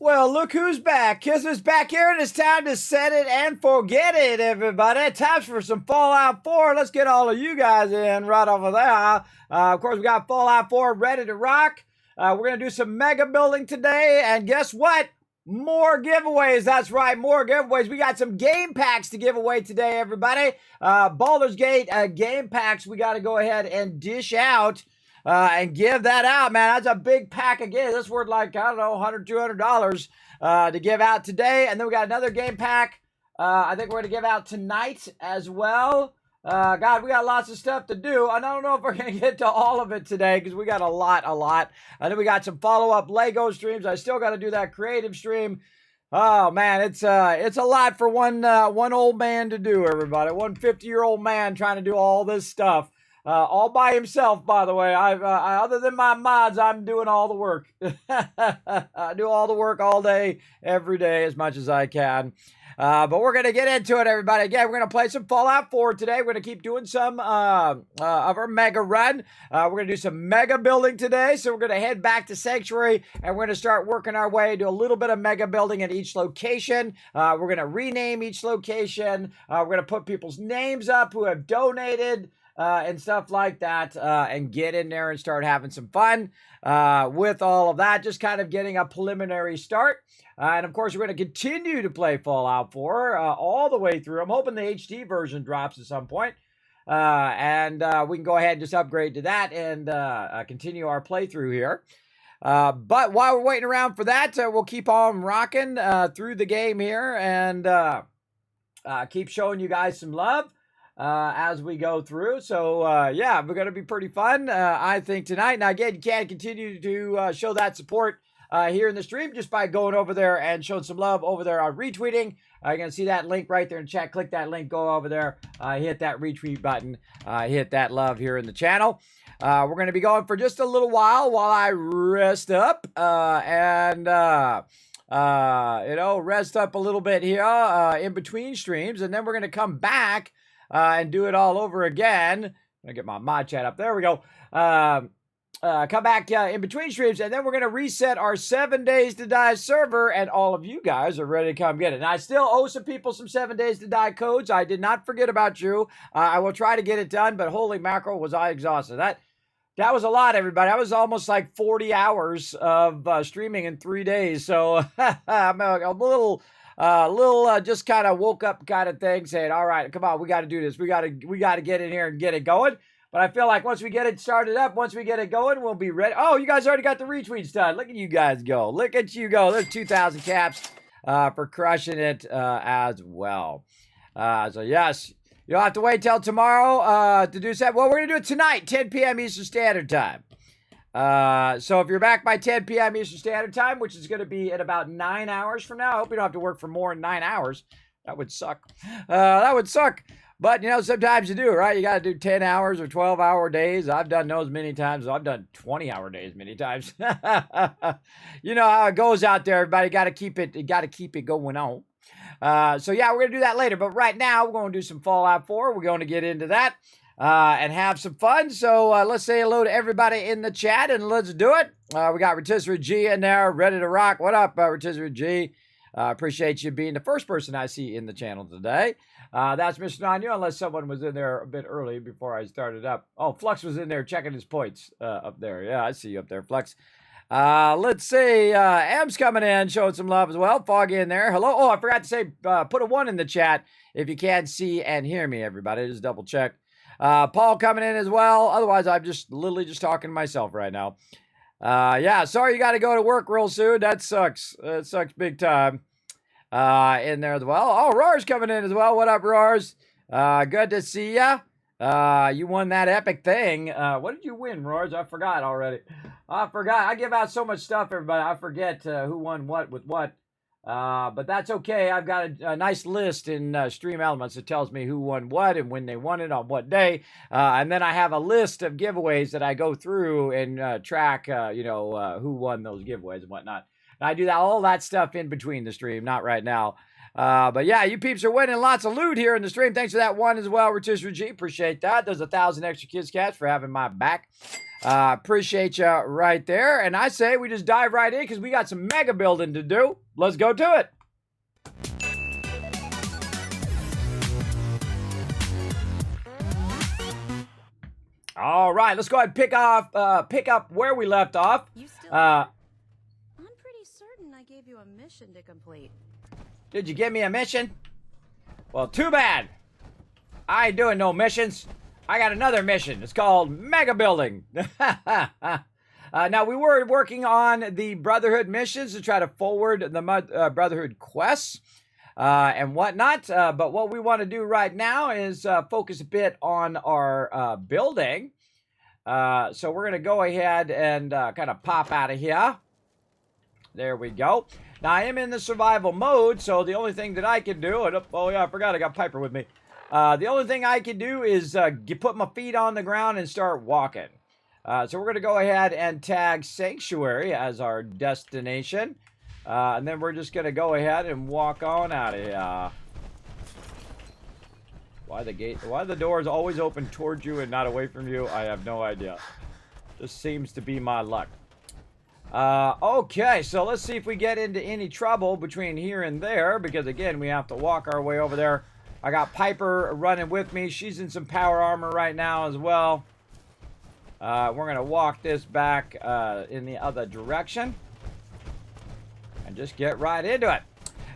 Well, look who's back. Kismet's back here, and it's time to set it and forget it, everybody. Time for some Fallout 4. Let's get all of you guys in right over there. Of course, we got Fallout 4 ready to rock. We're going to do some mega building today, and guess what? More giveaways. That's right, more giveaways. We got some game packs to give away today, everybody. Baldur's Gate game packs we got to go ahead and dish out. And give that out, man. That's a big pack again. That's worth like, I don't know, $100, $200 to give out today. And then we got another game pack I think we're going to give out tonight as well. God, we got lots of stuff to do. And I don't know if we're going to get to all of it today because we got a lot. And then we got some follow-up Lego streams. I still got to do that creative stream. Oh, man, it's a lot for one old man to do, everybody. One 50-year-old man trying to do all this stuff. All by himself, by the way. Other than my mods, I'm doing all the work. I do all the work all day, every day, as much as I can. But we're going to get into it, everybody. Again, we're going to play some Fallout 4 today. We're going to keep doing some of our mega run. We're going to do some mega building today. So we're going to head back to Sanctuary, and we're going to start working our way to a little bit of mega building at each location. We're going to rename each location. We're going to put people's names up who have donated. And stuff like that, and get in there and start having some fun with all of that, just kind of getting a preliminary start. And of course, we're going to continue to play Fallout 4 all the way through. I'm hoping the HD version drops at some point, and we can go ahead and just upgrade to that and continue our playthrough here. But while we're waiting around for that, we'll keep on rocking through the game here and keep showing you guys some love. As we go through. So, yeah, we're going to be pretty fun, I think, tonight. Now, again, you can continue to show that support here in the stream just by going over there and showing some love over there on retweeting. You're going to see that link right there in chat. Click that link, go over there, hit that retweet button, hit that love here in the channel. We're going to be going for just a little while I rest up and rest up a little bit here in between streams. And then we're going to come back and do it all over again. I'm going to get my mod chat up. There we go. Come back in between streams, and then we're going to reset our 7 Days to Die server, and all of you guys are ready to come get it. And I still owe some people some 7 Days to Die codes. I did not forget about you. I will try to get it done, but holy mackerel, was I exhausted. That was a lot, everybody. That was almost like 40 hours of streaming in 3 days, so I'm a little just kind of woke up kind of thing saying, all right, come on, we got to do this. We got to get in here and get it going. But I feel like once we get it started up, once we get it going, we'll be ready. Oh, you guys already got the retweets done. Look at you guys go. Look at you go. There's 2,000 caps for crushing it as well. So yes, you'll have to wait till tomorrow to do that. Well, we're going to do it tonight, 10 p.m. Eastern Standard Time. So if you're back by 10 p.m. Eastern Standard Time, which is going to be in about 9 hours from now, I hope you don't have to work for more than 9 hours. That would suck. That would suck. But, you know, sometimes you do, right? You got to do 10 hours or 12-hour days. I've done those many times. I've done 20-hour days many times. You know how it goes out there, everybody. Got to keep it going on. So, yeah, we're going to do that later. But right now, we're going to do some Fallout 4. We're going to get into that. And have some fun. So let's say hello to everybody in the chat and let's do it. We got Rotisserie G in there, ready to rock. What up, Rotisserie G? Appreciate you being the first person I see in the channel today. That's Mr. Nanu, unless someone was in there a bit early before I started up. Oh, Flux was in there checking his points up there. Yeah, I see you up there, Flux. Let's see. M's coming in, showing some love as well. Foggy in there. Hello. Oh, I forgot to say, put a 1 in the chat if you can see and hear me, everybody. Just double check. Paul coming in as well. Otherwise, I'm just literally just talking to myself right now. Yeah, sorry you got to go to work real soon. That sucks. It sucks big time. In there as well. Oh, Roar's coming in as well. What up, Roars? Good to see ya. You won that epic thing. What did you win, Roars? I forgot already. I forgot. I give out so much stuff, everybody. I forget who won what with what. But that's okay. I've got a nice list in Stream Elements that tells me who won what and when they won it on what day. And then I have a list of giveaways that I go through and track, who won those giveaways and whatnot. And I do all that stuff in between the stream, not right now. But yeah, you peeps are winning lots of loot here in the stream. Thanks for that 1 as well, Rotisserie G. Appreciate that. There's 1,000 extra Kids Cats for having my back. Appreciate you right there. And I say we just dive right in because we got some mega building to do. Let's go to it. All right, let's go ahead and pick up where we left off. You still I'm pretty certain I gave you a mission to complete. Did you give me a mission? Well, too bad. I ain't doing no missions. I got another mission. It's called Mega Building. Now, we were working on the Brotherhood missions to try to forward the Brotherhood quests and whatnot. But what we want to do right now is focus a bit on our building. So we're going to go ahead and kind of pop out of here. There we go. Now, I am in the survival mode, so the only thing that I can do... Oh, yeah, I forgot I got Piper with me. The only thing I can do is put my feet on the ground and start walking. So we're going to go ahead and tag Sanctuary as our destination. And then we're just going to go ahead and walk on out of here. Why the door is always open towards you and not away from you, I have no idea. Just seems to be my luck. Okay, so let's see if we get into any trouble between here and there, because again, we have to walk our way over there. I got Piper running with me. She's in some power armor right now as well. We're going to walk this back in the other direction and just get right into it.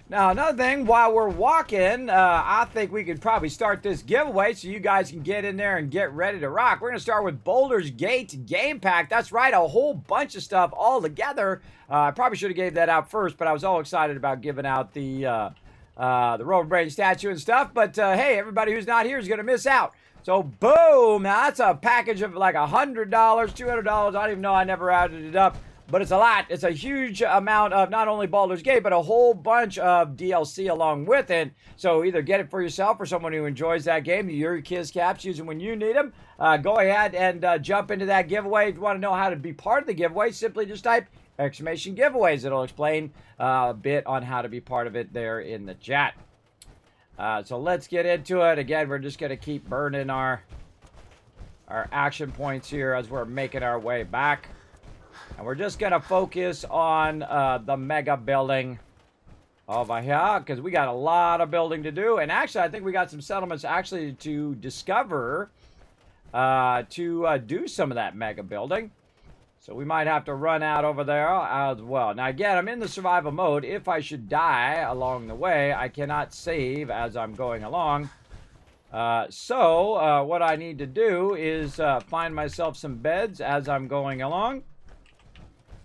Now, another thing, while we're walking, I think we could probably start this giveaway so you guys can get in there and get ready to rock. We're going to start with Baldur's Gate Game Pack. That's right, a whole bunch of stuff all together. I probably should have gave that out first, but I was all excited about giving out the Rollerbrain statue and stuff. But, hey, everybody who's not here is going to miss out. So, boom! Now, that's a package of like $100, $200. I don't even know. I never added it up. But it's a lot. It's a huge amount of not only Baldur's Gate, but a whole bunch of DLC along with it. So either get it for yourself or someone who enjoys that game. Your Kiz Caps, use them when you need them. Go ahead and jump into that giveaway. If you want to know how to be part of the giveaway, simply just type exclamation giveaways. It'll explain a bit on how to be part of it there in the chat. So let's get into it. Again, we're just going to keep burning our action points here as we're making our way back. And we're just going to focus on the mega building over here, because we got a lot of building to do. And actually, I think we got some settlements actually to discover to do some of that mega building. So we might have to run out over there as well. Now, again, I'm in the survival mode. If I should die along the way, I cannot save as I'm going along. So what I need to do is find myself some beds as I'm going along.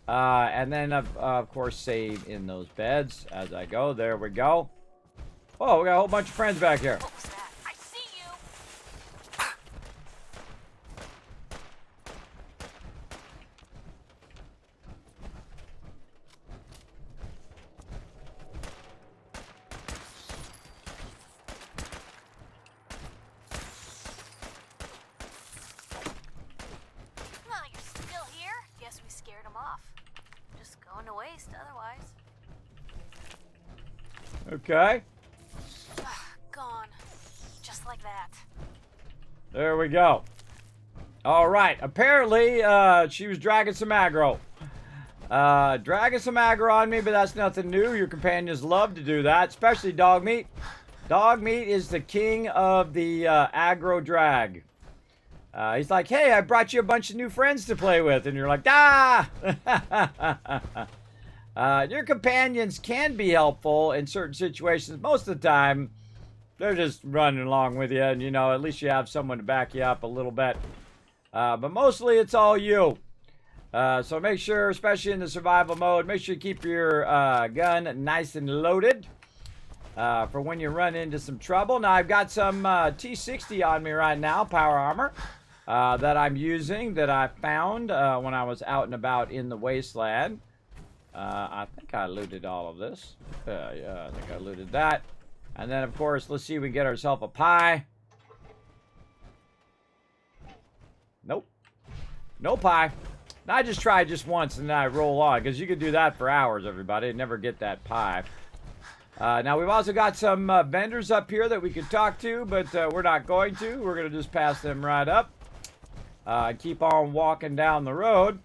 And then, of course, save in those beds as I go. There we go. Oh, we got a whole bunch of friends back here. What was that? I see you. Oh, you're still here? Guess we scared him off. Just going to waste otherwise. Okay. Gone. Just like that. There we go. All right. Apparently, she was dragging some aggro. Dragging some aggro on me, but that's nothing new. Your companions love to do that, especially dog meat. Dog meat is the king of the aggro drag. He's like, hey, I brought you a bunch of new friends to play with. And you're like, ah! Your companions can be helpful in certain situations. Most of the time, they're just running along with you. And, you know, at least you have someone to back you up a little bit. But mostly, it's all you. So make sure, especially in the survival mode, make sure you keep your gun nice and loaded. For when you run into some trouble. Now, I've got some T60 on me right now, power armor. That I'm using, that I found when I was out and about in the wasteland. I think I looted all of this. Yeah, I think I looted that. And then, of course, let's see if we can get ourselves a pie. Nope. No pie. Now, I just tried just once and then I roll on, because you could do that for hours, everybody, and never get that pie. Now, we've also got some vendors up here that we could talk to, but we're not going to. We're going to just pass them right up. Keep on walking down the road.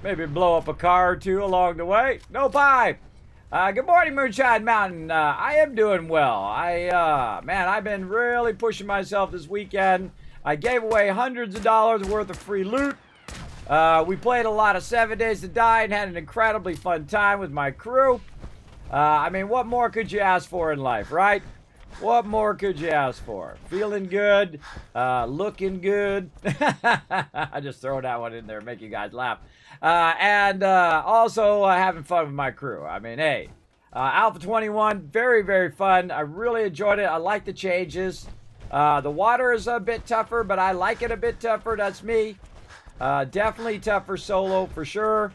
Maybe blow up a car or two along the way. No pie. Good morning, Moonshine Mountain. I am doing well. Man, I've been really pushing myself this weekend. I gave away hundreds of dollars worth of free loot. We played a lot of 7 Days to Die and had an incredibly fun time with my crew. I mean, what more could you ask for in life, right? What more could you ask for? Feeling good, looking good. I just throw that one in there, make you guys laugh. And also having fun with my crew. I mean, hey, Alpha 21, very, very fun. I really enjoyed it. I like the changes. The water is a bit tougher, but I like it a bit tougher. That's me. Definitely tougher solo for sure.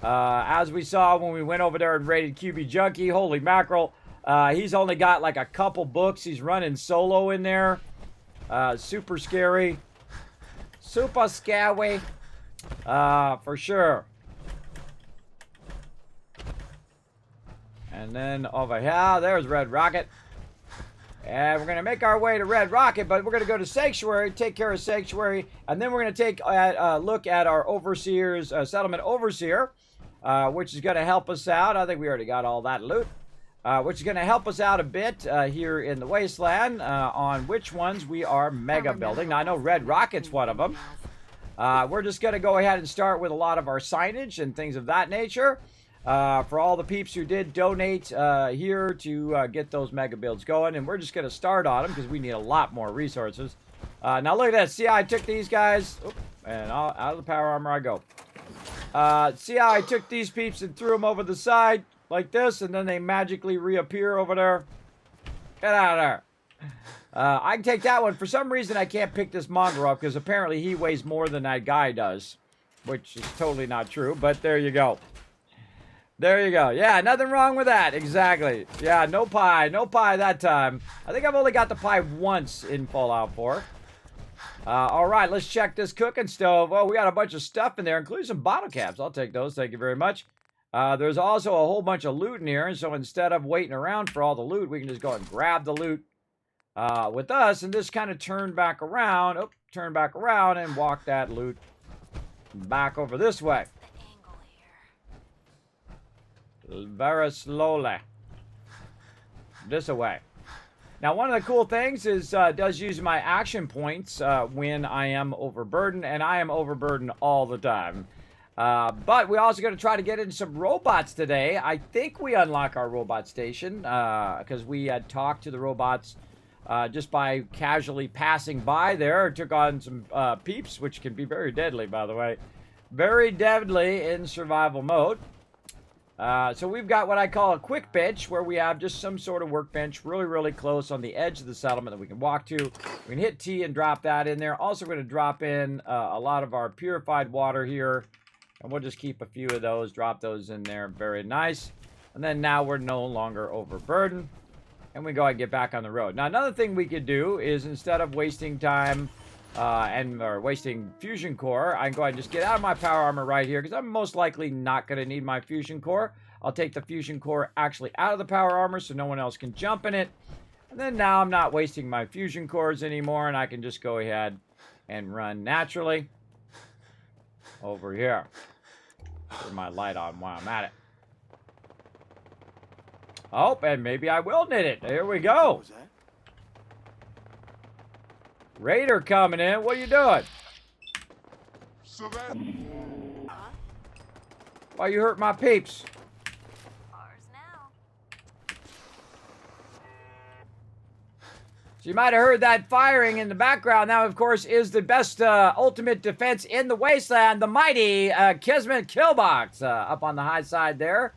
As we saw when we went over there and raided QB Junkie, holy mackerel. He's only got like a couple books. He's running solo in there. Super scary. Super scary. For sure. And then over here, there's Red Rocket. And we're going to make our way to Red Rocket, but we're going to go to Sanctuary, take care of Sanctuary, and then we're going to take a look at our Overseer's, Settlement Overseer, which is going to help us out. I think we already got all that loot. Which is going to help us out a bit here in the Wasteland on which ones we are mega building. Now, I know Red Rocket's one of them. We're just going to go ahead and start with a lot of our signage and things of that nature. For all the peeps who did donate here to get those mega builds going. And we're just going to start on them because we need a lot more resources. Now look at that. See how I took these guys? Oop, and out of the power armor I go. See how I took these peeps and threw them over the side like this. And then they magically reappear over there. Get out of there. I can take that one. For some reason I can't pick this mongrel up because apparently he weighs more than that guy does. Which is totally not true. But there you go. There you go. Yeah, nothing wrong with that. Exactly. Yeah, no pie. No pie that time. I think I've only got the pie once in Fallout 4. All right, let's check this cooking stove. Oh, we got a bunch of stuff in there, including some bottle caps. I'll take those. Thank you very much. There's also a whole bunch of loot in here. And so instead of waiting around for all the loot, we can just go and grab the loot with us and just kind of turn back around. Oh, turn back around and walk that loot back over this way. Very slowly. This way. Now, one of the cool things is does use my action points when I am overburdened, and I am overburdened all the time. But we're also going to try to get into some robots today. I think we unlock our robot station because we had talked to the robots just by casually passing by there. Took on some peeps, which can be very deadly, by the way. Very deadly in survival mode. So we've got what I call a quick bench, where we have just some sort of workbench really, really close on the edge of the settlement that we can walk to. We can hit T and drop that in there. Also, we're going to drop in a lot of our purified water here. And we'll just keep a few of those, drop those in there. Very nice. And then now we're no longer overburdened. And we go ahead and get back on the road. Now, another thing we could do is instead of wasting time or wasting fusion core, I can go ahead and just get out of my power armor right here because I'm most likely not going to need my fusion core. I'll take the fusion core actually out of the power armor so no one else can jump in it. And then now I'm not wasting my fusion cores anymore, and I can just go ahead and run naturally over here. Put my light on while I'm at it. Oh, and maybe I will knit it. There we go. Raider coming in. What are you doing? Why you hurt my peeps? Ours now. So you might have heard that firing in the background. Now, of course, is the best ultimate defense in the wasteland, the mighty Kismet Killbox up on the high side there.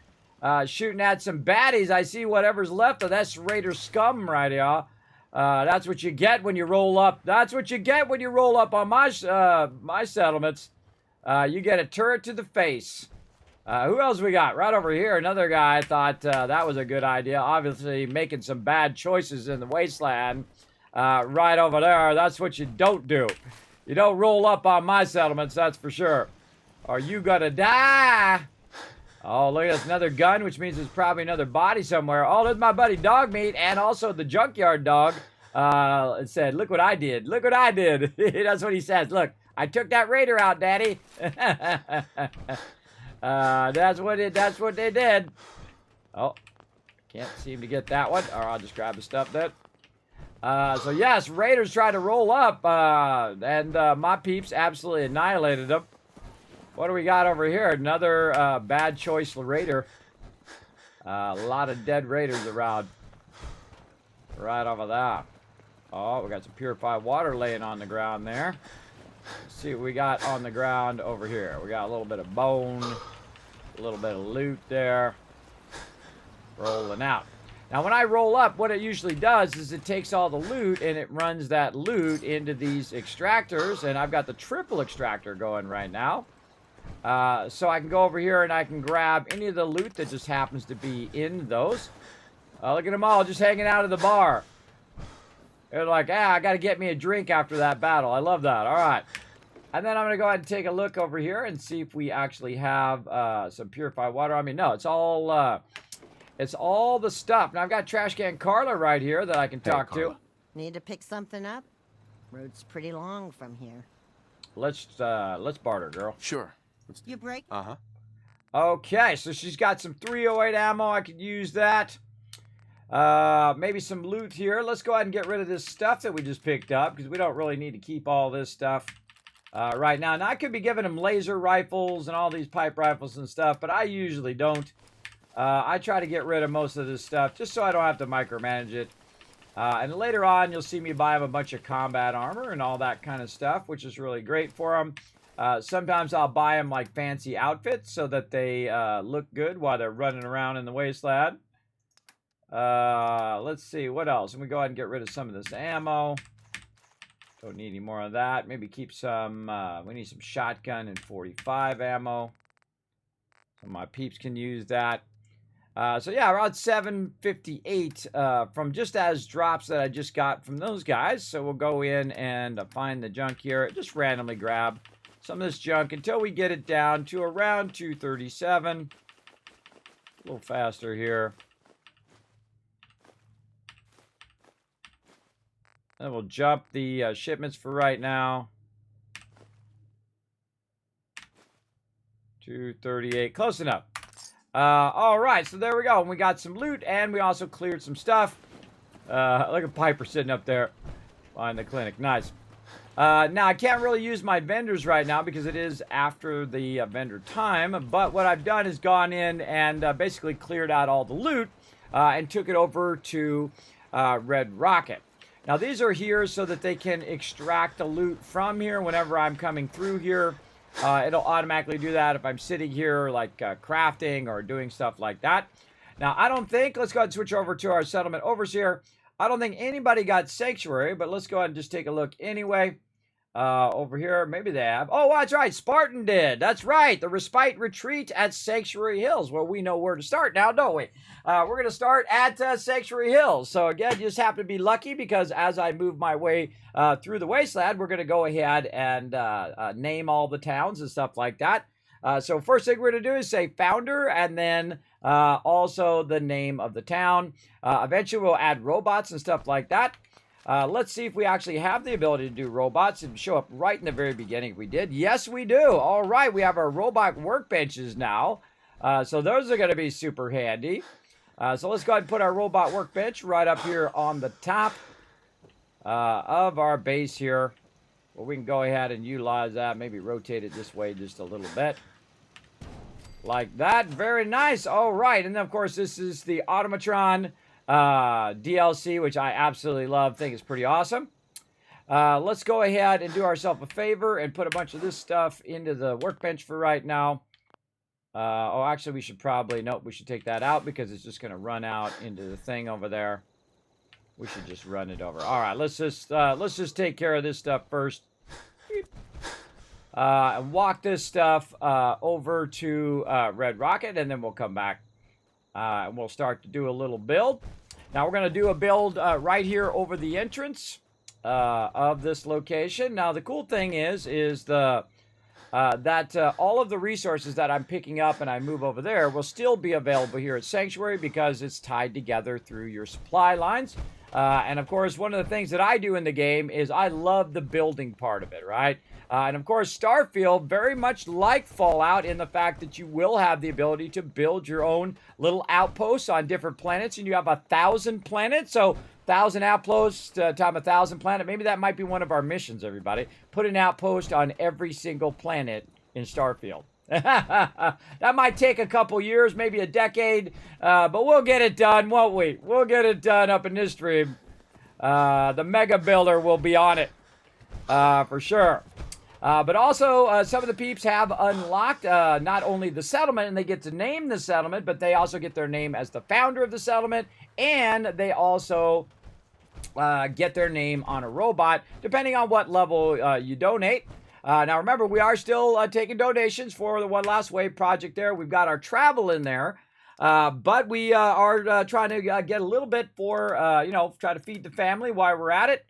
Shooting at some baddies. I see whatever's left of that Raider scum right here. That's what you get when you roll up. That's what you get when you roll up on my settlements. You get a turret to the face. Who else we got? Right over here, another guy thought that was a good idea. Obviously making some bad choices in the wasteland. Right over there, that's what you don't do. You don't roll up on my settlements, that's for sure. Or you gonna die. Oh, look at this, another gun, which means there's probably another body somewhere. Oh, there's my buddy Dog Meat and also the Junkyard Dog. It said, "Look what I did! Look what I did!" That's what he says. Look, I took that raider out, Daddy. That's what they did. Oh, can't seem to get that one. Or I'll just grab the stuff then. So yes, raiders tried to roll up, and my peeps absolutely annihilated them. What do we got over here? Another bad choice raider. A lot of dead raiders around. Right over there. Oh, we got some purified water laying on the ground there. Let's see what we got on the ground over here. We got a little bit of bone, a little bit of loot there. Rolling out. Now, when I roll up, what it usually does is it takes all the loot and it runs that loot into these extractors. And I've got the triple extractor going right now. So I can go over here and I can grab any of the loot that just happens to be in those. Look at them all just hanging out at the bar. They're like, I got to get me a drink after that battle. I love that. All right. And then I'm going to go ahead and take a look over here and see if we actually have some purified water. I mean, no, it's all the stuff. Now, I've got Trash Can Carla right here that I can talk to. Need to pick something up? Road's pretty long from here. Let's barter, girl. Sure. You break? Uh-huh. Okay, so she's got some 308 ammo. I could use that. Maybe some loot here. Let's go ahead and get rid of this stuff that we just picked up because we don't really need to keep all this stuff right now. Now, I could be giving them laser rifles and all these pipe rifles and stuff, but I usually don't. I try to get rid of most of this stuff just so I don't have to micromanage it. And later on, you'll see me buy them a bunch of combat armor and all that kind of stuff, which is really great for them. Sometimes I'll buy them like fancy outfits so that they look good while they're running around in the wasteland. Let's see, what else? Let me go ahead and get rid of some of this ammo. Don't need any more of that. Maybe keep some, we need some shotgun and 45 ammo. So my peeps can use that. So yeah, around 758 from just as drops that I just got from those guys. So we'll go in and find the junk here. Just randomly grab some of this junk until we get it down to around 237. A little faster here. And we'll jump the shipments for right now. 238, close enough. All right, so there we go. We got some loot, and we also cleared some stuff. Look at Piper sitting up there behind the clinic. Nice. Now, I can't really use my vendors right now because it is after the vendor time. But what I've done is gone in and basically cleared out all the loot and took it over to Red Rocket. Now, these are here so that they can extract the loot from here whenever I'm coming through here. It'll automatically do that if I'm sitting here, like crafting or doing stuff like that. Now, I don't think, let's go ahead and switch over to our settlement overseer. I don't think anybody got Sanctuary, but let's go ahead and just take a look anyway. Over here, maybe they have. Oh, that's right, Spartan did. That's right, the Respite Retreat at Sanctuary Hills. Well, we know where to start now, don't we? We're going to start at Sanctuary Hills. So again, you just have to be lucky because as I move my way through the wasteland, we're going to go ahead and name all the towns and stuff like that. So first thing we're going to do is say founder and then also the name of the town. Eventually, we'll add robots and stuff like that. Let's see if we actually have the ability to do robots and show up right in the very beginning. We did. Yes, we do. All right, we have our robot workbenches now. So those are going to be super handy. So let's go ahead and put our robot workbench right up here on the top of our base here. Well, we can go ahead and utilize that. Maybe rotate it this way just a little bit. Like that. Very nice. All right. And then, of course, this is the Automatron DLC, which I absolutely love. Think it's pretty awesome. Let's go ahead and do ourselves a favor and put a bunch of this stuff into the workbench for right now. Oh, actually, we should probably, nope, we should take that out because it's just going to run out into the thing over there. We should just run it over. All right, let's just take care of this stuff first. And walk this stuff over to Red Rocket, and then we'll come back. And we'll start to do a little build. Now, we're going to do a build right here over the entrance of this location. Now, the cool thing is that all of the resources that I'm picking up and I move over there will still be available here at Sanctuary because it's tied together through your supply lines. And of course, one of the things that I do in the game is I love the building part of it, right? And of course, Starfield, very much like Fallout in the fact that you will have the ability to build your own little outposts on different planets, and you have 1,000 planets. So 1,000 outposts times 1,000 planet. Maybe that might be one of our missions, everybody. Put an outpost on every single planet in Starfield. That might take a couple years, maybe a decade, but we'll get it done, won't we? We'll get it done up in this stream. The Mega Builder will be on it, for sure. But also, some of the peeps have unlocked not only the settlement, and they get to name the settlement, but they also get their name as the founder of the settlement, and they also get their name on a robot, depending on what level you donate. Now, remember, we are still taking donations for the One Last Wave project there. We've got our travel in there, but we are trying to get a little bit for, try to feed the family while we're at it.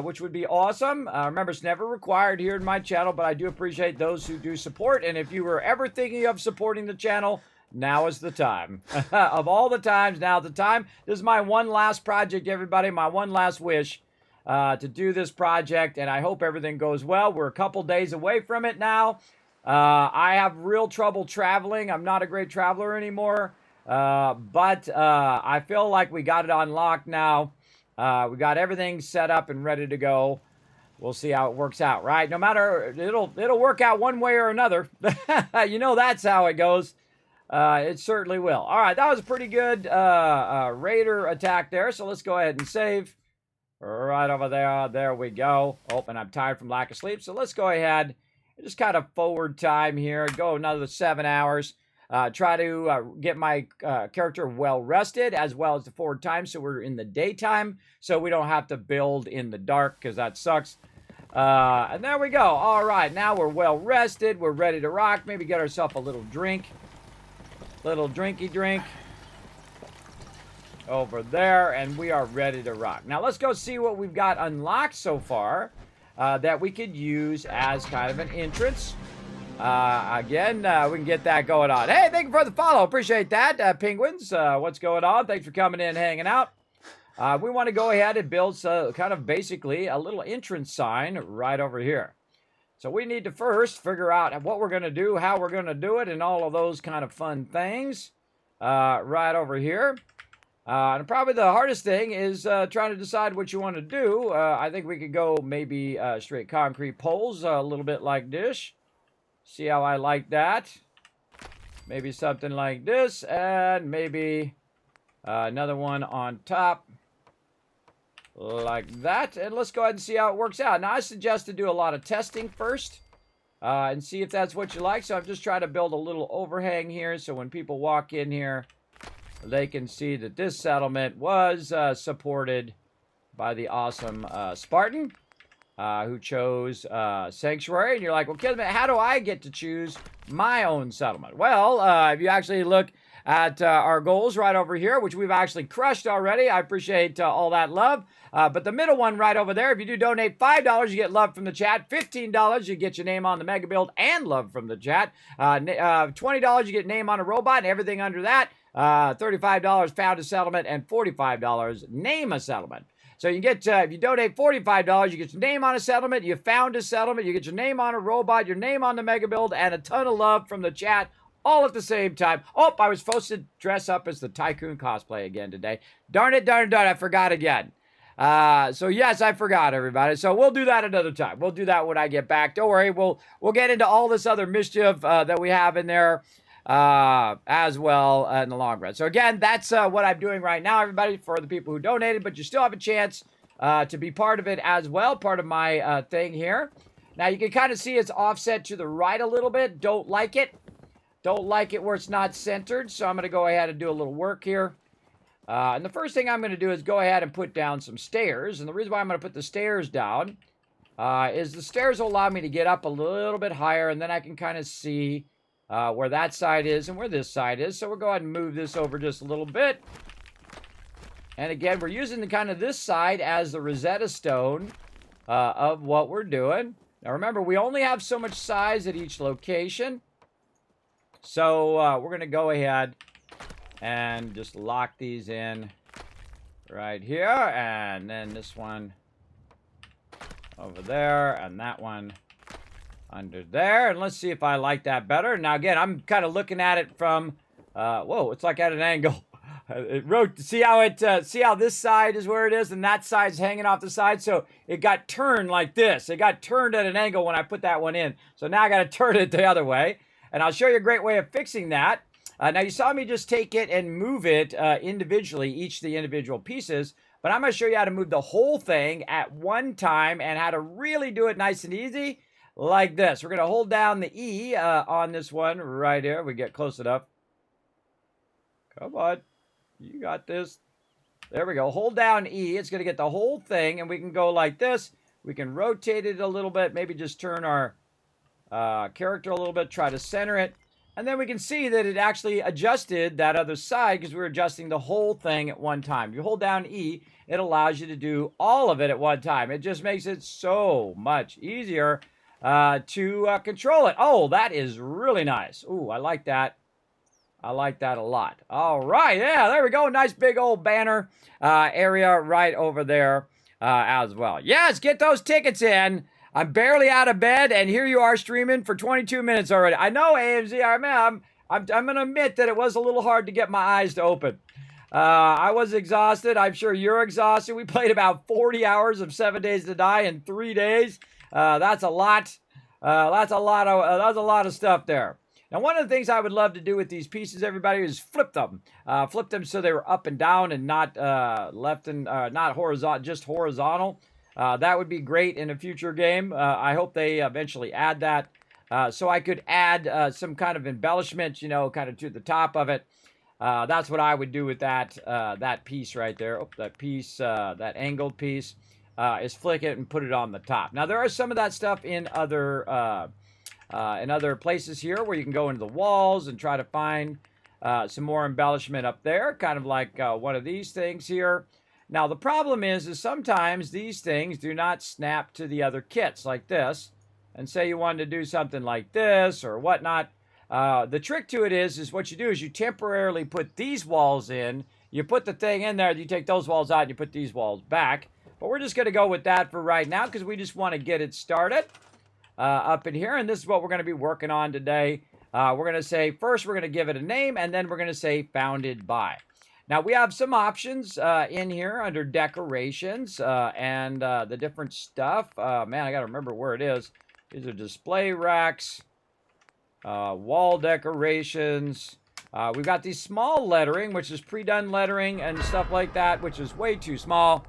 Which would be awesome. Remember, it's never required here in my channel, but I do appreciate those who do support. And if you were ever thinking of supporting the channel, now is the time. Of all the times, now's the time. This is my one last project, everybody. My one last wish to do this project, and I hope everything goes well. We're a couple days away from it now. I have real trouble traveling. I'm not a great traveler anymore, but I feel like we got it unlocked now. We got everything set up and ready to go. We'll see how it works out, right? No matter, it'll work out one way or another. You know that's how it goes. It certainly will. All right, that was a pretty good raider attack there. So let's go ahead and save. Right over there. There we go. Oh, and I'm tired from lack of sleep. So let's go ahead and just kind of forward time here. Go another 7 hours. Try to get my character well rested, as well as the forward time, so we're in the daytime, so we don't have to build in the dark, because that sucks. And there we go. All right, now we're well rested. We're ready to rock. Maybe get ourselves a little drink. Little drinky drink. Over there, and we are ready to rock. Now, let's go see what we've got unlocked so far that we could use as kind of an entrance. Again, we can get that going on. Hey, thank you for the follow. Appreciate that, Penguins. What's going on? Thanks for coming in, hanging out. We want to go ahead and build kind of basically a little entrance sign right over here. So we need to first figure out what we're going to do, how we're going to do it, and all of those kind of fun things right over here. And probably the hardest thing is trying to decide what you want to do. I think we could go maybe straight concrete poles, a little bit like this. See how I like that? Maybe something like this, and maybe another one on top, like that. And let's go ahead and see how it works out. Now, I suggest to do a lot of testing first, and see if that's what you like. So I'm just trying to build a little overhang here, so when people walk in here, they can see that this settlement was supported by the awesome Spartan. Who chose Sanctuary. And you're like, well, Kismet, how do I get to choose my own settlement? Well, if you actually look at our goals right over here, which we've actually crushed already, I appreciate all that love. But the middle one right over there, if you do donate $5, you get love from the chat. $15, you get your name on the Mega Build and love from the chat. $20, you get name on a robot, and everything under that. $35, found a settlement, and $45, name a settlement. So you get, if you donate $45, you get your name on a settlement, you found a settlement, you get your name on a robot, your name on the Mega Build, and a ton of love from the chat, all at the same time. Oh, I was supposed to dress up as the Tycoon cosplay again today. Darn it, I forgot again. So yes, I forgot, everybody. So we'll do that another time. We'll do that when I get back. Don't worry, we'll get into all this other mischief that we have in there. As well in the long run. So again, that's what I'm doing right now, everybody, for the people who donated, but you still have a chance to be part of it as well, part of my thing here. Now, you can kind of see it's offset to the right a little bit. Don't like it. Don't like it where it's not centered, so I'm going to go ahead and do a little work here. And the first thing I'm going to do is go ahead and put down some stairs, and the reason why I'm going to put the stairs down is the stairs will allow me to get up a little bit higher, and then I can kind of see where that side is and where this side is. So we'll go ahead and move this over just a little bit. And again, we're using the kind of this side as the Rosetta Stone of what we're doing. Now remember, we only have so much size at each location. So we're going to go ahead and just lock these in right here, and then this one over there, and that one under there. And let's see if I like that better. Now, again, I'm kind of looking at it from, whoa, it's like at an angle. See how this side is where it is, and that side's hanging off the side. So it got turned like this. It got turned at an angle when I put that one in. So now I got to turn it the other way. And I'll show you a great way of fixing that. Now, you saw me just take it and move it individually, each of the individual pieces. But I'm going to show you how to move the whole thing at one time and how to really do it nice and easy like this. We're going to hold down the E on this one right here. We get close enough. Come on. You got this. There we go. Hold down E. It's going to get the whole thing, and we can go like this. We can rotate it a little bit. Maybe just turn our character a little bit. Try to center it. And then we can see that it actually adjusted that other side because we were adjusting the whole thing at one time. You hold down E, it allows you to do all of it at one time. It just makes it so much easier to control it. Oh, that is really nice. Ooh, I like that. I like that a lot. All right, yeah, there we go. Nice big old banner area right over there as well. Yes, get those tickets in. I'm barely out of bed, and here you are streaming for 22 minutes already. I know, AMZ, I'm going to admit that it was a little hard to get my eyes to open. I was exhausted. I'm sure you're exhausted. We played about 40 hours of 7 Days to Die in 3 days. That's a lot. That's a lot of stuff there. Now, one of the things I would love to do with these pieces, everybody, is flip them. Flip them so they were up and down and not left and not horizontal, just horizontal. That would be great in a future game. I hope they eventually add that. So I could add some kind of embellishment, you know, kind of to the top of it. That's what I would do with that piece right there. Oh, that piece, that angled piece, is flick it and put it on the top. Now, there are some of that stuff in other places here where you can go into the walls and try to find some more embellishment up there, kind of like one of these things here. Now, the problem is sometimes these things do not snap to the other kits like this. And say you wanted to do something like this or whatnot. The trick to it is what you do is you temporarily put these walls in. You put the thing in there, you take those walls out, and you put these walls back. But we're just going to go with that for right now because we just want to get it started up in here. And this is what we're going to be working on today. We're going to say, first we're going to give it a name, and then we're going to say founded by. Now, we have some options in here under decorations and the different stuff. Man, I got to remember where it is. These are display racks, wall decorations. We've got these small lettering, which is pre-done lettering and stuff like that, which is way too small.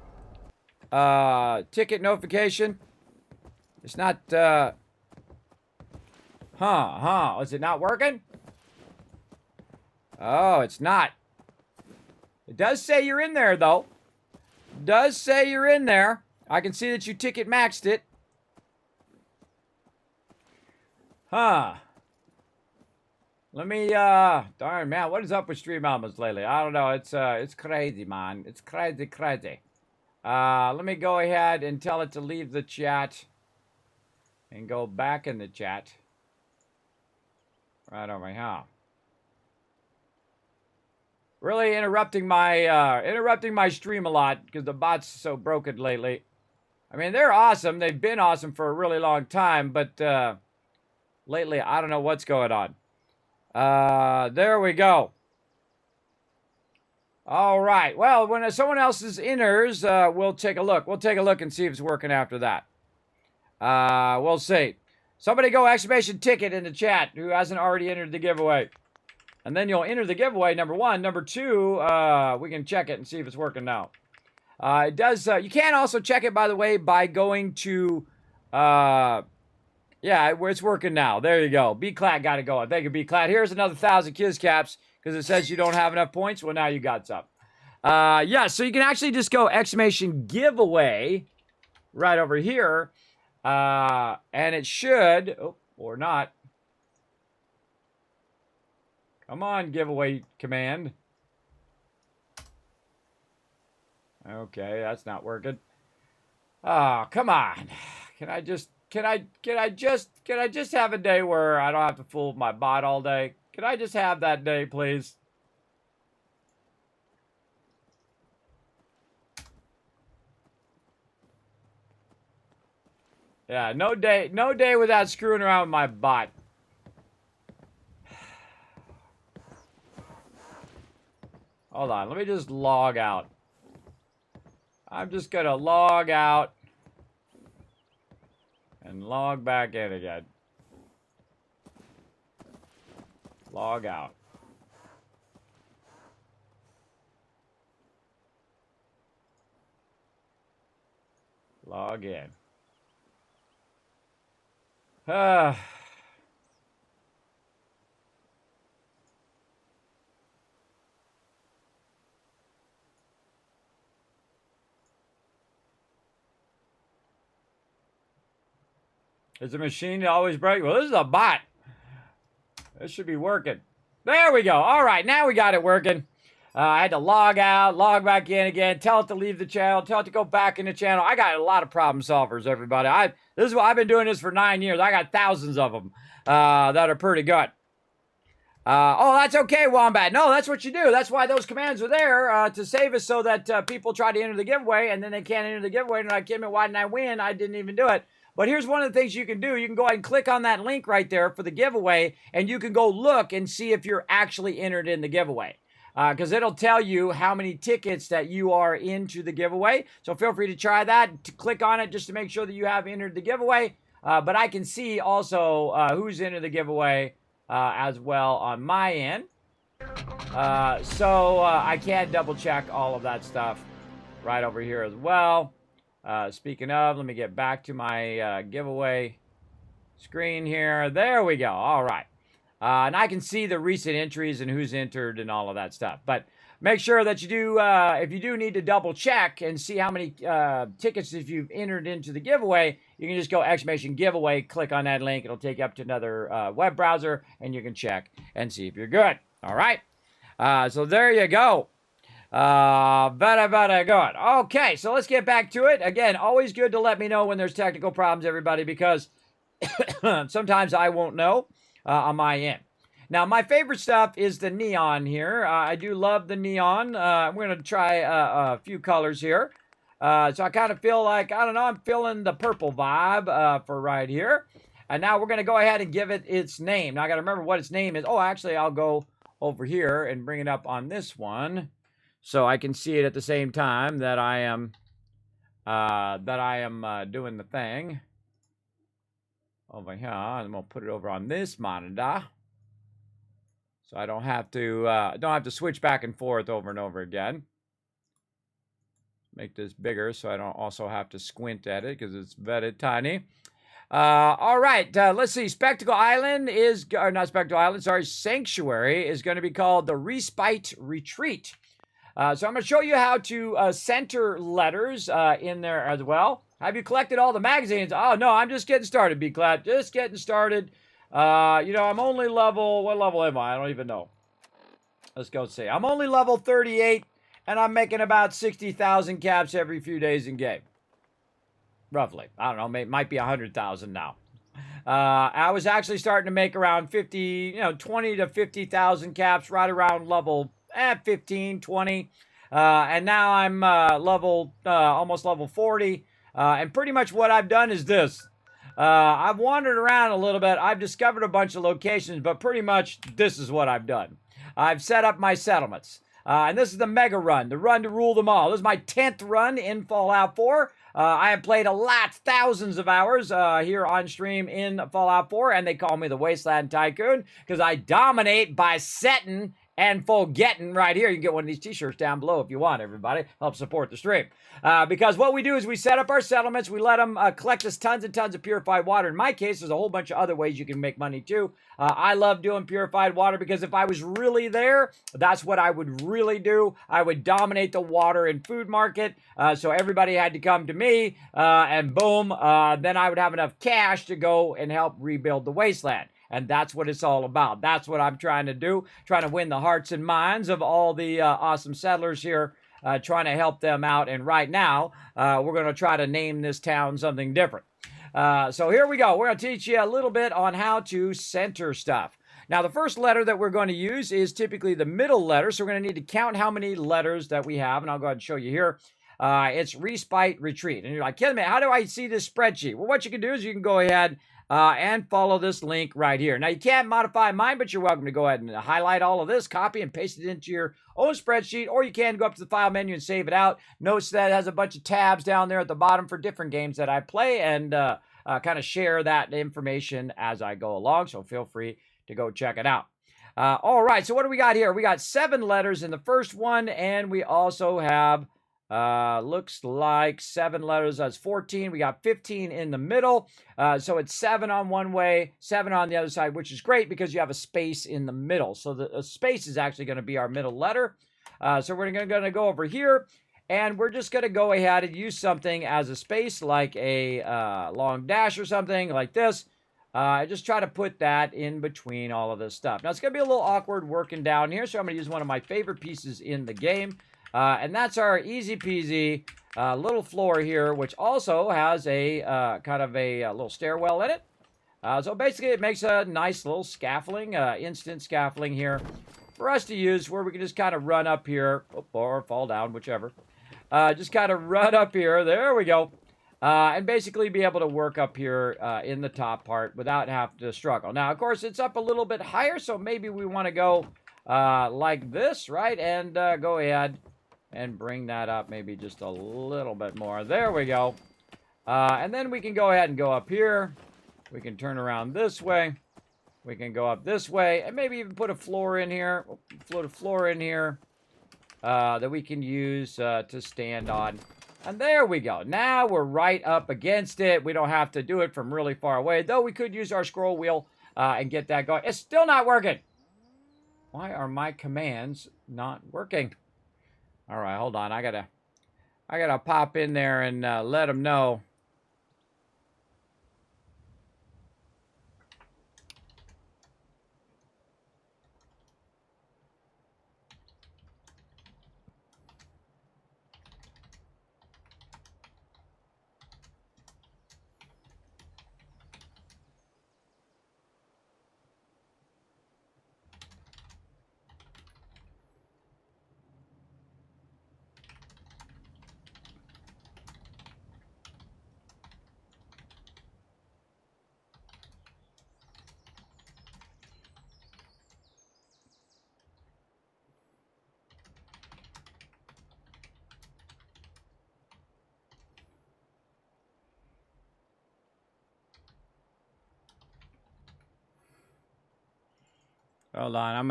Ticket notification. It's not, is it not working? Oh, it's not. It does say you're in there, though. It does say you're in there. I can see that you ticket maxed it. Huh. Let me, darn, man, what is up with Stream Elements lately? I don't know. It's crazy, man. It's crazy, crazy. Let me go ahead and tell it to leave the chat and go back in the chat. Right over here. Really interrupting my stream a lot because the bot's so broken lately. I mean, they're awesome. They've been awesome for a really long time, but lately I don't know what's going on. There we go. All right. Well, when someone else's enters, we'll take a look. We'll take a look and see if it's working after that. We'll see. Somebody go exclamation ticket in the chat who hasn't already entered the giveaway. And then you'll enter the giveaway, number one. Number two, we can check it and see if it's working now. It does. You can also check it, by the way, by going to, yeah, it's working now. There you go. B-Clat got it going. Thank you, B-Clat. Here's another 1,000 Kiz Caps because it says you don't have enough points. Well, now you got some. Yeah, so you can actually just go exclamation giveaway right over here. And it should, oh, or not. Come on, giveaway command. Okay, that's not working. Oh, come on. Can I just have a day where I don't have to fool with my bot all day? Can I just have that day, please? Yeah, no day without screwing around with my bot. Hold on, let me just log out. I'm just gonna log out and log back in again. Log out. Log in. Is the machine always break? Well, this is a bot. This should be working. There we go. All right, now we got it working. I had to log out, log back in again, tell it to leave the channel, tell it to go back in the channel. I got a lot of problem solvers, everybody. I've been doing this for 9 years. I got thousands of them that are pretty good. Oh, that's okay, Wombat. No, that's what you do. That's why those commands are there to save us so that people try to enter the giveaway and then they can't enter the giveaway. And I came in, why didn't I win? I didn't even do it. But here's one of the things you can do. You can go ahead and click on that link right there for the giveaway, and you can go look and see if you're actually entered in the giveaway. Because it'll tell you how many tickets that you are into the giveaway. So feel free to try that. To click on it just to make sure that you have entered the giveaway. But I can see also who's entered the giveaway as well on my end. So I can double check all of that stuff right over here as well. Speaking of, let me get back to my giveaway screen here. There we go. All right. And I can see the recent entries and who's entered and all of that stuff. But make sure that you do, if you do need to double check and see how many tickets if you've entered into the giveaway, you can just go !giveaway, click on that link. It'll take you up to another web browser, and you can check and see if you're good. All right. So there you go. Very good. Okay, so let's get back to it. Again, always good to let me know when there's technical problems, everybody, because sometimes I won't know on my end. Now, my favorite stuff is the neon here. I do love the neon. I'm going to try a few colors here. So I kind of feel like, I don't know, I'm feeling the purple vibe for right here. And now we're going to go ahead and give it its name. Now, I got to remember what its name is. Oh, actually, I'll go over here and bring it up on this one, so I can see it at the same time that I am doing the thing over here. I'm gonna put it over on this monitor, so I don't have to switch back and forth over and over again. Make this bigger so I don't also have to squint at it because it's very tiny. All right, let's see. Spectacle Island is, or not Spectacle Island, sorry, Sanctuary is going to be called the Respite Retreat. So I'm going to show you how to center letters in there as well. Have you collected all the magazines? Oh, no, I'm just getting started, B-Clad. Just getting started. You know, I'm only level, what level am I? I don't even know. Let's go see. I'm only level 38, and I'm making about 60,000 caps every few days in game. Roughly. I don't know, might be 100,000 now. I was actually starting to make around 20 to 50,000 caps right around level 15, 20. And now I'm almost level 40. And pretty much what I've done is this. I've wandered around a little bit. I've discovered a bunch of locations, but pretty much this is what I've done. I've set up my settlements. And this is the mega run, the run to rule them all. This is my 10th run in Fallout 4. I have played thousands of hours here on stream in Fallout 4, and they call me the Wasteland Tycoon because I dominate by setting and forgetting right here. You can get one of these t-shirts down below if you want, everybody. Help support the stream. Because what we do is we set up our settlements. We let them collect us tons and tons of purified water. In my case, there's a whole bunch of other ways you can make money too. I love doing purified water because if I was really there, that's what I would really do. I would dominate the water and food market. So everybody had to come to me and boom, then I would have enough cash to go and help rebuild the wasteland. And that's what it's all about. That's what I'm trying to do. Trying to win the hearts and minds of all the awesome settlers here. Trying to help them out. And right now, we're going to try to name this town something different. So here we go. We're going to teach you a little bit on how to center stuff. Now, the first letter that we're going to use is typically the middle letter. So we're going to need to count how many letters that we have. And I'll go ahead and show you here. it's respite retreat. And you're like, Kismet, how do I see this spreadsheet? Well, what you can do is you can go ahead and follow this link right here. Now, you can't modify mine, but you're welcome to go ahead and highlight all of this, copy and paste it into your own spreadsheet, or you can go up to the file menu and save it out. Notice that it has a bunch of tabs down there at the bottom for different games that I play, and kind of share that information as I go along, so feel free to go check it out. All right, so what do we got here? We got 7 letters in the first one, and we also have looks like 7 letters. That's 14. We got 15 in the middle. So it's 7 on one way, 7 on the other side, which is great because you have a space in the middle. So the space is actually going to be our middle letter. So we're going to go over here, and we're just going to go ahead and use something as a space, like a long dash or something like this. Just try to put that in between all of this stuff. Now, it's going to be a little awkward working down here, so I'm going to use one of my favorite pieces in the game. And that's our easy peasy little floor here, which also has a kind of a little stairwell in it. So basically, it makes a nice little scaffolding, instant scaffolding here for us to use, where we can just kind of run up here, or fall down, whichever. Just kind of run up here. There we go. And basically be able to work up here in the top part without having to struggle. Now, of course, it's up a little bit higher, so maybe we want to go like this, right? And go ahead and bring that up maybe just a little bit more. There we go. And then we can go ahead and go up here. We can turn around this way. We can go up this way, and maybe even put a floor in here. Put a floor in here that we can use to stand on. And there we go. Now we're right up against it. We don't have to do it from really far away, though we could use our scroll wheel and get that going. It's still not working. Why are my commands not working? All right, hold on. I gotta pop in there and let them know. Hold on, I'm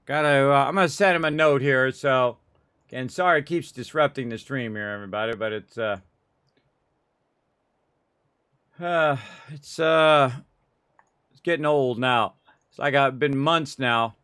gonna send him a note here. So, again, sorry it keeps disrupting the stream here, everybody, but it's getting old now. It's like I've been months now.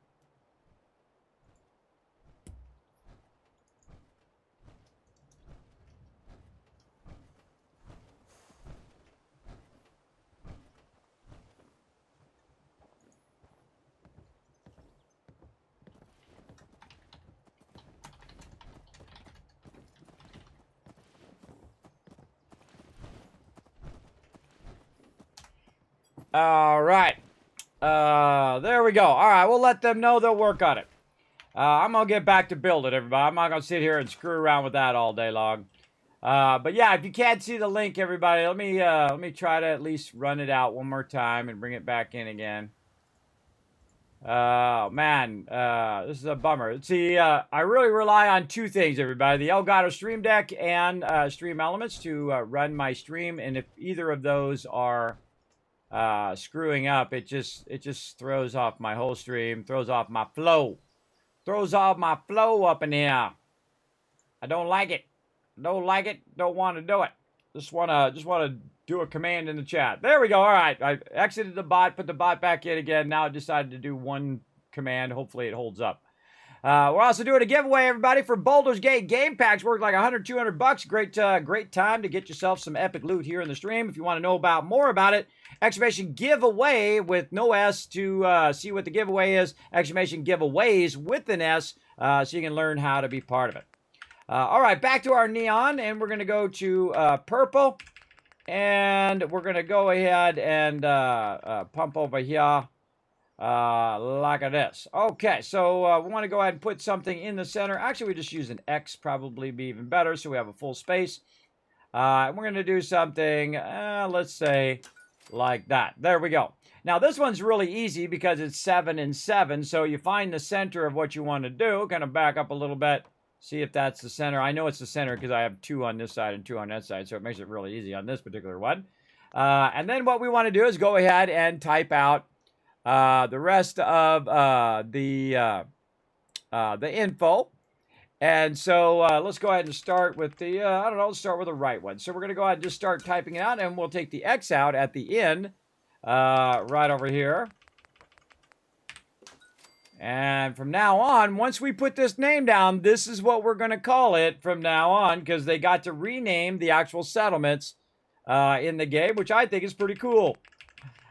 All right. There we go. All right, we'll let them know. They'll work on it. I'm going to get back to building, everybody. I'm not going to sit here and screw around with that all day long. But yeah, if you can't see the link, everybody, let me try to at least run it out one more time and bring it back in again. Man, this is a bummer. See, I really rely on 2 things, everybody. The Elgato Stream Deck and Stream Elements to run my stream. And if either of those are screwing up, it just throws off my whole stream, throws off my flow up in here. I don't like it. Don't want to do it. Just want to do a command in the chat. There we go. All right, I exited the bot, put the bot back in again. Now I decided to do one command. Hopefully it holds up. We're also doing a giveaway, everybody, for Baldur's Gate game packs. Worth like $100-200. Great time to get yourself some epic loot here in the stream. If you want to know more about it, exclamation giveaway with no S to see what the giveaway is. Exclamation giveaways with an S, so you can learn how to be part of it. All right, back to our neon, and we're going to go to purple, and we're going to go ahead and pump over here. like this. Okay, so we want to go ahead and put something in the center. Actually, we just use an X, probably be even better, so we have a full space. We're going to do something, let's say, like that. There we go. Now, this one's really easy because it's 7 and 7, so you find the center of what you want to do. Kind of back up a little bit, see if that's the center. I know it's the center because I have 2 on this side and 2 on that side, so it makes it really easy on this particular one. And then what we want to do is go ahead and type out the rest of the info. And so let's go ahead and start with the, I don't know, let's start with the right one. So we're going to go ahead and just start typing it out, and we'll take the X out at the end, right over here. And from now on, once we put this name down, this is what we're going to call it from now on, because they got to rename the actual settlements in the game, which I think is pretty cool.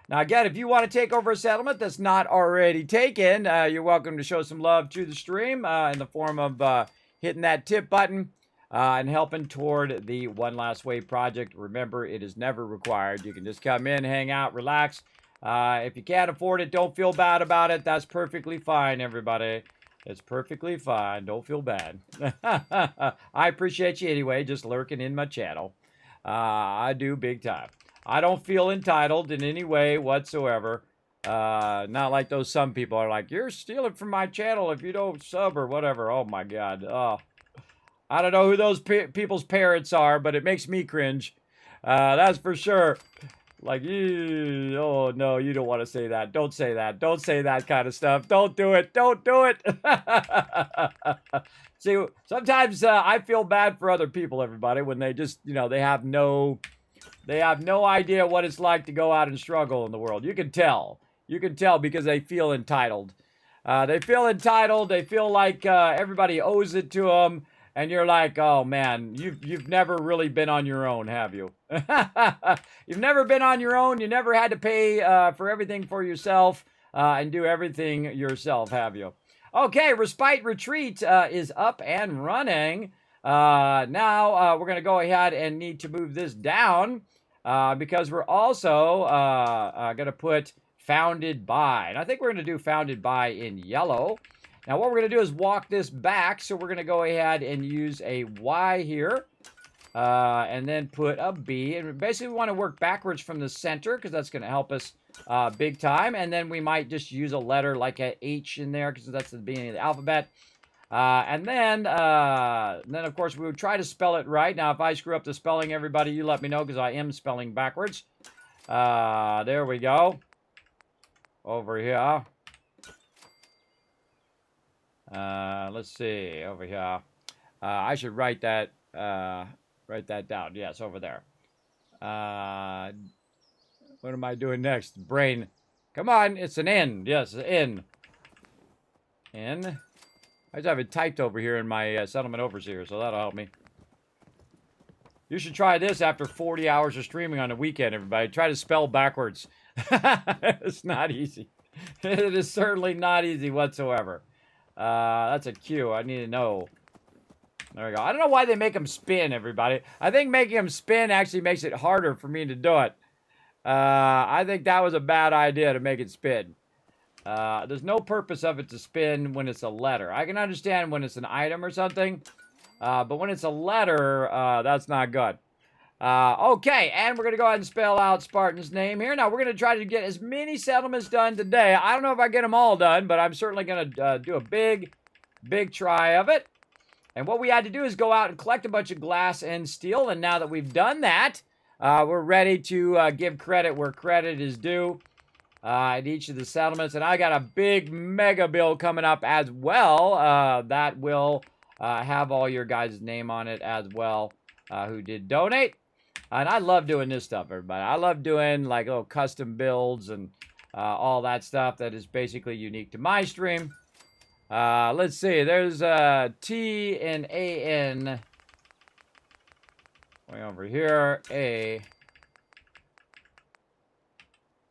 Now, again, if you want to take over a settlement that's not already taken, you're welcome to show some love to the stream in the form of hitting that tip button and helping toward the One Last Wave project. Remember, it is never required. You can just come in, hang out, relax. If you can't afford it, don't feel bad about it. That's perfectly fine, everybody. It's perfectly fine. Don't feel bad. I appreciate you anyway, just lurking in my channel. I do big time. I don't feel entitled in any way whatsoever. Not like those some people are like, you're stealing from my channel if you don't sub or whatever. Oh, my God. I don't know who those people's parents are, but it makes me cringe. That's for sure. Like, oh, no, you don't want to say that. Don't say that. Don't say that kind of stuff. Don't do it. Don't do it. See, sometimes I feel bad for other people, everybody, when they just, they have no idea what it's like to go out and struggle in the world. You can tell. You can tell because they feel entitled. They feel entitled. They feel like everybody owes it to them. And you're like, oh, man, you've never really been on your own, have you? You've never been on your own. You never had to pay for everything for yourself and do everything yourself, have you? Okay, Respite Retreat is up and running. Now we're going to go ahead and need to move this down because we're also going to put Founded By. And I think we're going to do Founded By in yellow. Now what we're going to do is walk this back. So we're going to go ahead and use a Y here. And then put a B. And basically we want to work backwards from the center because that's going to help us big time. And then we might just use a letter like a H in there because that's the beginning of the alphabet. And then, of course, we would try to spell it right. Now, if I screw up the spelling, everybody, you let me know because I am spelling backwards. There we go. Over here. Let's see. Over here. I should write that down. Yes, over there. What am I doing next? Brain. Come on. It's an N. Yes, an N. N. I just have it typed over here in my settlement overseer, so that'll help me. You should try this after 40 hours of streaming on the weekend, everybody. Try to spell backwards. It's not easy. It is certainly not easy whatsoever. That's a Q. I need to know. There we go. I don't know why they make them spin, everybody. I think making them spin actually makes it harder for me to do it. I think that was a bad idea to make it spin. There's no purpose of it to spin when it's a letter. I can understand when it's an item or something, but when it's a letter, that's not good. Okay, and we're going to go ahead and spell out Spartan's name here. Now, we're going to try to get as many settlements done today. I don't know if I get them all done, but I'm certainly going to do a big try of it. And what we had to do is go out and collect a bunch of glass and steel, and now that we've done that, we're ready to give credit where credit is due. At each of the settlements. And I got a big mega bill coming up as well. That will have all your guys' name on it as well who did donate. And I love doing this stuff, everybody. I love doing like little custom builds and all that stuff that is basically unique to my stream. Let's see. There's T and A N. Way over here. A.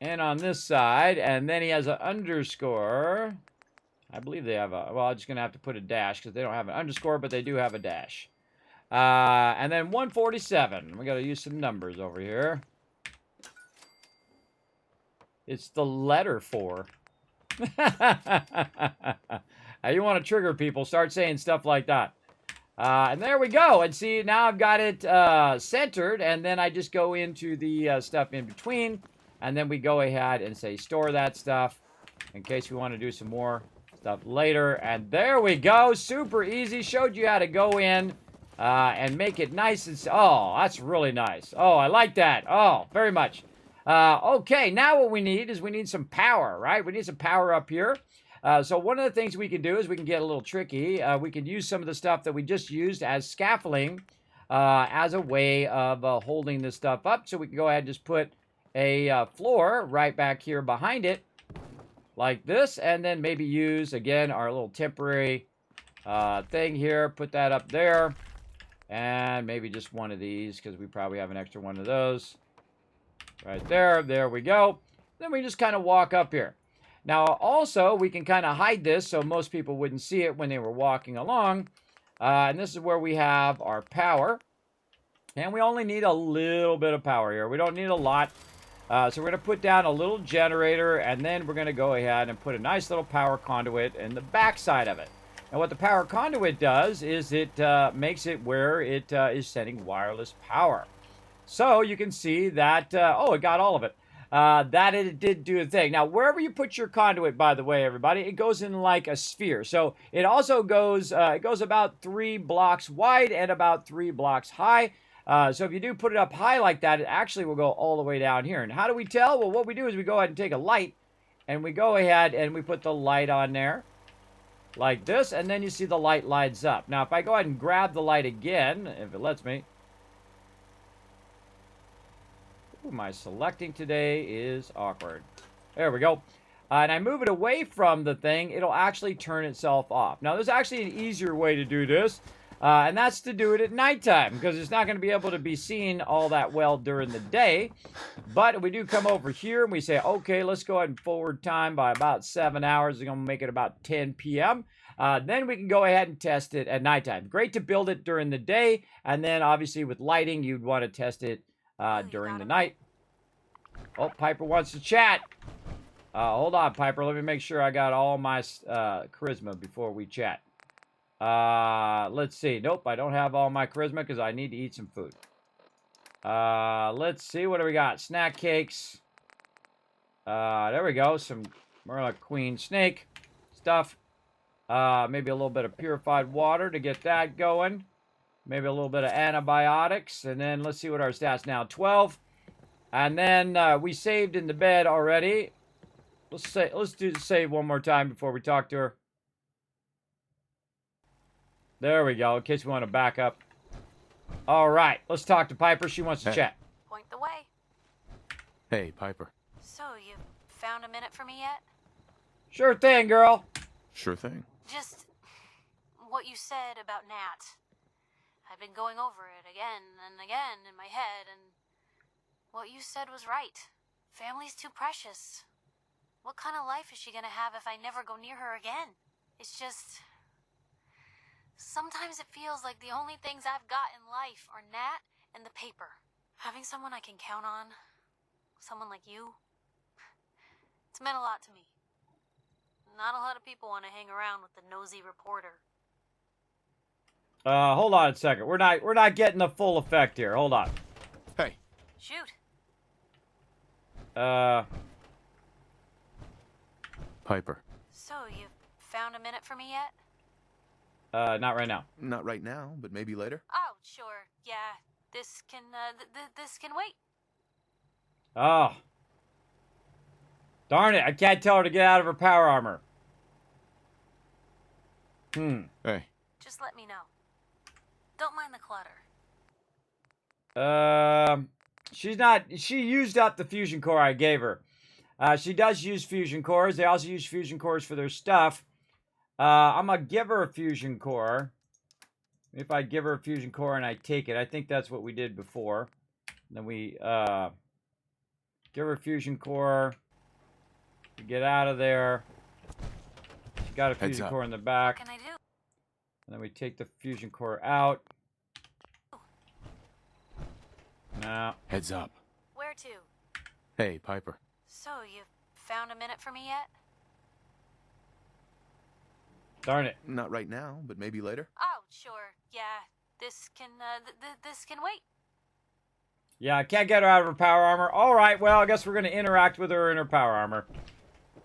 And on this side, and then he has an underscore. I believe they have a, well, I'm just going to have to put a dash because they don't have an underscore, but they do have a dash. And then 147. We got to use some numbers over here. It's the letter 4. You want to trigger people, start saying stuff like that. And there we go. And see, now I've got it centered, and then I just go into the stuff in between, and then we go ahead and say store that stuff in case we want to do some more stuff later. And there we go. Super easy. Showed you how to go in and make it nice. And oh, that's really nice. Oh, I like that. Oh, very much. Okay, now what we need is we need some power, right? We need some power up here. So one of the things we can do is we can get a little tricky. We can use some of the stuff that we just used as scaffolding as a way of holding this stuff up. So we can go ahead and just put a floor right back here behind it like this. And then maybe use, again, our little temporary thing here. Put that up there. And maybe just one of these because we probably have an extra one of those. Right there. There we go. Then we just kind of walk up here. Now, also, we can kind of hide this so most people wouldn't see it when they were walking along. And this is where we have our power. And we only need a little bit of power here. We don't need a lot. So we're going to put down a little generator, and then we're going to go ahead and put a nice little power conduit in the back side of it. And what the power conduit does is it makes it where it is sending wireless power. So you can see that, oh, it got all of it. That it did do a thing. Now, wherever you put your conduit, by the way, everybody, it goes in like a sphere. So it also goes, it goes about 3 blocks wide and about 3 blocks high. So if you do put it up high like that, it actually will go all the way down here. And how do we tell? Well, what we do is we go ahead and take a light, and we go ahead and we put the light on there like this, and then you see the light lights up. Now, if I go ahead and grab the light again, if it lets me. Ooh, my selecting today is awkward. There we go. And I move it away from the thing, it'll actually turn itself off. Now, there's actually an easier way to do this, and that's to do it at nighttime, because it's not going to be able to be seen all that well during the day. But we do come over here, and we say, okay, let's go ahead and forward time by about 7 hours. We're going to make it about 10 p.m. Then we can go ahead and test it at nighttime. Great to build it during the day, and then obviously with lighting, you'd want to test it during the night. Oh, Piper wants to chat. Hold on, Piper. Let me make sure I got all my charisma before we chat. Let's see. Nope, I don't have all my charisma because I need to eat some food. Let's see. What do we got? Snack cakes. There we go. Some Merla Queen snake stuff. Maybe a little bit of purified water to get that going. Maybe a little bit of antibiotics. And then let's see what our stats now. 12. And then we saved in the bed already. Let's do the save one more time before we talk to her. There we go, in case we want to back up. All right, let's talk to Piper. She wants to chat. Point the way. Hey, Piper. So, you found a minute for me yet? Sure thing, girl. Sure thing. Just what you said about Nat. I've been going over it again and again in my head, and what you said was right. Family's too precious. What kind of life is she gonna have if I never go near her again? It's just... sometimes it feels like the only things I've got in life are Nat and the paper. Having someone I can count on, someone like you, it's meant a lot to me. Not a lot of people want to hang around with the nosy reporter. Hold on a second. We're not getting the full effect here. Hold on. Hey. Shoot. Piper. So, you found a minute for me yet? Not right now. Not right now, but maybe later. Oh, sure. Yeah. This can, this can wait. Oh. Darn it. I can't tell her to get out of her power armor. Hey. Just let me know. Don't mind the clutter. She used up the fusion core I gave her. She does use fusion cores. They also use fusion cores for their stuff. I'm going to give her a fusion core. If I give her a fusion core and I take it, I think that's what we did before. Then we give her a fusion core. We get out of there. She got a fusion core in the back. What can I do? And then we take the fusion core out. No. Heads up. Where to? Hey, Piper. So, you found a minute for me yet? Darn it. Not right now, but maybe later. Oh, sure. Yeah. This can, this can wait. Yeah, I can't get her out of her power armor. All right, well, I guess we're going to interact with her in her power armor.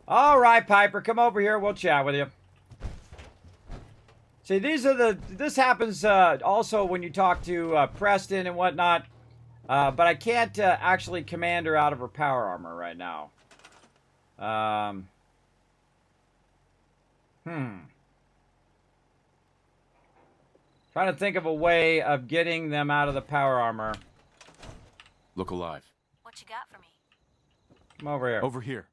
All right, Piper, come over here. We'll chat with you. See, this happens also when you talk to Preston and whatnot. But I can't actually command her out of her power armor right now. Trying to think of a way of getting them out of the power armor. Look alive. What you got for me? Come over here. Over here.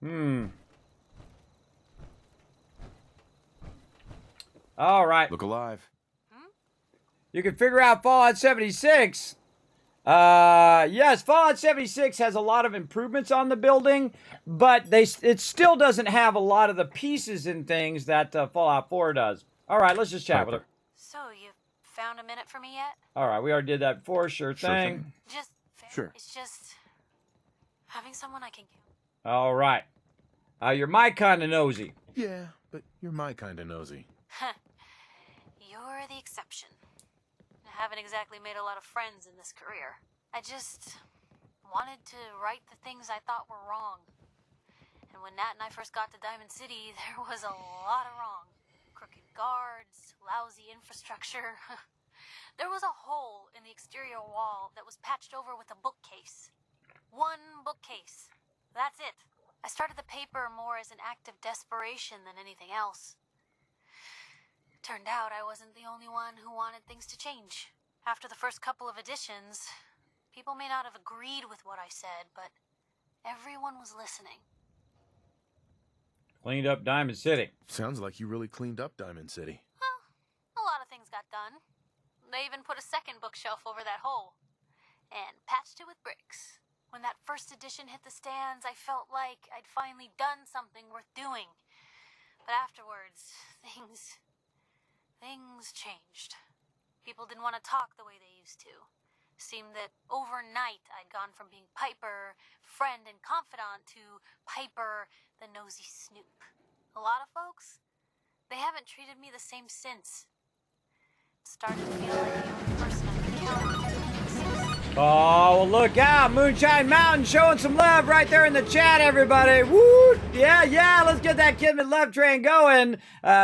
Yep. All right. Look alive. You can figure out Fallout 76. Yes, Fallout 76 has a lot of improvements on the building, but it still doesn't have a lot of the pieces and things that Fallout 4 does. All right, let's just chat with her. So, you found a minute for me yet? All right, we already did that before. Sure thing. Just fair. Sure. It's just having someone I can count. All right. You're my kind of nosy. Yeah, but you're my kind of nosy. You're the exception. I haven't exactly made a lot of friends in this career. I just wanted to right the things I thought were wrong. And when Nat and I first got to Diamond City, there was a lot of wrong. Crooked guards, lousy infrastructure. There was a hole in the exterior wall that was patched over with a bookcase. One bookcase. That's it. I started the paper more as an act of desperation than anything else. Turned out I wasn't the only one who wanted things to change. After the first couple of editions, people may not have agreed with what I said, but everyone was listening. Cleaned up Diamond City. Sounds like you really cleaned up Diamond City. Well, a lot of things got done. They even put a second bookshelf over that hole. And patched it with bricks. When that first edition hit the stands, I felt like I'd finally done something worth doing. But afterwards, things changed. People didn't want to talk the way they used to. Seemed that overnight I'd gone from being Piper, friend and confidant, to Piper, the nosy snoop. A lot of folks, they haven't treated me the same since. It started to feel like the only person I could count on. Oh, well, look out. Moonshine Mountain showing some love right there in the chat, everybody. Woo! Yeah, let's get that Kismet love train going.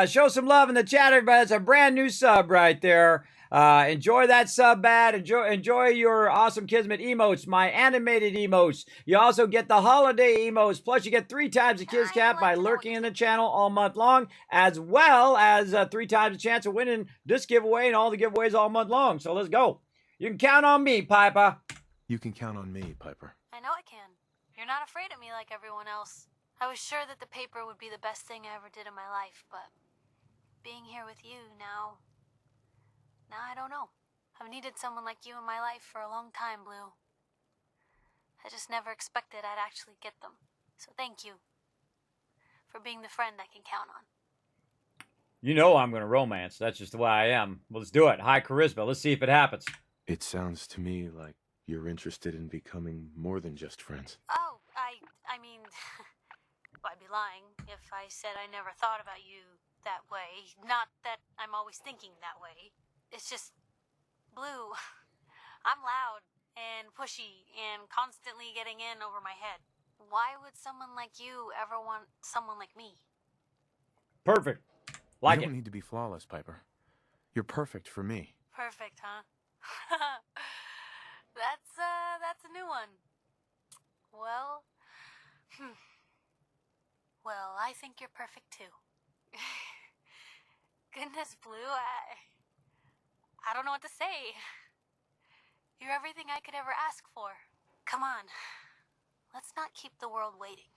Show some love in the chat, everybody. It's a brand new sub right there. Enjoy that sub bat. Enjoy your awesome Kismet emotes, my animated emotes. You also get the holiday emotes, plus you get 3 times the Kiz Cap by lurking in the channel all month long, as well as 3 times a chance of winning this giveaway and all the giveaways all month long. So let's go. You can count on me, Piper. You can count on me, Piper. I know I can. You're not afraid of me like everyone else. I was sure that the paper would be the best thing I ever did in my life, but being here with you now I don't know. I've needed someone like you in my life for a long time, Blue. I just never expected I'd actually get them. So thank you for being the friend I can count on. You know I'm going to romance. That's just the way I am. Well, let's do it. High charisma. Let's see if it happens. It sounds to me like you're interested in becoming more than just friends. Oh, I mean, I'd be lying if I said I never thought about you that way. Not that I'm always thinking that way. It's just, Blue, I'm loud and pushy and constantly getting in over my head. Why would someone like you ever want someone like me? Perfect. Like you don't it. need to be flawless, Piper. You're perfect for me. Perfect, huh? That's a new one. Well, well, I think you're perfect too. Goodness, Blue, I don't know what to say. You're everything I could ever ask for. Come on, let's not keep the world waiting.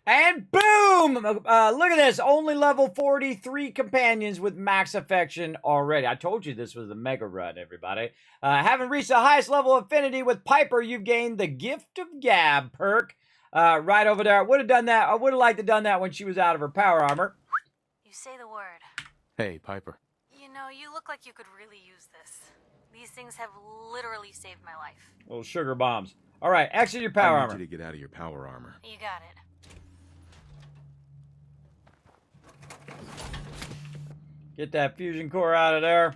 And boom! Look at this. Only level 43 companions with max affection already. I told you this was a mega run, everybody. Having reached the highest level of affinity with Piper, you've gained the Gift of Gab perk. Right over there. I would have done that. I would have liked to have done that when she was out of her power armor. You say the word. Hey, Piper. You know, you look like you could really use this. These things have literally saved my life. Little sugar bombs. All right, exit your power I armor. need you to get out of your power armor. You got it. Get that fusion core out of there.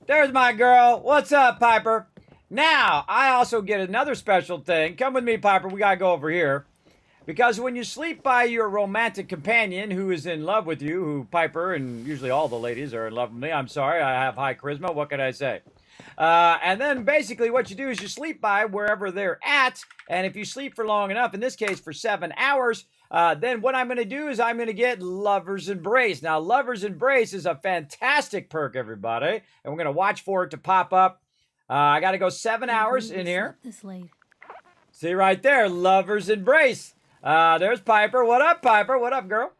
There's my girl. What's up, Piper? Now, I also get another special thing. Come with me, Piper. We got to go over here. Because when you sleep by your romantic companion who is in love with you, who Piper and usually all the ladies are in love with me. I'm sorry, I have high charisma. What can I say? And then basically what you do is you sleep by wherever they're at. And if you sleep for long enough, in this case for 7 hours, then what I'm going to do is I'm going to get Lover's Embrace. Now, Lover's Embrace is a fantastic perk, everybody. And we're going to watch for it to pop up. I got to go 7 hours in here. This late. See right there, Lover's Embrace. There's Piper. What up, Piper? What up, girl?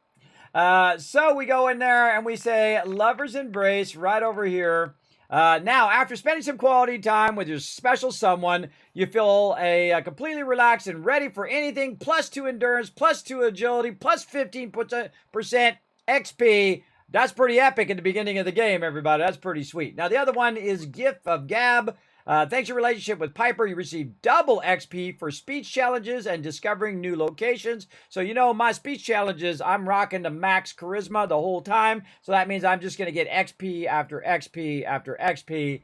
So we go in there and we say Lover's Embrace right over here. Now, after spending some quality time with your special someone, you feel completely relaxed and ready for anything. +2 endurance, +2 agility, +15% XP. That's pretty epic at the beginning of the game, everybody. That's pretty sweet. Now, the other one is Gift of Gab. Thanks to your relationship with Piper, you receive double XP for speech challenges and discovering new locations. So, you know, my speech challenges, I'm rocking the max charisma the whole time. So that means I'm just going to get XP after XP after XP.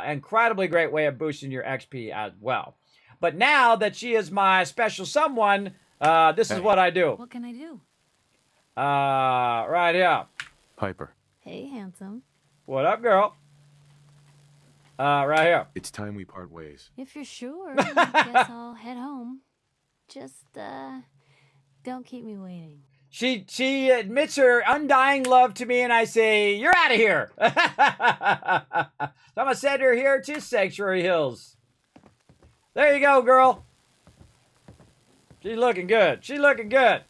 Incredibly great way of boosting your XP as well. But now that she is my special someone, this is what I do. What can I do? Right here. Piper, Hey, handsome. What up, girl? Right here. it's time we part ways. If you're sure, I guess I'll head home. Just, don't keep me waiting. She admits her undying love to me, and I say, "You're out of here." So I'm gonna send her here to Sanctuary Hills. There you go, girl. She's looking good. She's looking good.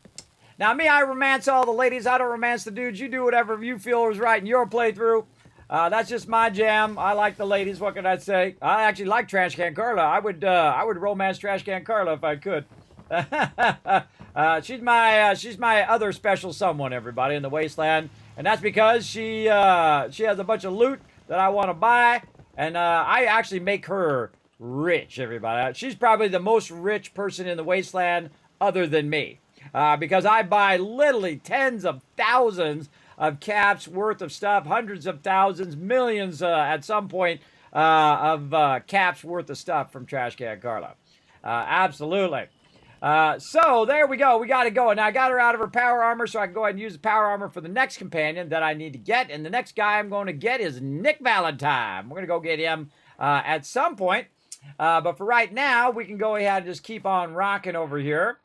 Now, me, I romance all the ladies. I don't romance the dudes. You do whatever you feel is right in your playthrough. That's just my jam. I like the ladies. What can I say? I actually like Trash Can Carla. I would romance Trash Can Carla if I could. She's my other special someone, everybody, in the Wasteland, and that's because she has a bunch of loot that I want to buy, and I actually make her rich, everybody. She's probably the most rich person in the Wasteland other than me, because I buy literally tens of thousands of caps worth of stuff, hundreds of thousands, millions at some point of caps worth of stuff from Trash Can Carla. Absolutely. So there we go. We got it going. Now I got her out of her power armor, so I can go ahead and use the power armor for the next companion that I need to get. And the next guy I'm going to get is Nick Valentine. We're going to go get him at some point. But for right now, we can go ahead and just keep on rocking over here.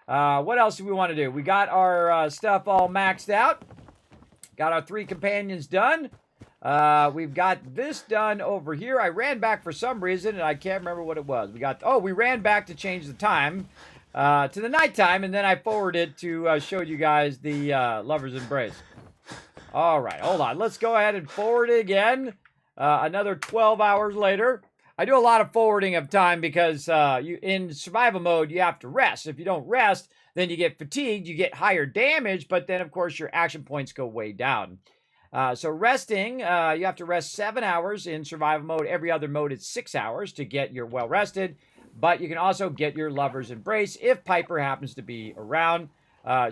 What else do we want to do? We got our stuff all maxed out. Got our 3 companions done. We've got this done over here. I ran back for some reason, and I can't remember what it was. We ran back to change the time to the nighttime, and then I forwarded to show you guys the Lover's Embrace. All right, hold on. Let's go ahead and forward it again. Another 12 hours later. I do a lot of forwarding of time because in survival mode, you have to rest. If you don't rest, then you get fatigued, you get higher damage, but then, of course, your action points go way down. So resting, you have to rest 7 hours in survival mode. Every other mode is 6 hours to get your well-rested. But you can also get your Lover's Embrace if Piper happens to be around.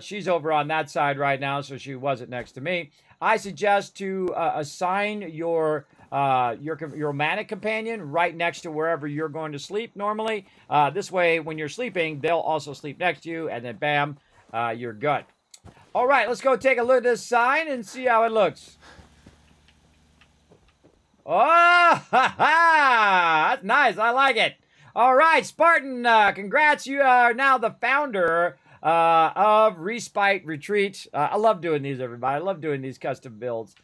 She's over on that side right now, so she wasn't next to me. I suggest to assign your romantic companion right next to wherever you're going to sleep normally. This way, when you're sleeping, they'll also sleep next to you, and then bam, you're good. All right, let's go take a look at this sign and see how it looks. Oh, ha, ha! That's nice. I like it. All right, Spartan, congrats. You are now the founder of Respite Retreat. I love doing these, everybody. I love doing these custom builds.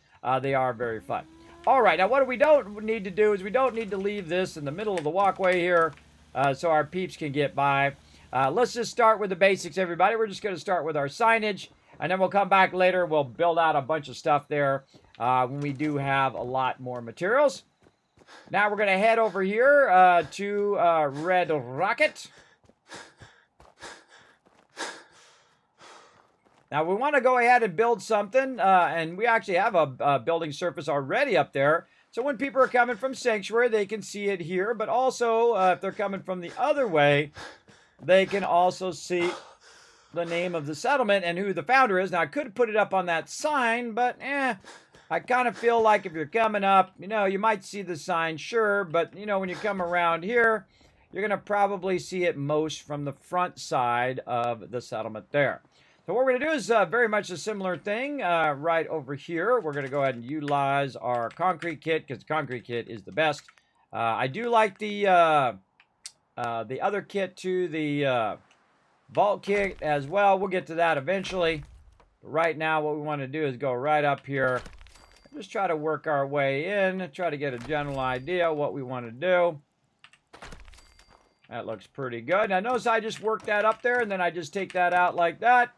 They are very fun. All right, now what we don't need to do is we don't need to leave this in the middle of the walkway here so our peeps can get by. Let's just start with the basics, everybody. We're just going to start with our signage, and then we'll come back later. We'll build out a bunch of stuff there when we do have a lot more materials. Now we're going to head over here to Red Rocket. Now we want to go ahead and build something, and we actually have a building surface already up there. So when people are coming from Sanctuary, they can see it here, but also if they're coming from the other way, they can also see the name of the settlement and who the founder is. Now, I could put it up on that sign, but I kind of feel like if you're coming up, you might see the sign, sure, but, when you come around here, you're going to probably see it most from the front side of the settlement there. So what we're going to do is very much a similar thing right over here. We're going to go ahead and utilize our concrete kit because the concrete kit is the best. I do like the other kit too, the vault kit as well. We'll get to that eventually. But right now what we want to do is go right up here. Just try to work our way in. Try to get a general idea of what we want to do. That looks pretty good. Now notice I just worked that up there and then I just take that out like that.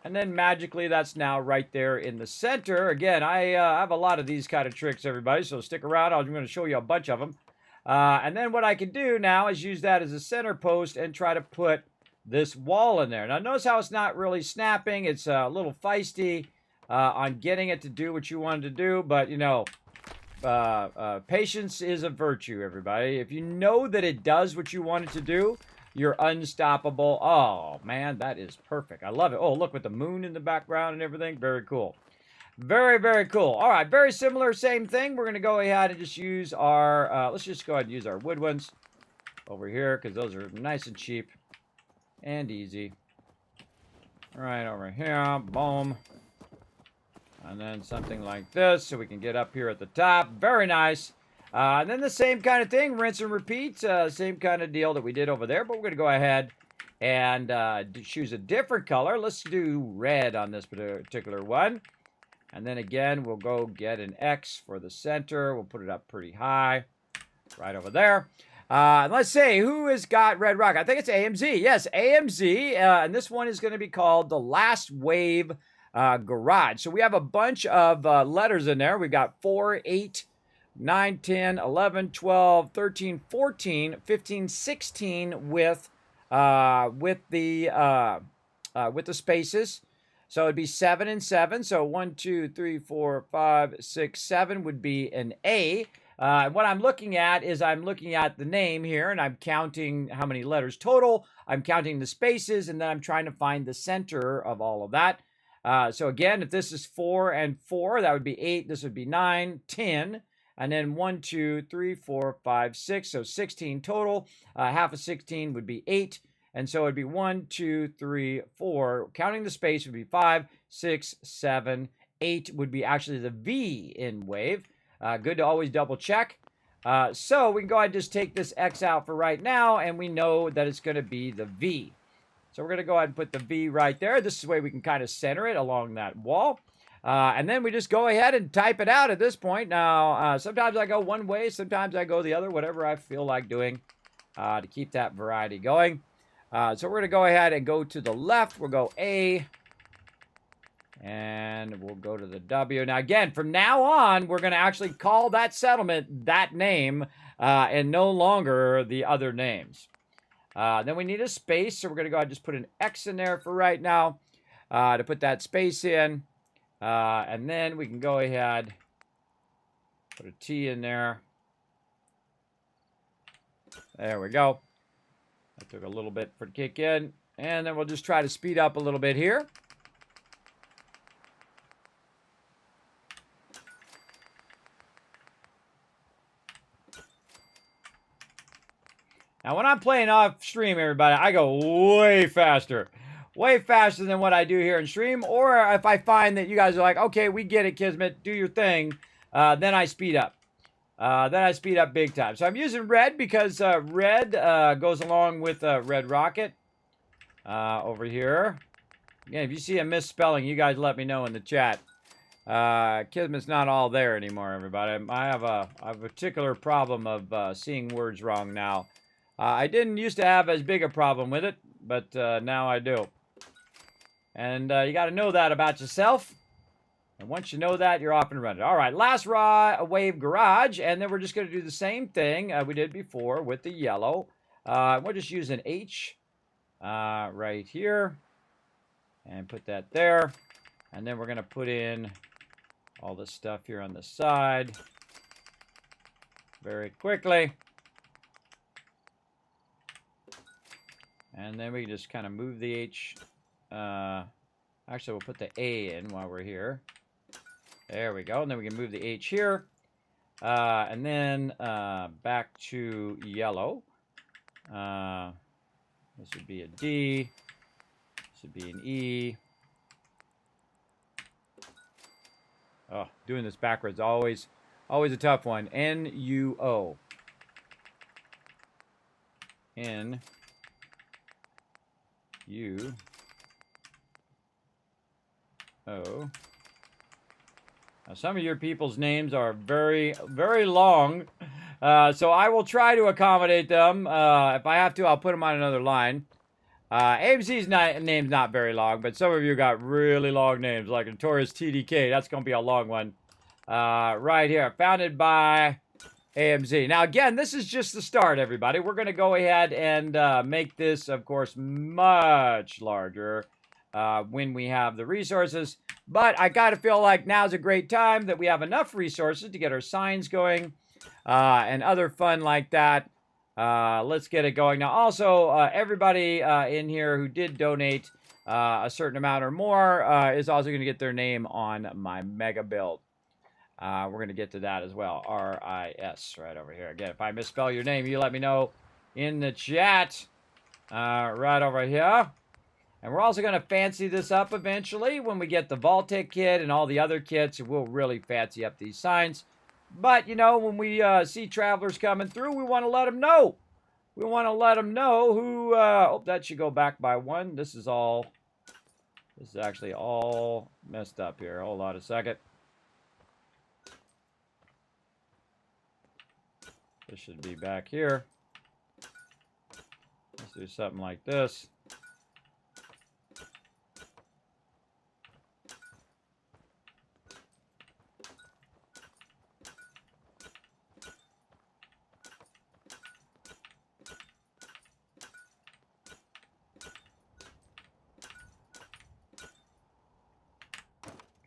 And then magically that's now right there in the center. Again, I have a lot of these kind of tricks, everybody, so stick around. I'm going to show you a bunch of them. And then what I can do now is use that as a center post and try to put this wall in there. Now notice how it's not really snapping. It's a little feisty on getting it to do what you wanted to do. But, patience is a virtue, everybody. If you know that it does what you want it to do, you're unstoppable. Oh, man, that is perfect. I love it. Oh, look, with the moon in the background and everything. Very cool. Very, very cool. All right, very similar, same thing. We're going to go ahead and just use our, let's just go ahead and use our wood ones over here because those are nice and cheap and easy. All right, over here, boom. And then something like this so we can get up here at the top. Very nice. And then the same kind of thing, rinse and repeat, same kind of deal that we did over there, but we're going to go ahead and choose a different color. Let's do red on this particular one. And then again, we'll go get an X for the center. We'll put it up pretty high, right over there. And let's see, who has got red rock? I think it's AMZ. Yes, AMZ, and this one is going to be called the Last Wave Garage. So we have a bunch of letters in there. We've got 4, 8, 9, 10, 11, 12, 13, 14, 15, 16 with the spaces. So it'd be 7 and 7. So 1, 2, 3, 4, 5, 6, 7 would be an A. What I'm looking at is I'm looking at the name here and I'm counting how many letters total. I'm counting the spaces and then I'm trying to find the center of all of that. So again, if this is 4 and 4, that would be 8. This would be 9, 10. And then 1, 2, 3, 4, 5, 6. So 16 total. Half of 16 would be 8. And so it'd be 1, 2, 3, 4. Counting the space would be 5, 6, 7, 8 would be actually the V in wave. Good to always double check. So we can go ahead and just take this X out for right now. And we know that it's going to be the V. So we're going to go ahead and put the V right there. This is the way we can kind of center it along that wall. And then we just go ahead and type it out at this point. Now, sometimes I go one way, sometimes I go the other, whatever I feel like doing to keep that variety going. So we're going to go ahead and go to the left. We'll go A, and we'll go to the W. Now, again, from now on, we're going to actually call that settlement that name and no longer the other names. Then we need a space, so we're going to go ahead and just put an X in there for right now to put that space in. And then we can go ahead, put a T in there. There we go. That took a little bit for it to kick in. And then we'll just try to speed up a little bit here. Now, when I'm playing off stream, everybody, I go way faster. Way faster than what I do here in stream. Or if I find that you guys are like, okay, we get it, Kismet, do your thing, then I speed up. Then I speed up big time. So I'm using red because red goes along with Red Rocket over here. Again, if you see a misspelling, you guys let me know in the chat. Kismet's not all there anymore, everybody. I have a particular problem of seeing words wrong now. I didn't used to have as big a problem with it, but now I do. And you got to know that about yourself. And once you know that, you're off and running. All right, last wave garage. And then we're just going to do the same thing we did before with the yellow. We'll just use an H right here. And put that there. And then we're going to put in all this stuff here on the side. Very quickly. And then we just kind of move the H Actually, we'll put the A in while we're here. There we go. And then we can move the H here. And then back to yellow. This would be a D. This would be an E. Oh, doing this backwards, always a tough one. N-U-O. N-U-O. Now, some of your people's names are very, very long, so I will try to accommodate them. If I have to, I'll put them on another line. AMC's name's not very long, but some of you got really long names, like Notorious TDK. That's going to be a long one. Right here, founded by AMZ. Now, again, this is just the start, everybody. We're going to go ahead and make this, of course, much larger when we have the resources. But I got to feel like now's a great time that we have enough resources to get our signs going and other fun like that. Let's get it going. Now, also, everybody in here who did donate a certain amount or more is also going to get their name on my mega build. We're going to get to that as well. R-I-S right over here. Again, if I misspell your name, you let me know in the chat right over here. And we're also going to fancy this up eventually when we get the vault-tec kit and all the other kits. We'll really fancy up these signs. But, you know, when we see travelers coming through, we want to let them know. We want to let them know who... oh, that should go back by one. This is actually all messed up here. Hold on a second. This should be back here. Let's do something like this.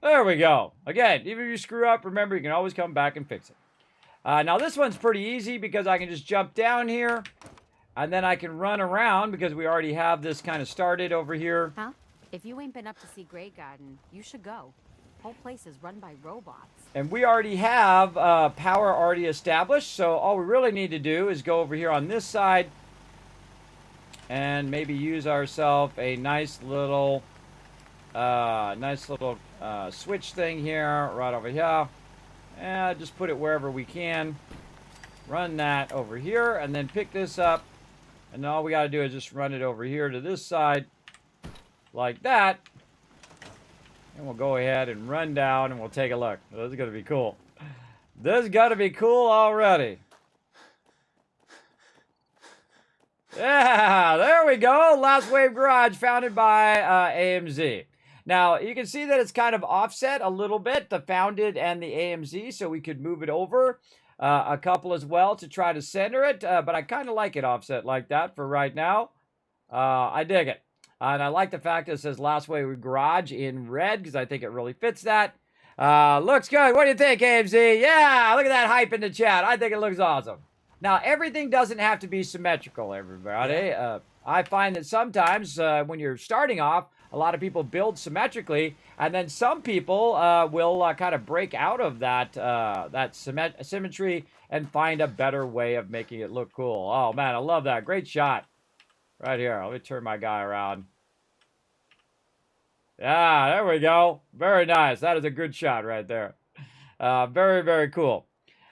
There we go. Again, even if you screw up, remember, you can always come back and fix it. Now, this one's pretty easy because I can just jump down here, and then I can run around because we already have this kind of started over here. Huh? If you ain't been up to see Grey Garden, you should go. Whole place is run by robots. And we already have power already established, so all we really need to do is go over here on this side and maybe use ourselves a nice little switch thing here, right over here. And just put it wherever we can. Run that over here, and then pick this up. And all we got to do is just run it over here to this side, like that. And we'll go ahead and run down, and we'll take a look. This is going to be cool. This is going to be cool already. Yeah, there we go. Last Wave Garage, founded by AMZ. Now, you can see that it's kind of offset a little bit, the founded and the AMZ, so we could move it over a couple as well to try to center it, but I kind of like it offset like that for right now. I dig it. And I like the fact that it says Last Wave Garage in red, because I think it really fits that. Looks good. What do you think, AMZ? Yeah, look at that hype in the chat. I think it looks awesome. Now, everything doesn't have to be symmetrical, everybody. I find that sometimes when you're starting off, a lot of people build symmetrically, and then some people will kind of break out of that symmetry and find a better way of making it look cool. Oh, man, I love that. Great shot. Right here. Let me turn my guy around. Yeah, there we go. Very nice. That is a good shot right there. Very, very cool.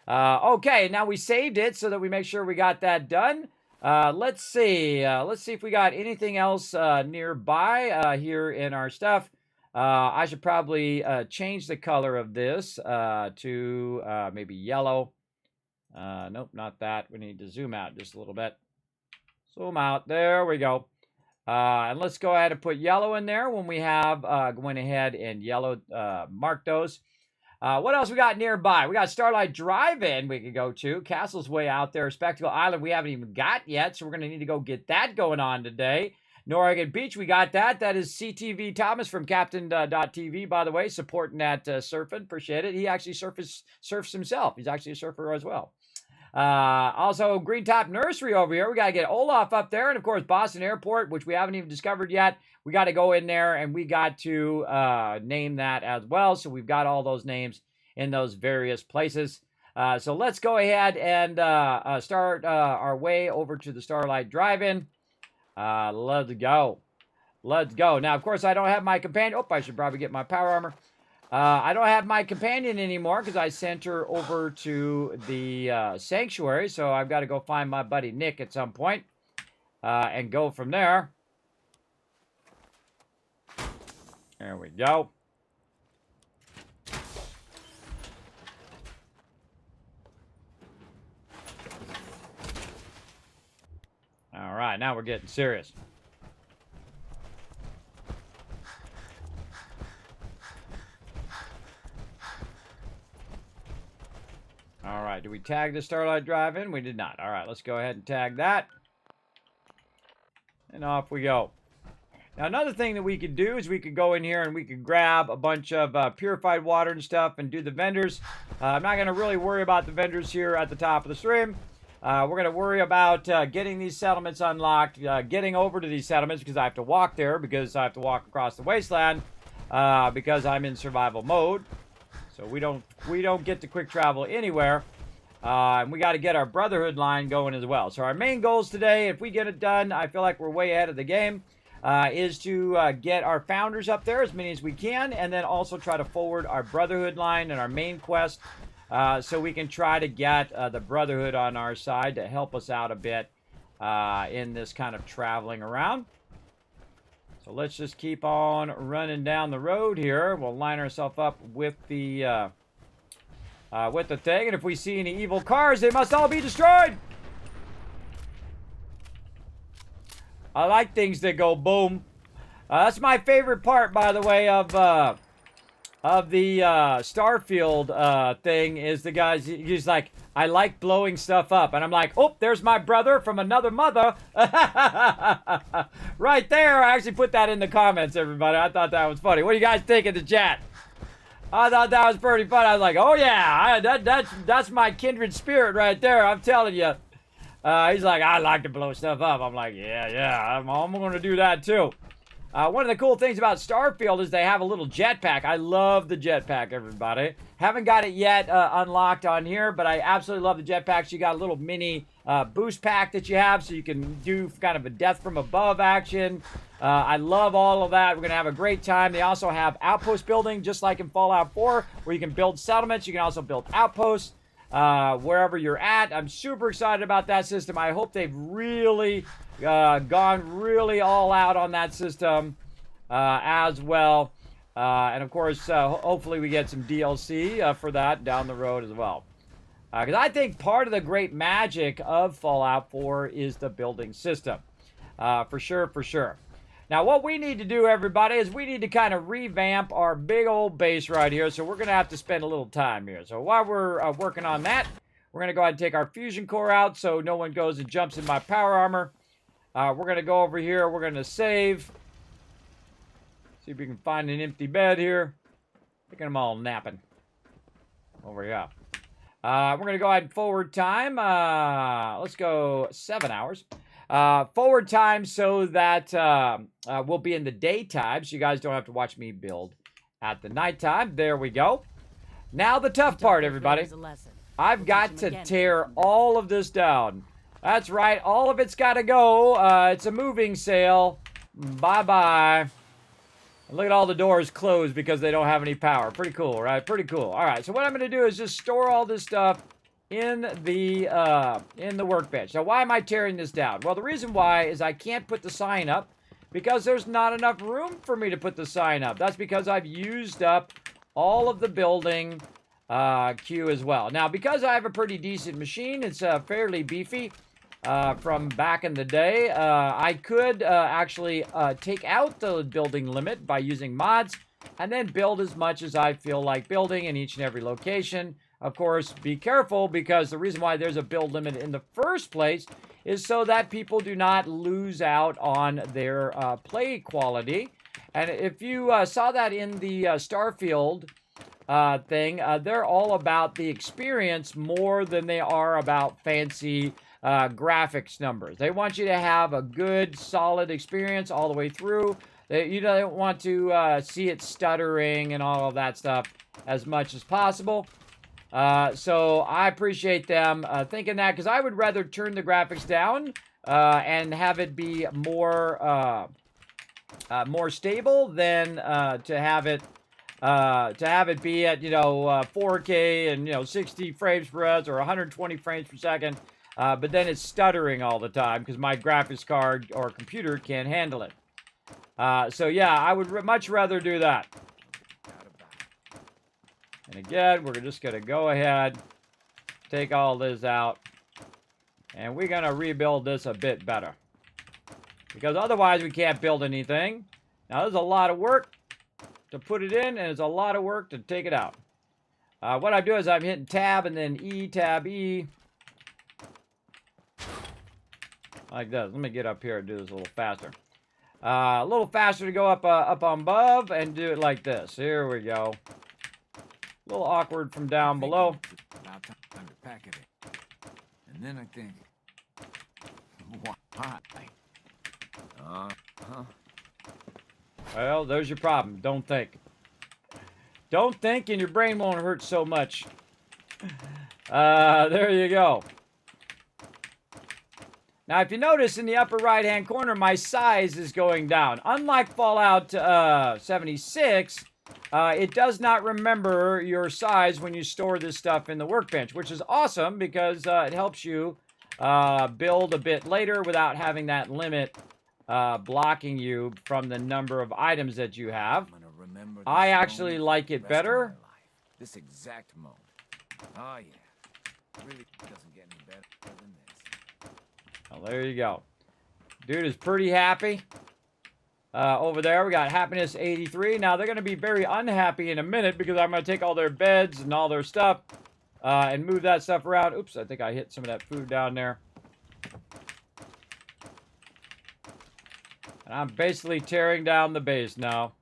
Okay, now we saved it so that we make sure we got that done. Let's see. Let's see if we got anything else nearby here in our stuff. I should probably change the color of this to maybe yellow. Nope, not that. We need to zoom out just a little bit. Zoom out. There we go. And let's go ahead and put yellow in there when we have went ahead and yellow marked those. What else we got nearby? We got Starlight Drive-In we could go to. Castle's way out there. Spectacle Island we haven't even got yet, so we're going to need to go get that going on today. Norrigan Beach, we got that. That is CTV Thomas from Captain.TV, by the way, supporting that surfing. Appreciate it. He actually surfs himself. He's actually a surfer as well. Also, Green Top Nursery over here. We got to get Olaf up there. And, of course, Boston Airport, which we haven't even discovered yet. we got to go in there and we got to name that as well. So we've got all those names in those various places. So let's go ahead and start our way over to the Starlight Drive-In. Let's go. Let's go. Now, of course, I don't have my companion. Oh, I should probably get my power armor. I don't have my companion anymore because I sent her over to the sanctuary. So I've got to go find my buddy Nick at some point and go from there. There we go. All right, now we're getting serious. All right, did we tag the Starlight Drive-In? We did not. All right, let's go ahead and tag that. And off we go. Now, another thing that we could do is we could go in here and we could grab a bunch of purified water and stuff and do the vendors. I'm not going to really worry about the vendors here at the top of the stream. We're going to worry about getting these settlements unlocked, getting over to these settlements because I have to walk there, because I have to walk across the wasteland because I'm in survival mode. So we don't get to quick travel anywhere. And we got to get our Brotherhood line going as well. So our main goals today, if we get it done, I feel like we're way ahead of the game, is to get our founders up there, as many as we can, and then also try to forward our Brotherhood line and our main quest. So we can try to get the Brotherhood on our side to help us out a bit in this kind of traveling around. So let's just keep on running down the road here. We'll line ourselves up with the thing. And if we see any evil cars, they must all be destroyed. I like things that go boom. That's my favorite part, by the way, of the Starfield thing, is the guy's, he's like, I like blowing stuff up. And I'm like, oh, there's my brother from another mother. Right there. I actually put that in the comments, everybody. I thought that was funny. What do you guys think in the chat? I thought that was pretty fun. I was like, oh yeah, that's my kindred spirit right there. I'm telling you. He's like, I like to blow stuff up. I'm like, yeah, I'm going to do that too. One of the cool things about Starfield is they have a little jetpack. I love the jetpack, everybody. Haven't got it yet unlocked on here, but I absolutely love the jetpacks. You got a little mini boost pack that you have, so you can do kind of a death from above action. I love all of that. We're going to have a great time. They also have outpost building, just like in Fallout 4, where you can build settlements. You can also build outposts wherever you're at. I'm super excited about that system. I hope they've really gone really all out on that system as well. And of course, hopefully we get some DLC for that down the road as well. Because I think part of the great magic of Fallout 4 is the building system. For sure. Now, what we need to do, everybody, is we need to kind of revamp our big old base right here. So we're going to have to spend a little time here. So while we're working on that, we're going to go ahead and take our fusion core out so no one goes and jumps in my power armor. We're going to go over here. We're going to save. See if we can find an empty bed here. Look at them all napping. Over here. We're going to go ahead and forward time. Let's go 7 hours. Forward time so that we'll be in the daytime, so you guys don't have to watch me build at the nighttime. There we go. Now the tough part, everybody. I've got to tear all of this down. That's right. All of it's got to go. It's a moving sale. Bye-bye. Look at all the doors closed because they don't have any power. Pretty cool, right? Pretty cool. All right, so what I'm going to do is just store all this stuff in the workbench. Now, why am I tearing this down? Well, the reason why is I can't put the sign up because there's not enough room for me to put the sign up. That's because I've used up all of the building queue as well. Now, because I have a pretty decent machine, it's fairly beefy from back in the day, I could actually take out the building limit by using mods and then build as much as I feel like building in each and every location. Of course, be careful, because the reason why there's a build limit in the first place is so that people do not lose out on their play quality. And if you saw that in the Starfield thing, they're all about the experience more than they are about fancy graphics numbers. They want you to have a good, solid experience all the way through. You don't want to see it stuttering and all of that stuff as much as possible. So I appreciate them thinking that, because I would rather turn the graphics down and have it be more stable than to have it be at 4K and 60 frames per second or 120 frames per second, but then it's stuttering all the time because my graphics card or computer can't handle it. So yeah, I would much rather do that. And again, we're just gonna go ahead, take all this out, and we're gonna rebuild this a bit better, because otherwise we can't build anything. Now there's a lot of work to put it in, and it's a lot of work to take it out. What I do is I'm hitting tab and then E, tab E. Like this. Let me get up here and do this a little faster. A little faster to go up above and do it like this. Here we go. A little awkward from down below. About time to pack it in. And then I think, why? Well, there's your problem. Don't think. Don't think and your brain won't hurt so much. There you go. Now, if you notice in the upper right-hand corner, my size is going down. Unlike Fallout 76, it does not remember your size when you store this stuff in the workbench, which is awesome because it helps you build a bit later without having that limit blocking you from the number of items that you have. I actually like it better. This exact moment. Oh yeah. Really doesn't get any better than this. Well, there you go. Dude is pretty happy. Over there, we got happiness 83. Now, they're going to be very unhappy in a minute because I'm going to take all their beds and all their stuff and move that stuff around. Oops, I think I hit some of that food down there. And I'm basically tearing down the base now.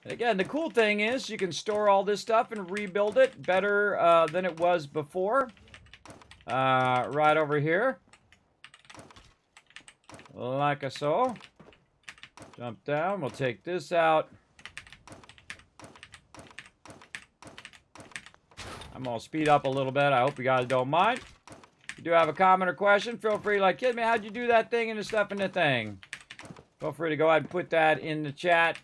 And again, the cool thing is you can store all this stuff and rebuild it better than it was before. Right over here. Like so. Jump down. We'll take this out. I'm going to speed up a little bit. I hope you guys don't mind. If you do have a comment or question, feel free to kid me, how'd you do that thing and the stuff in the thing? Feel free to go ahead and put that in the chat.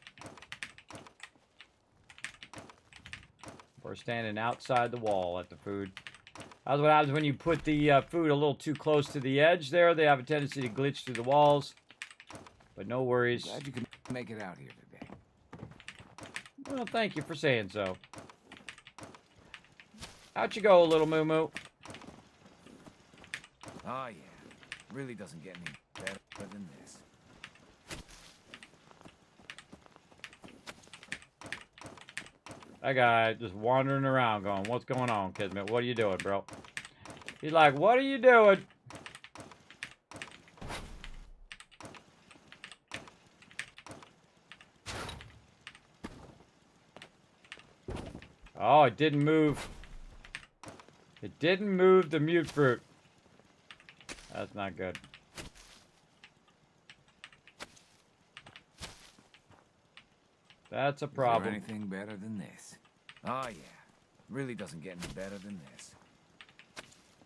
We're standing outside the wall at the food. That's what happens when you put the food a little too close to the edge there. They have a tendency to glitch through the walls. But no worries. Glad you can make it out here today. Well, thank you for saying so. Out you go, little moo moo. Oh yeah. Really doesn't get any better than this. That guy just wandering around going, what's going on, Kismet? What are you doing, bro? He's like, what are you doing? Oh, it didn't move. It didn't move the mute fruit. That's not good. That's a problem. Is there anything better than this? Oh yeah. Really doesn't get any better than this.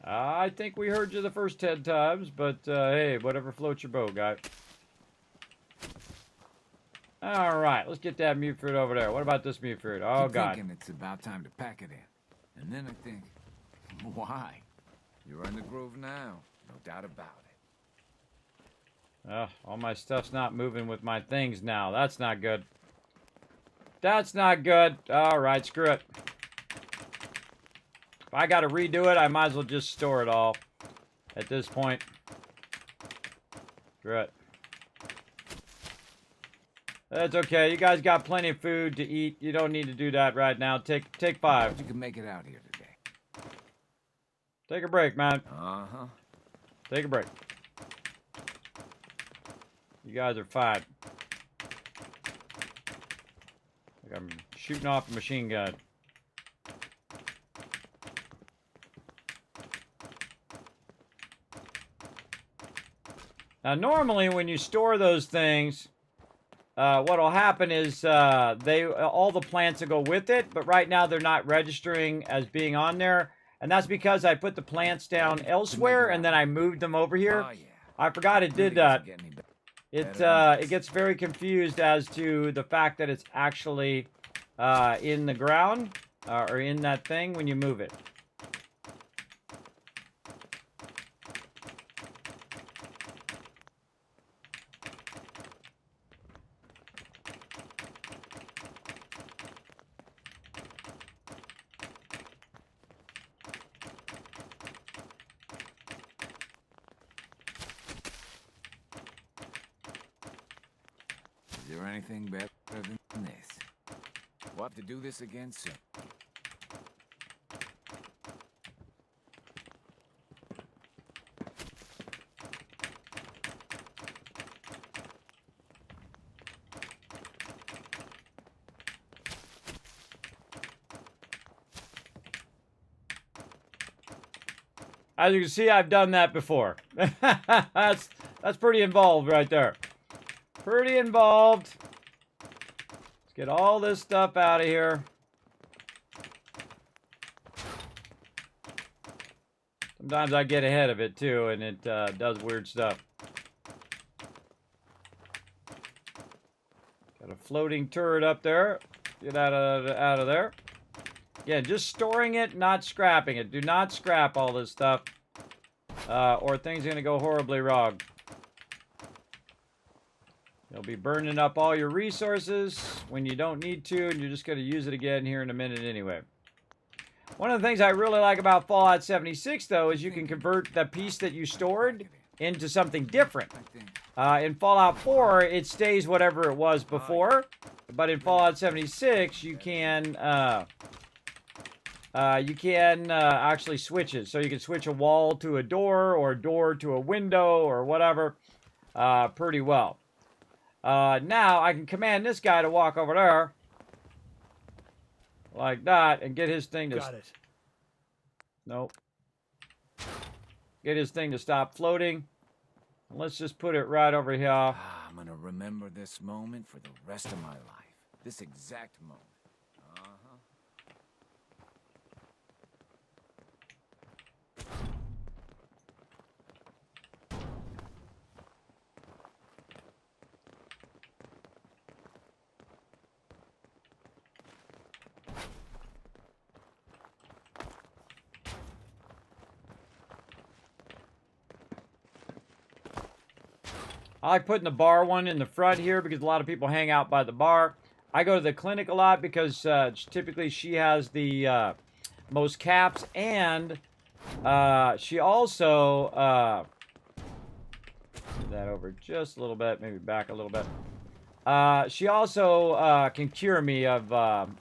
I think we heard you the first 10 times, but hey, whatever floats your boat, guy. All right, let's get that mute fruit over there. What about this mute fruit? Oh, God. Thinking it's about time to pack it in. And then I think, why? You're in the groove now. No doubt about it. All my stuff's not moving with my things now. That's not good. That's not good. All right, screw it. If I got to redo it, I might as well just store it all at this point. Screw it. That's okay. You guys got plenty of food to eat. You don't need to do that right now. Take 5. You can make it out here today. Take a break, man. Uh-huh. Take a break. You guys are fine. Like I'm shooting off a machine gun. Now, normally when you store those things, what'll happen is all the plants will go with it, but right now they're not registering as being on there, and that's because I put the plants down elsewhere and then I moved them over here. Oh, yeah. I forgot it did Really doesn't that. get any better. It gets very confused as to the fact that it's actually in the ground or in that thing when you move it. Is there anything better than this? We'll have to do this again soon. As you can see, I've done that before. That's pretty involved right there. Pretty involved. Let's get all this stuff out of here. Sometimes I get ahead of it too, and it does weird stuff. Got a floating turret up there. Get out of there. Again, just storing it, not scrapping it. Do not scrap all this stuff, or things are going to go horribly wrong. You'll be burning up all your resources when you don't need to, and you're just going to use it again here in a minute anyway. One of the things I really like about Fallout 76, though, is you can convert the piece that you stored into something different. In Fallout 4, it stays whatever it was before, but in Fallout 76, you can actually switch it. So you can switch a wall to a door, or a door to a window, or whatever, pretty well. Now, I can command this guy to walk over there, like that, and get his thing to... Got it. Nope. Get his thing to stop floating. Let's just put it right over here. I'm gonna remember this moment for the rest of my life. This exact moment. I like putting the bar one in the front here because a lot of people hang out by the bar. I go to the clinic a lot because typically she has the most caps, and she also move that over just a little bit, maybe back a little bit. She also can cure me of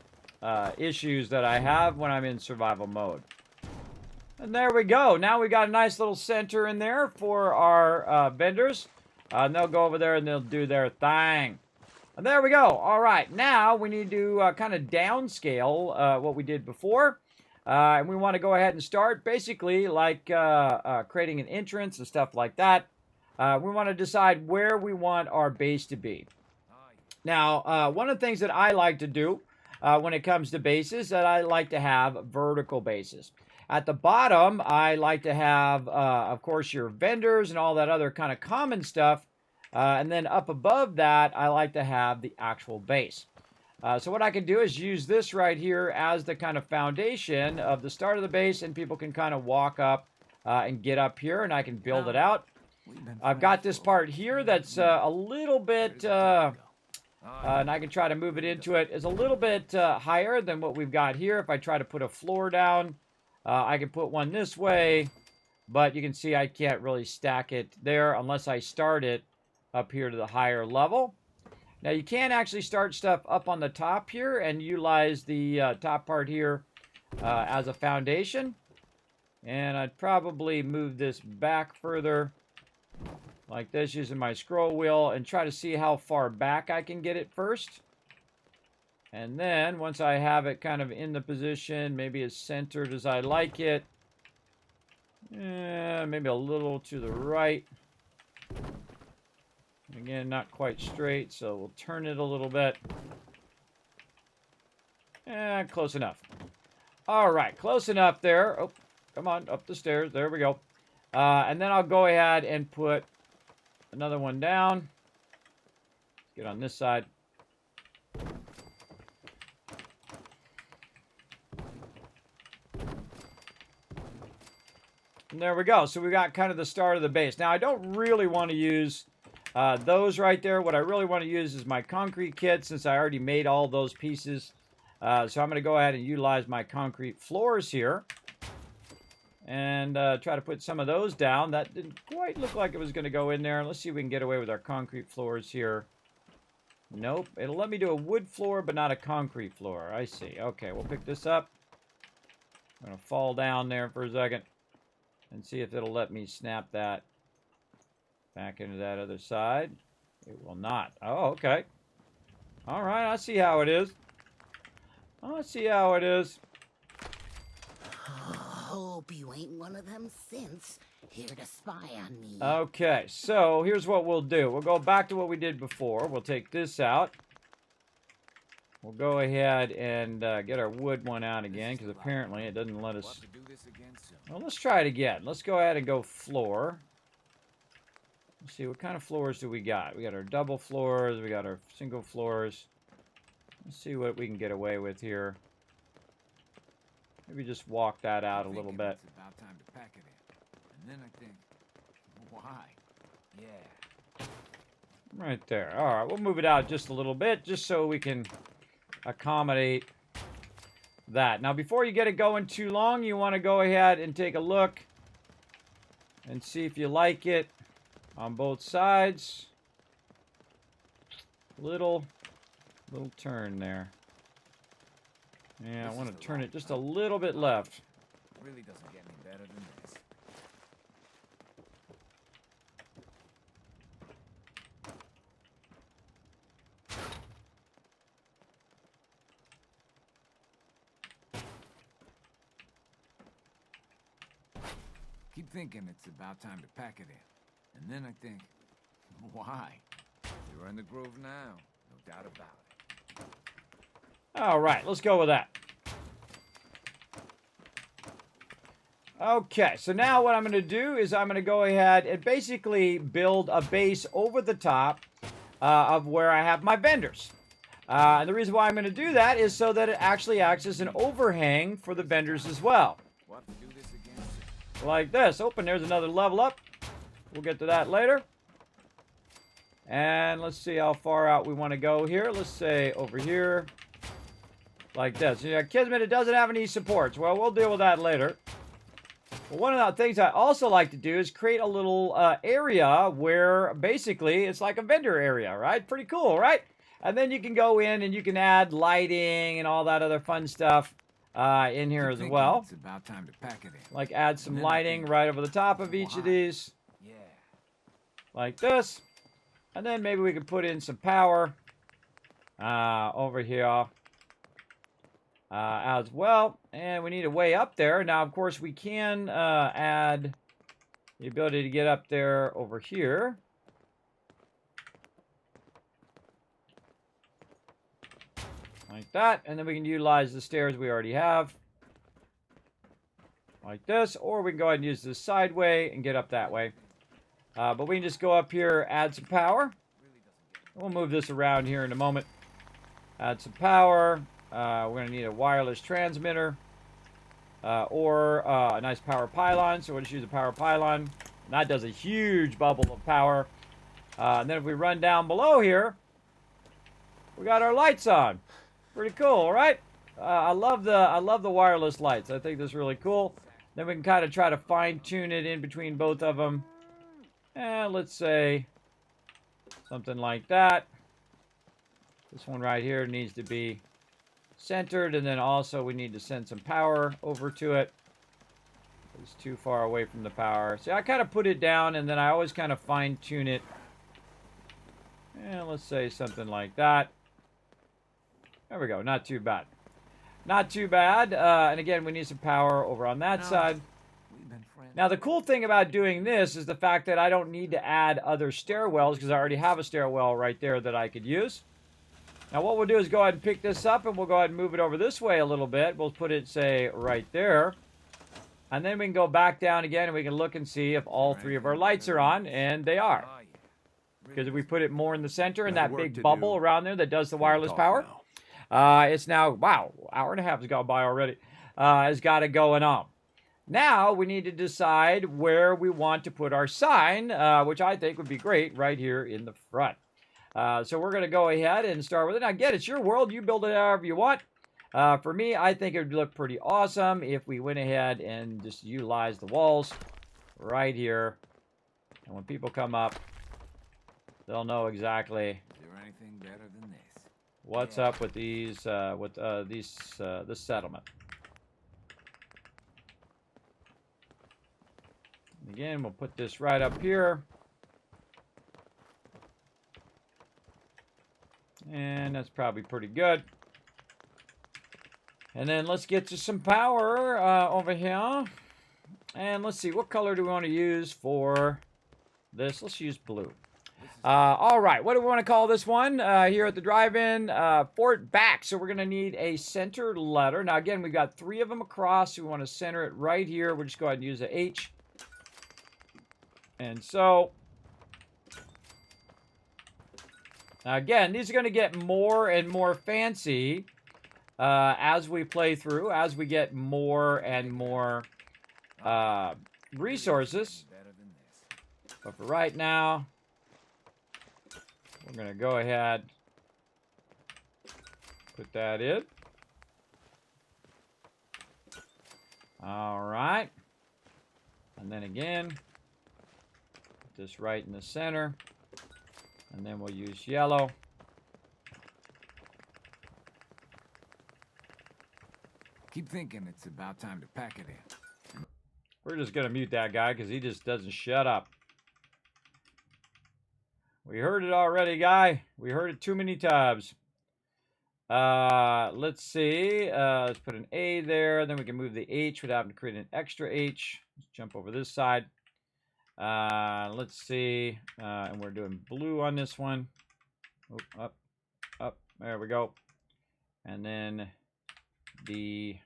issues that I have when I'm in survival mode. And there we go. Now we got a nice little center in there for our vendors. And they'll go over there and they'll do their thing. And there we go. All right. Now we need to kind of downscale what we did before. And we want to go ahead and start basically like creating an entrance and stuff like that. We want to decide where we want our base to be. Now, one of the things that I like to do when it comes to bases, that I like to have vertical bases. At the bottom, I like to have, of course, your vendors and all that other kind of common stuff. And then up above that, I like to have the actual base. So what I can do is use this right here as the kind of foundation of the start of the base, and people can kind of walk up and get up here, and I can build it out. I've got this part here that's a little bit, and I can try to move it into it. It's a little bit higher than what we've got here. If I try to put a floor down, I can put one this way, but you can see I can't really stack it there unless I start it up here to the higher level. Now, you can actually start stuff up on the top here and utilize the top part here as a foundation. And I'd probably move this back further like this using my scroll wheel and try to see how far back I can get it first. And then once I have it kind of in the position, maybe as centered as I like it, maybe a little to the right. Again, not quite straight, so we'll turn it a little bit. Close enough. All right, close enough there. Oh, come on, up the stairs. There we go. And then I'll go ahead and put another one down. Get on this side. And there we go. So we got kind of the start of the base. Now, I don't really want to use those right there. What I really want to use is my concrete kit, since I already made all those pieces. So I'm going to go ahead and utilize my concrete floors here. And try to put some of those down. That didn't quite look like it was going to go in there. Let's see if we can get away with our concrete floors here. Nope. It'll let me do a wood floor, but not a concrete floor. I see. Okay, we'll pick this up. I'm going to fall down there for a second and see if it'll let me snap that back into that other side. It will not. Oh, okay. All right, I see how it is. I see how it is. Hope you ain't one of them synths here to spy on me. Okay, so here's what we'll do. We'll go back to what we did before. We'll take this out. We'll go ahead and get our wood one out again, because apparently it doesn't let us... Well, let's try it again. Let's go ahead and go floor. Let's see, what kind of floors do we got? We got our double floors. We got our single floors. Let's see what we can get away with here. Maybe just walk that out a little bit. It's about time to pack it in. And then I think, why? Yeah. Right there. All right, we'll move it out just a little bit, just so we can accommodate that. Now, before you get it going too long, you want to go ahead and take a look and see if you like it on both sides. Little turn there. Yeah, I want to turn it just a little bit left. Really doesn't get any better than this. Keep thinking it's about time to pack it in. And then I think, why? You're in the groove now. No doubt about it. All right, let's go with that. Okay, so now what I'm going to do is I'm going to go ahead and basically build a base over the top of where I have my vendors. And the reason why I'm going to do that is so that it actually acts as an overhang for the vendors as well. We'll have to do this again soon. Like this. Oh, and there's another level up. We'll get to that later. And let's see how far out we want to go here. Let's say over here. Like this. Yeah, Kismet, it doesn't have any supports. Well, we'll deal with that later. Well, one of the things I also like to do is create a little area where basically it's like a vendor area, right? Pretty cool, right? And then you can go in and you can add lighting and all that other fun stuff in here as well. It's about time to pack it in. Like add some lighting right over the top of each of these. Yeah. Like this. And then maybe we can put in some power over here. As well, and we need a way up there. Now, of course, we can add the ability to get up there over here. Like that, and then we can utilize the stairs we already have. Like this, or we can go ahead and use this sideway and get up that way. But we can just go up here, add some power. We'll move this around here in a moment. Add some power. We're going to need a wireless transmitter or a nice power pylon. So we'll just use a power pylon. And that does a huge bubble of power. And then if we run down below here, we got our lights on. Pretty cool, right? I love the wireless lights. I think that's really cool. Then we can kind of try to fine tune it in between both of them. And let's say something like that. This one right here needs to be centered, and then also we need to send some power over to it. It's too far away from the power. See, I kind of put it down, and then I always kind of fine tune it. And let's say something like that. There we go. Not too bad. Not too bad. And again, we need some power over on that side. We been friends. Now, the cool thing about doing this is the fact that I don't need to add other stairwells because I already have a stairwell right there that I could use. Now, what we'll do is go ahead and pick this up, and we'll go ahead and move it over this way a little bit. We'll put it, say, right there. And then we can go back down again, and we can look and see if all three of our lights are on, and they are. Oh, yeah. Because if we put it more in the center in Got that work big to bubble do. around there that does the Can't wireless talk power, now. it's now, wow, hour and a half has gone by already. Has got it going on. Now we need to decide where we want to put our sign, which I think would be great right here in the front. So we're going to go ahead and start with it. Now, again, it's your world. You build it however you want. For me, I think it would look pretty awesome if we went ahead and just utilized the walls right here. And when people come up, they'll know exactly Is there anything better than this? what's up with these, this settlement. Again, we'll put this right up here. And that's probably pretty good. And then let's get to some power over here. And let's see, what color do we want to use for this? Let's use blue. All right, what do we want to call this one here at the drive-in? Fort Back. So we're going to need a center letter. Now, again, we've got 3 of them across. So we want to center it right here. We'll just go ahead and use a H. And so, now again, these are going to get more and more fancy as we play through, as we get more and more resources. Better than this. But for right now, we're going to go ahead, put that in. All right. And then again, put this right in the center. And then we'll use yellow. Keep thinking it's about time to pack it in. We're just going to mute that guy because he just doesn't shut up. We heard it already, guy. We heard it too many times. Let's see. Let's put an A there. Then we can move the H without having to create an extra H. Let's jump over this side. Let's see. And we're doing blue on this one. Oh, up, up. There we go. And then the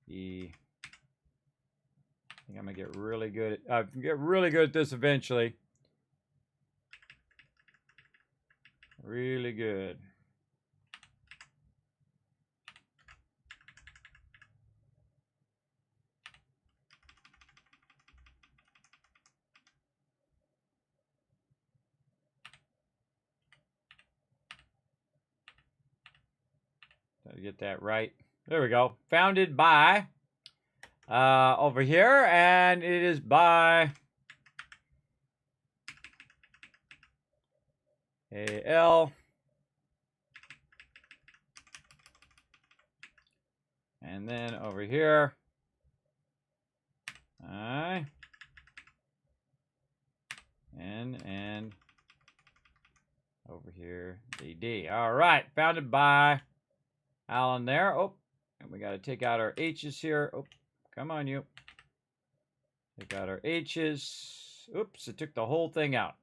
I think I'm gonna get really good at this eventually. Really good. Gotta get that right. There we go. Founded by over here, and it is by AL. And then over here, I and over here, DD. All right, founded by Alan there. Oh, and we got to take out our H's here. Oh, come on, you. Take out our H's. Oops, it took the whole thing out.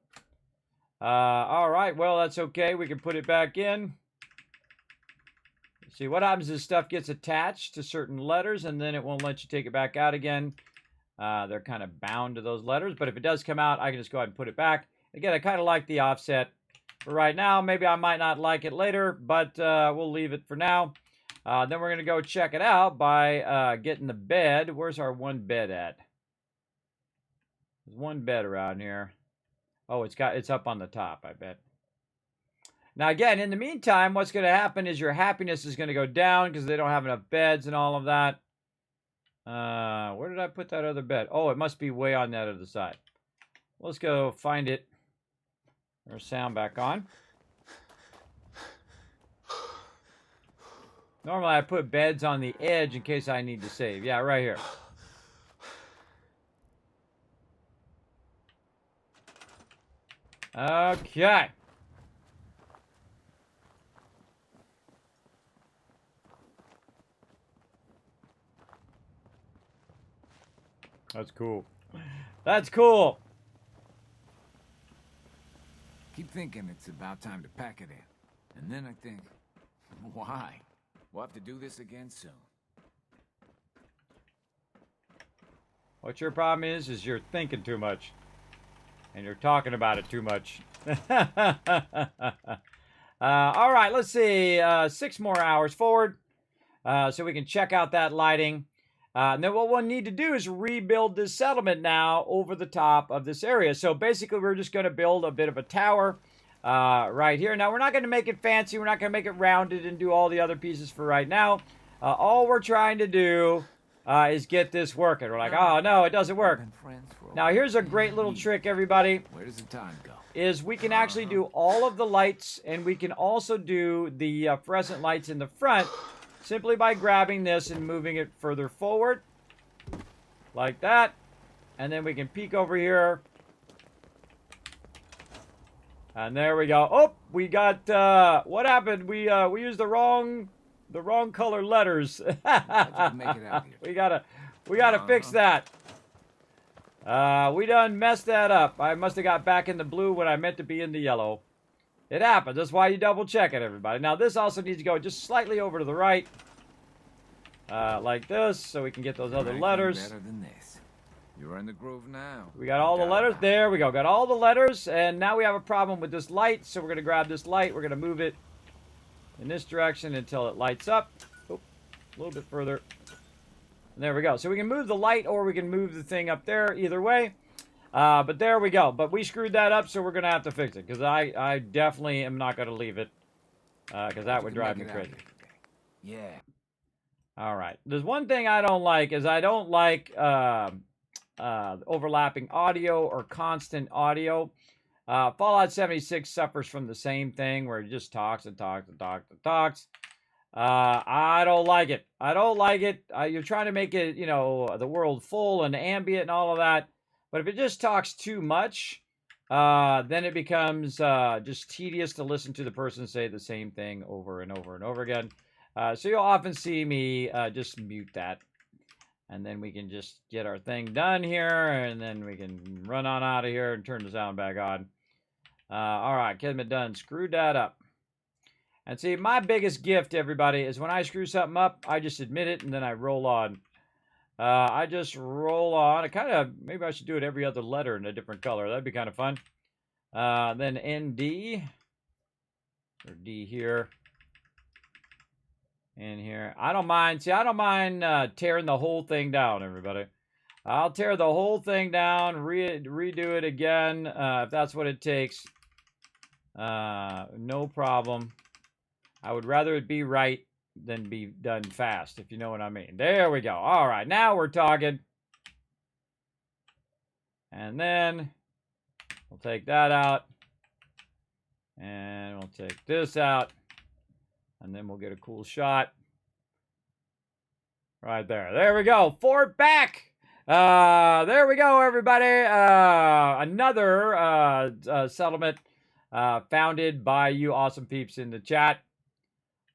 All right, well, that's okay. We can put it back in. See, what happens is stuff gets attached to certain letters, and then it won't let you take it back out again. They're kind of bound to those letters, but if it does come out, I can just go ahead and put it back. Again, I kind of like the offset for right now. Maybe I might not like it later, but we'll leave it for now. Then we're going to go check it out by getting the bed. Where's our one bed at? There's one bed around here. Oh, it's up on the top, I bet. Now, again, in the meantime, what's going to happen is your happiness is going to go down because they don't have enough beds and all of that. Where did I put that other bed? Oh, it must be way on that other side. Let's go find it. There's sound back on. Normally, I put beds on the edge in case I need to save. Yeah, right here. Okay. That's cool. That's cool. Keep thinking it's about time to pack it in. And then I think, why? We'll have to do this again soon. What your problem is you're thinking too much. And you're talking about it too much. All right, let's see. 6 more hours forward. So we can check out that lighting. And then what we'll need to do is rebuild this settlement now over the top of this area. So basically, we're just going to build a bit of a tower right here. Now, we're not going to make it fancy. We're not going to make it rounded and do all the other pieces for right now. All we're trying to do is get this working. We're like, oh, no, it doesn't work. Now, here's a great little trick, everybody. Where does the time go? Is we can actually do all of the lights, and we can also do the fluorescent lights in the front simply by grabbing this and moving it further forward like that. And then we can peek over here. And there we go. Oh, we got, what happened? We used the wrong color letters. Make it out here. We gotta fix that. We done messed that up. I must have got back in the blue when I meant to be in the yellow. It happens. That's why you double check it, everybody. Now, this also needs to go just slightly over to the right. Like this, so we can get those other letters. Better than this. You're in the groove now. We got all the letters. There we go. Got all the letters. And now we have a problem with this light. So we're going to grab this light. We're going to move it in this direction until it lights up. Oop, a little bit further. And there we go. So we can move the light or we can move the thing up there. Either way. But there we go. But we screwed that up, so we're going to have to fix it. Because I definitely am not going to leave it. Because that would drive me crazy. Yeah. All right. There's one thing I don't like is I don't like overlapping audio or constant audio. Fallout 76 suffers from the same thing where it just talks and talks and talks and talks. I don't like it. I don't like it. You're trying to make it, you know, the world full and ambient and all of that. But if it just talks too much, then it becomes just tedious to listen to the person say the same thing over and over and over again. So you'll often see me just mute that. And then we can just get our thing done here. And then we can run on out of here and turn the sound back on. All right, Kismet done. Screwed that up. And see, my biggest gift, everybody, is when I screw something up, I just admit it and then I roll on. I just roll on. I kind of, maybe I should do it every other letter in a different color. That'd be kind of fun. Then ND. Or D here. In here. I don't mind. See, I don't mind tearing the whole thing down, everybody. I'll tear the whole thing down, redo it again, if that's what it takes. No problem. I would rather it be right than be done fast, if you know what I mean. There we go. All right, now we're talking. And then we'll take that out. And we'll take this out. And then we'll get a cool shot. Right there. There we go. Fort back. There we go, everybody. Another settlement founded by you awesome peeps in the chat.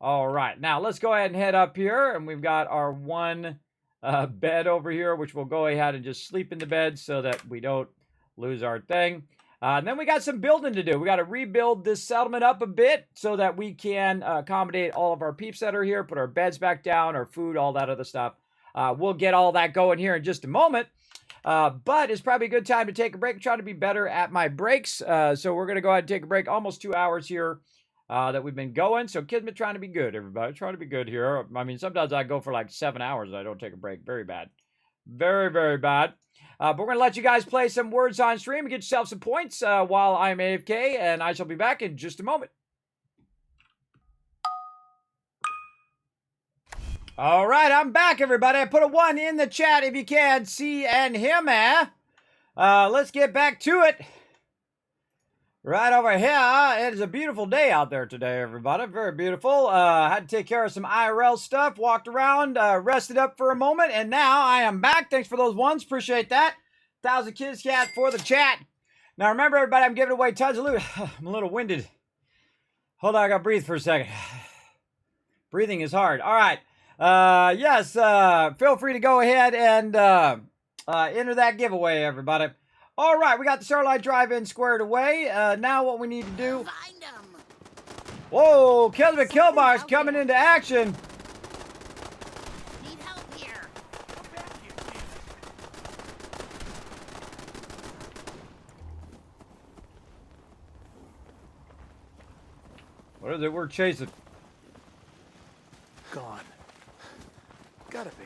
All right. Now, let's go ahead and head up here. And we've got our one bed over here, which we'll go ahead and just sleep in the bed so that we don't lose our thing. And then we got some building to do. We got to rebuild this settlement up a bit so that we can accommodate all of our peeps that are here, put our beds back down, our food, all that other stuff. We'll get all that going here in just a moment. But it's probably a good time to take a break. I'm trying to be better at my breaks. So we're going to go ahead and take a break. Almost 2 hours here that we've been going. So Kismet trying to be good, everybody. Trying to be good here. I mean, sometimes I go for like 7 hours and I don't take a break. Very bad. Very, very bad. But we're going to let you guys play some words on stream and get yourself some points while I'm AFK, and I shall be back in just a moment. All right, I'm back, everybody. I put a 1 in the chat if you can see and hear me. Let's get back to it. Right over here. It is a beautiful day out there today, everybody. Very beautiful. Had to take care of some IRL stuff. Walked around, rested up for a moment, and now I am back. Thanks for those ones. Appreciate that. 1,000 Kids Cat for the chat. Now, remember, everybody, I'm giving away tons of loot. I'm a little winded. Hold on, I got to breathe for a second. Breathing is hard. All right. Yes, feel free to go ahead and enter that giveaway, everybody. All right, we got the Starlight Drive-In squared away. Now what we need to do... Find them. Whoa, Kismet Killbox out coming there. into action. Need help here. What is it we're chasing? Gone. Gotta be.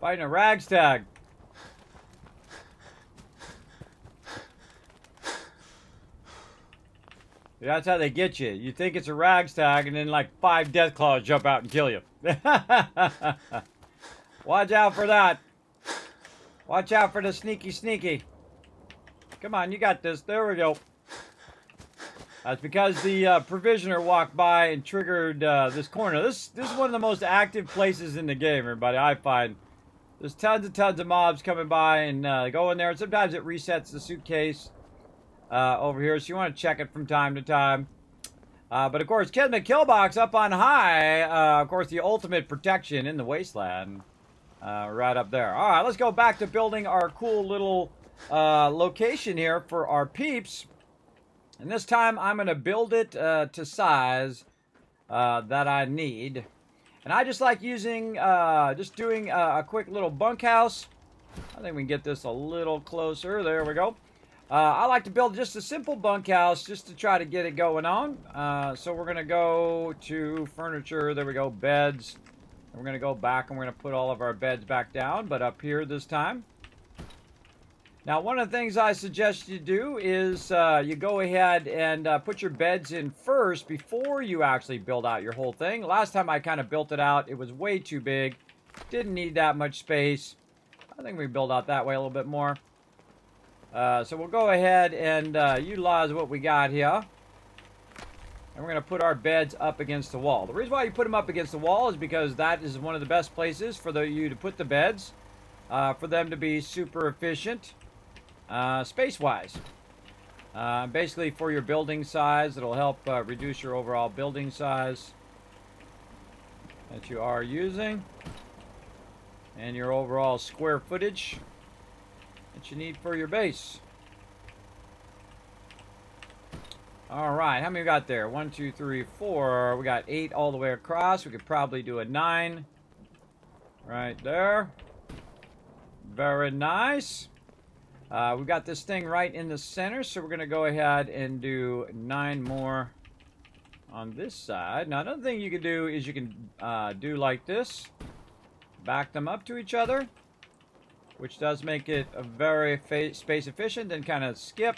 Fighting a rags tag. That's how they get you. You think it's a rags tag, and then like 5 death claws jump out and kill you. Watch out for that. Watch out for the sneaky. Come on, you got this. There we go. That's because the provisioner walked by and triggered this corner. This is one of the most active places in the game, everybody, I find. There's tons of mobs coming by and go in there. And sometimes it resets the suitcase over here, so you want to check it from time to time. But of course, Kismet Killbox up on high. Of course, the ultimate protection in the wasteland. Right up there. All right, let's go back to building our cool little location here for our peeps. And this time, I'm going to build it to size that I need. And I just like using, just doing a quick little bunkhouse. I think we can get this a little closer. There we go. I like to build just a simple bunkhouse just to try to get it going on. So we're going to go to furniture. There we go, beds. And we're going to go back and we're going to put all of our beds back down, but up here this time. Now, one of the things I suggest you do is you go ahead and put your beds in first before you actually build out your whole thing. Last time I kind of built it out, it was way too big. Didn't need that much space. I think we build out that way a little bit more. So we'll go ahead and utilize what we got here. And we're going to put our beds up against the wall. The reason why you put them up against the wall is because that is one of the best places for you to put the beds. For them to be super efficient. Space-wise. Basically for your building size, it'll help reduce your overall building size that you are using. And your overall square footage that you need for your base. Alright, how many we got there? 1, 2, 3, 4. We got 8 all the way across. We could probably do a 9. Right there. Very nice. We got this thing right in the center, so we're going to go ahead and do 9 more on this side. Now, another thing you can do is you can do like this. Back them up to each other, which does make it a very space efficient. Then kind of skip,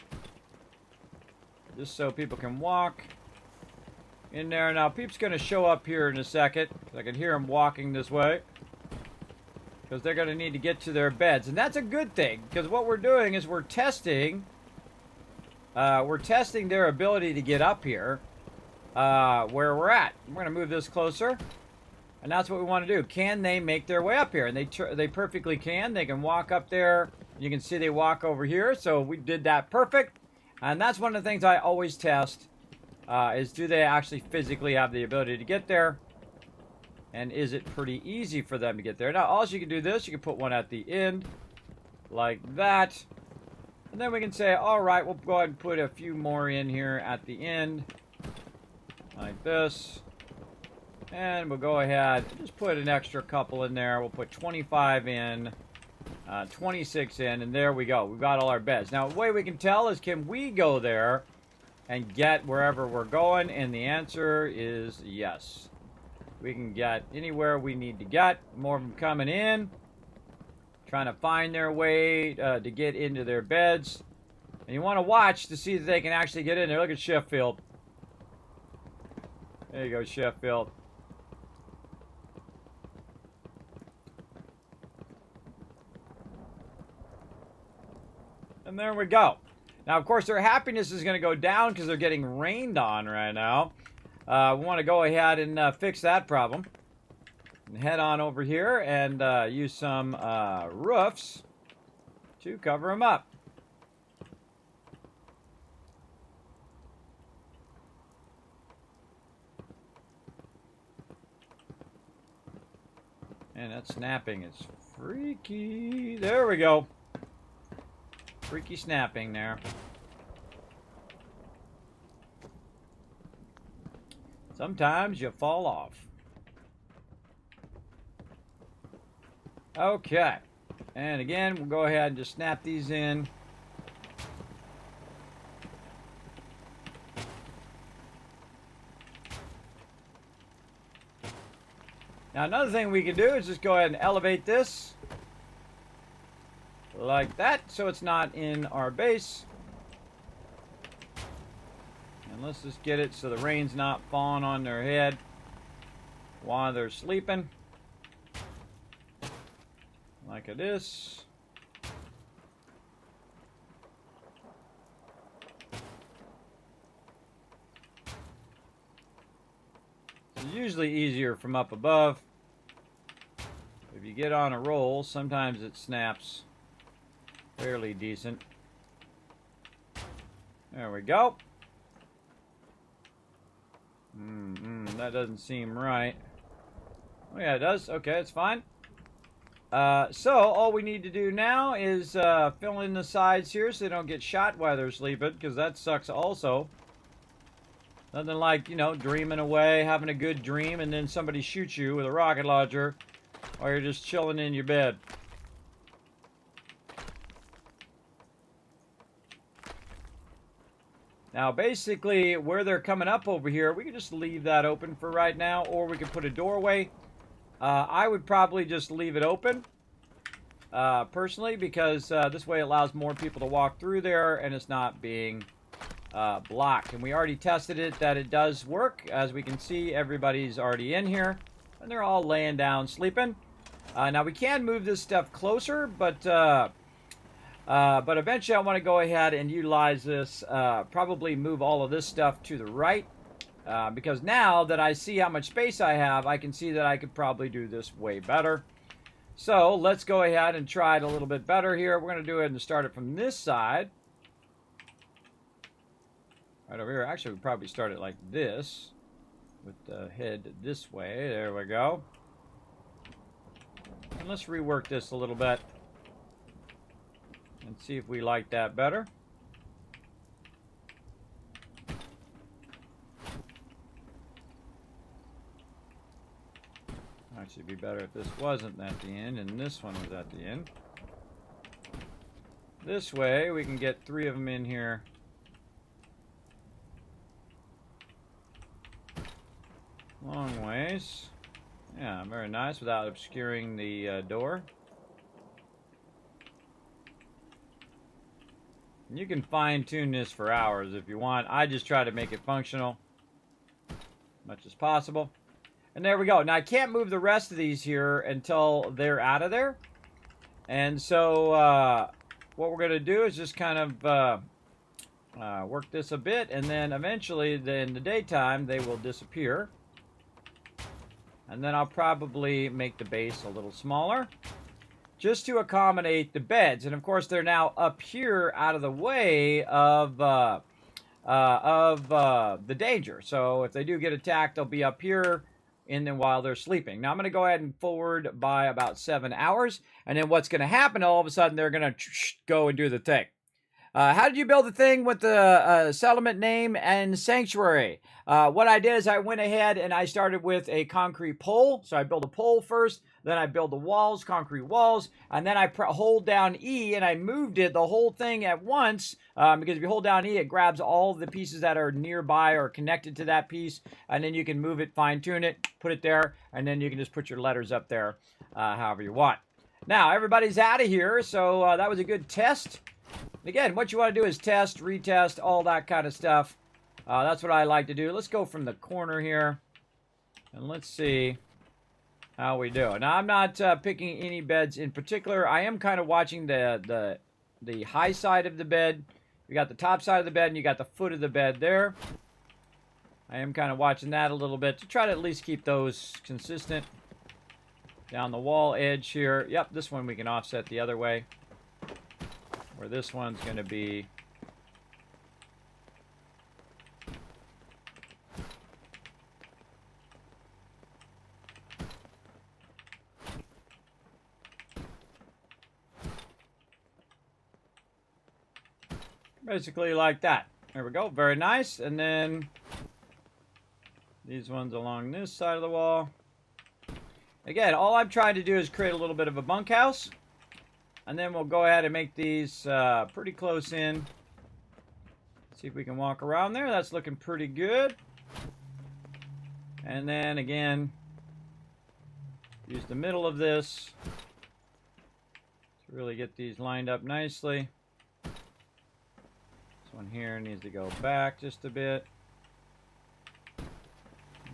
just so people can walk in there. Now, Peep's going to show up here in a second. I can hear him walking this way. Because they're going to need to get to their beds. And that's a good thing. Because what we're doing is we're testing their ability to get up here. Where we're at. We're going to move this closer. And that's what we want to do. Can they make their way up here? And they perfectly can. They can walk up there. You can see they walk over here. So we did that perfect. And that's one of the things I always test. Is do they actually physically have the ability to get there? And is it pretty easy for them to get there? Now, also you can do this. You can put one at the end. Like that. And then we can say, alright, we'll go ahead and put a few more in here at the end. Like this. And we'll go ahead and just put an extra couple in there. We'll put 25 in. 26 in. And there we go. We've got all our beds. Now, the way we can tell is, can we go there and get wherever we're going? And the answer is yes. We can get anywhere we need to get. More of them coming in. Trying to find their way to get into their beds. And you want to watch to see that they can actually get in there. Look at Sheffield. There you go, Sheffield. And there we go. Now, of course, their happiness is going to go down because they're getting rained on right now. We want to go ahead and fix that problem. head on over here and use some roofs to cover them up. And that snapping is freaky. There we go. Freaky snapping there. Sometimes you fall off. Okay. And again, we'll go ahead and just snap these in. Now, another thing we can do is just go ahead and elevate this like that, so it's not in our base. And let's just get it so the rain's not falling on their head while they're sleeping. Like this. It's usually easier from up above. If you get on a roll, sometimes it snaps fairly decent. There we go. That doesn't seem right. Oh yeah, it does. Okay, it's fine. So all we need to do now is fill in the sides here so they don't get shot while they're sleeping, because that sucks also. Nothing like, you know, dreaming away, having a good dream, and then somebody shoots you with a rocket launcher while you're just chilling in your bed. Now, basically, where they're coming up over here, we can just leave that open for right now, or we can put a doorway. I would probably just leave it open, personally, because this way it allows more people to walk through there, and it's not being blocked. And we already tested it that it does work. As we can see, everybody's already in here, and they're all laying down sleeping. Now, we can move this stuff closer, but eventually I want to go ahead and utilize this, probably move all of this stuff to the right. Because now that I see how much space I have, I can see that I could probably do this way better. So let's go ahead and try it a little bit better here. We're going to do it and start it from this side. Right over here. Actually, we probably start it like this, with the head this way. There we go. And let's rework this a little bit and see if we like that better. Actually, it'd be better if this wasn't at the end and this one was at the end. This way, we can get 3 of them in here. Long ways. Yeah, very nice, without obscuring the door. And you can fine-tune this for hours if you want. I just try to make it functional as much as possible. And there we go. Now, I can't move the rest of these here until they're out of there. And so, what we're going to do is just kind of work this a bit. And then eventually, in the daytime, they will disappear. And then I'll probably make the base a little smaller, just to accommodate the beds. And of course, they're now up here out of the way of the danger. So if they do get attacked, they'll be up here in them while they're sleeping. Now I'm going to go ahead and forward by about 7 hours. And then what's going to happen, all of a sudden, they're going to go and do the thing. How did you build the thing with the settlement name and sanctuary? What I did is I went ahead and I started with a concrete pole. So I built a pole first, then I built the walls, concrete walls, and then I hold down E and I moved it, the whole thing at once, because if you hold down E, it grabs all the pieces that are nearby or connected to that piece, and then you can move it, fine tune it, put it there, and then you can just put your letters up there however you want. Now, everybody's out of here, so that was a good test. Again, what you want to do is test, retest, all that kind of stuff. That's what I like to do. Let's go from the corner here, and let's see how we do. Now, I'm not picking any beds in particular. I am kind of watching the high side of the bed. You got the top side of the bed, and you got the foot of the bed there. I am kind of watching that a little bit to try to at least keep those consistent. down the wall edge here. Yep, this one we can offset the other way. Where this one's going to be... basically like that. There we go. Very nice. And then these ones along this side of the wall. Again, all I'm trying to do is create a little bit of a bunkhouse. And then we'll go ahead and make these pretty close in. See if we can walk around there. That's looking pretty good. And then again, use the middle of this to really get these lined up nicely. One here needs to go back just a bit.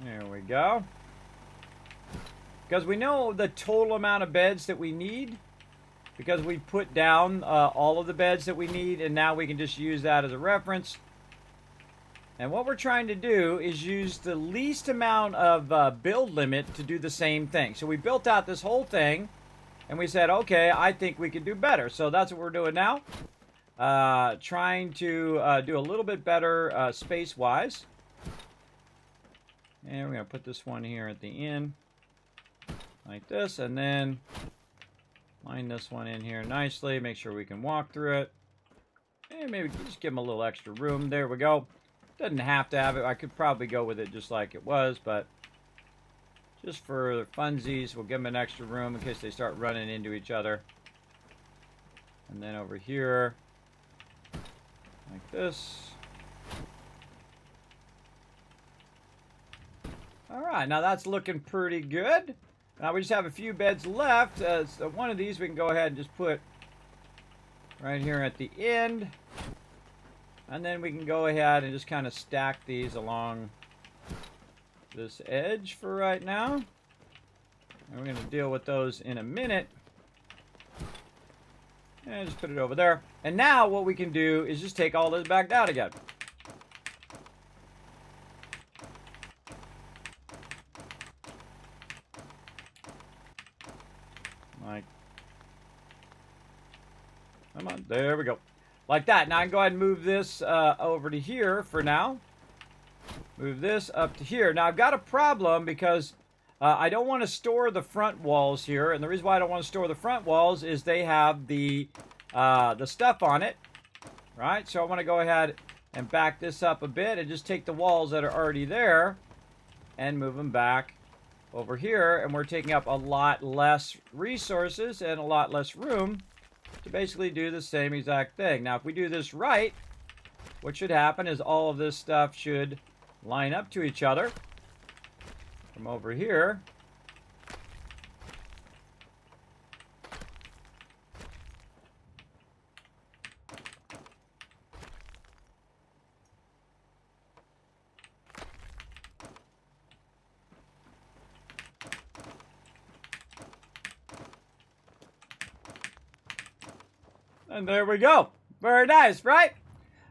There we go. Because we know the total amount of beds that we need. Because we put down all of the beds that we need. And now we can just use that as a reference. And what we're trying to do is use the least amount of build limit to do the same thing. So we built out this whole thing. And we said, okay, I think we could do better. So that's what we're doing now. Trying to do a little bit better space-wise. And we're going to put this one here at the end. Like this. And then line this one in here nicely. Make sure we can walk through it. And maybe just give them a little extra room. There we go. Doesn't have to have it. I could probably go with it just like it was. But just for funsies, we'll give them an extra room in case they start running into each other. And then over here... like this. Alright, now that's looking pretty good. Now we just have a few beds left. So one of these we can go ahead and just put right here at the end. And then we can go ahead and just kind of stack these along this edge for right now. And we're going to deal with those in a minute. And just put it over there. And now what we can do is just take all this back down again. Like, come on, there we go. Like that. Now I can go ahead and move this over to here for now. Move this up to here. Now I've got a problem because I don't want to store the front walls here. And the reason why I don't want to store the front walls is they have the stuff on it. Right? So I want to go ahead and back this up a bit and just take the walls that are already there and move them back over here. And we're taking up a lot less resources and a lot less room to basically do the same exact thing. Now, if we do this right, what should happen is all of this stuff should line up to each other. From over here. And there we go. Very nice, right?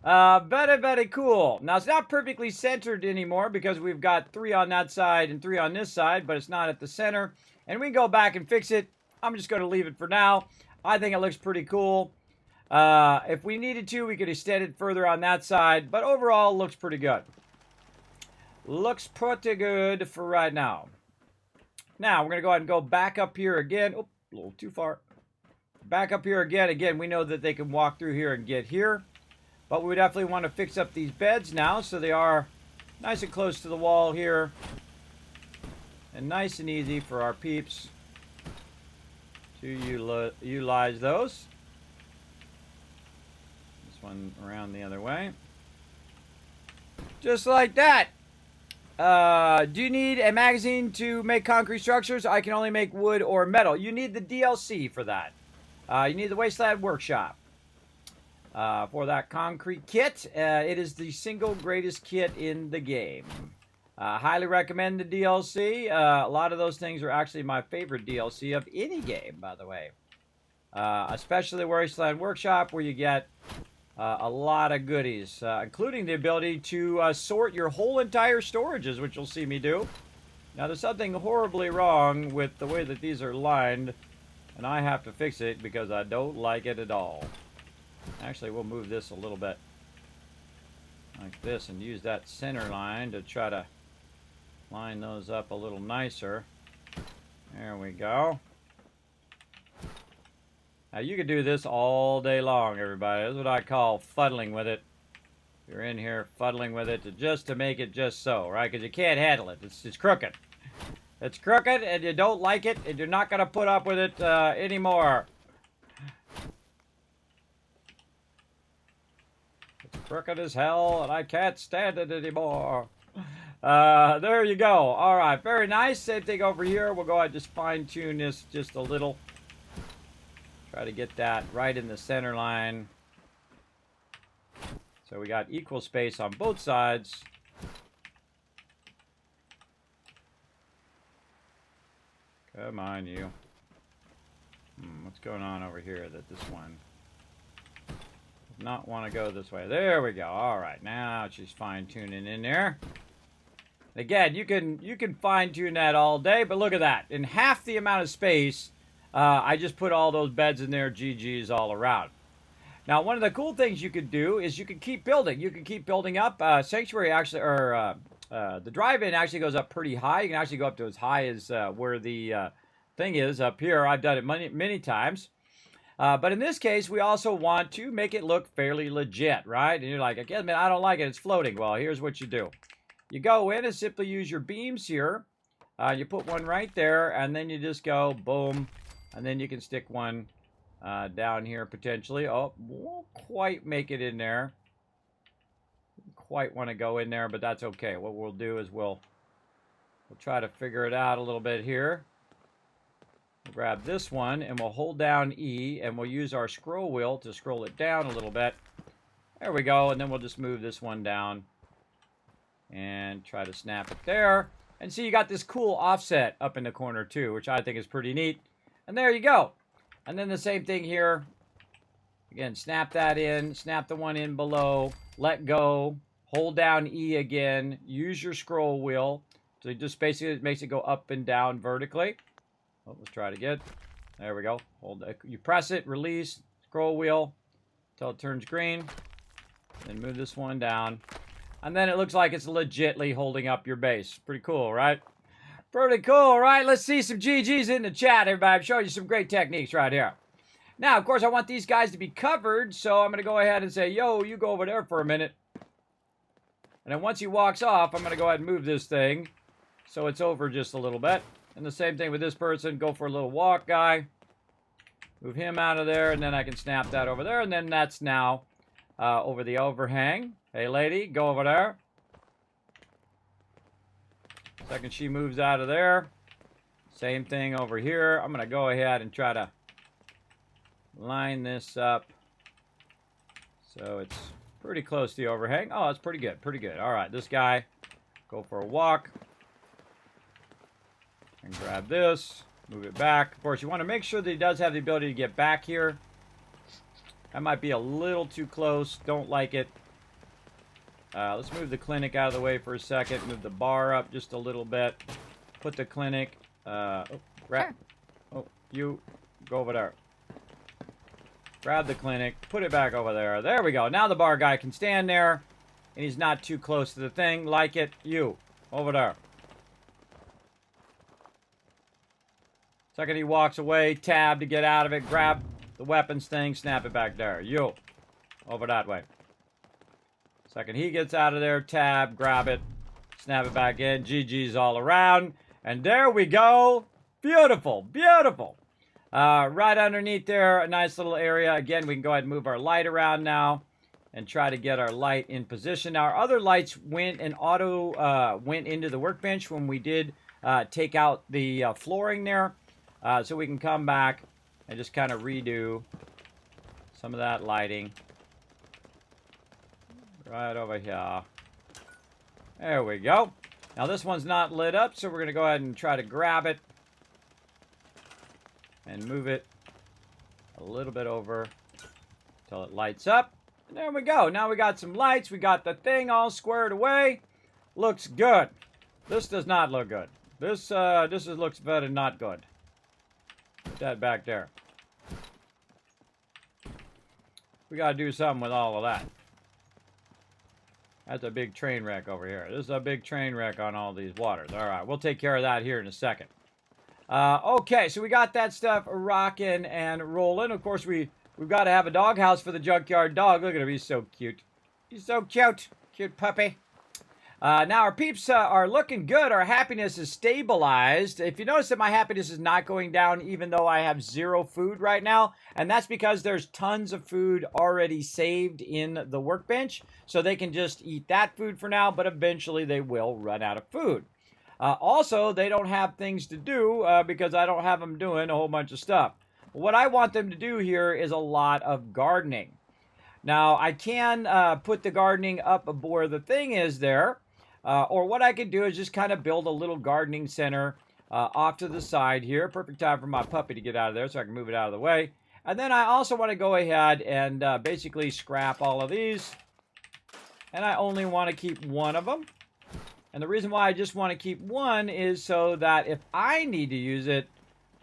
Very, very cool. Now, it's not perfectly centered anymore because we've got 3 on that side and 3 on this side, but it's not at the center. And we can go back and fix it. I'm just going to leave it for now. I think it looks pretty cool. If we needed to, we could extend it further on that side, but overall, it looks pretty good. Looks pretty good for right now. Now, we're going to go ahead and go back up here again. Oh, a little too far. Back up here again. Again, we know that they can walk through here and get here. But we definitely want to fix up these beds now so they are nice and close to the wall here. And nice and easy for our peeps to utilize those. This one around the other way. Just like that. Do you need a magazine to make concrete structures? I can only make wood or metal. You need the DLC for that. You need the Wasteland Workshop for that concrete kit. It is the single greatest kit in the game. Highly recommend the DLC. A lot of those things are actually my favorite DLC of any game, by the way. Especially the Wasteland Workshop, where you get a lot of goodies, including the ability to sort your whole entire storages, which you'll see me do. Now, there's something horribly wrong with the way that these are lined, and I have to fix it because I don't like it at all. Actually, we'll move this a little bit like this and use that center line to try to line those up a little nicer. There we go. Now, you could do this all day long, everybody. This is what I call fuddling with it. You're in here fuddling with it just to make it just so, right? Because you can't handle it. It's crooked. It's crooked, and you don't like it, and you're not going to put up with it anymore. It's crooked as hell, and I can't stand it anymore. There you go. All right, very nice. Same thing over here. We'll go ahead and just fine-tune this just a little. Try to get that right in the center line. So we got equal space on both sides. Come on, you. What's going on over here that this one does not want to go this way? There we go. All right, now she's fine-tuning in there. Again, you can fine-tune that all day, but look at that. In half the amount of space, I just put all those beds in there, GGs all around. Now, one of the cool things you could do is you can keep building. You can keep building up. Sanctuary actually, or the drive-in actually goes up pretty high. You can actually go up to as high as where the thing is up here. I've done it many times. But in this case, we also want to make it look fairly legit, right? And you're like, again, man, I don't like it. It's floating. Well, here's what you do. You go in and simply use your beams here. You put one right there, and then you just go boom. And then you can stick one down here potentially. Oh, won't quite make it in there. Quite want to go in there, but that's okay. What we'll do is we'll try to figure it out a little bit here. We'll grab this one and we'll hold down E and we'll use our scroll wheel to scroll it down a little bit. There we go, and then we'll just move this one down and try to snap it there. And see, you got this cool offset up in the corner too, which I think is pretty neat. And there you go. And then the same thing here. Again, snap that in, snap the one in below, let go, hold down E again, use your scroll wheel. So just basically it makes it go up and down vertically. Oh, let's try it again. There we go. Hold it. You press it, release, scroll wheel until it turns green. Then move this one down. And then it looks like it's legitly holding up your base. Pretty cool, right? Pretty cool, right? Let's see some GGs in the chat, everybody. I'm showing you some great techniques right here. Now, of course, I want these guys to be covered, so I'm going to go ahead and say, yo, you go over there for a minute. And then once he walks off, I'm going to go ahead and move this thing so it's over just a little bit. And the same thing with this person. Go for a little walk guy. Move him out of there, and then I can snap that over there. And then that's now over the overhang. Hey, lady, go over there. Second she moves out of there. Same thing over here. I'm going to go ahead and try to line this up so it's pretty close to the overhang. Oh, that's pretty good. Pretty good. All right, this guy, go for a walk. And grab this. Move it back. Of course, you want to make sure that he does have the ability to get back here. That might be a little too close. Don't like it. Let's move the clinic out of the way for a second. Move the bar up just a little bit. Put the clinic. Sure. Oh, you go over there. Grab the clinic. Put it back over there. There we go. Now the bar guy can stand there. And he's not too close to the thing. Like it. You. Over there. Second he walks away. Tab to get out of it. Grab the weapons thing. Snap it back there. You. Over that way. Second he gets out of there, tab, grab it, snap it back in, GG's all around. And there we go. Beautiful, beautiful. Right underneath there, a nice little area. Again, we can go ahead and move our light around now and try to get our light in position. Now, our other lights went and went into the workbench when we did take out the flooring there. So we can come back and just kind of redo some of that lighting. Right over here. There we go. Now this one's not lit up, so we're going to go ahead and try to grab it and move it a little bit over until it lights up. And there we go. Now we got some lights. We got the thing all squared away. Looks good. This does not look good. This looks better not good. Put that back there. We gotta do something with all of that. That's a big train wreck over here. This is a big train wreck on all these waters. All right, we'll take care of that here in a second. Okay, so we got that stuff rocking and rolling. Of course, we've got to have a doghouse for the junkyard dog. Look at him, he's so cute. He's so cute. Cute puppy. Now our peeps are looking good. Our happiness is stabilized. If you notice that my happiness is not going down even though I have 0 food right now, and that's because there's tons of food already saved in the workbench, so they can just eat that food for now, but eventually they will run out of food. Also, they don't have things to do because I don't have them doing a whole bunch of stuff. What I want them to do here is a lot of gardening. Now, I can put the gardening up where the thing is there. Or what I could do is just kind of build a little gardening center off to the side here. Perfect time for my puppy to get out of there so I can move it out of the way. And then I also want to go ahead and basically scrap all of these. And I only want to keep one of them. And the reason why I just want to keep one is so that if I need to use it,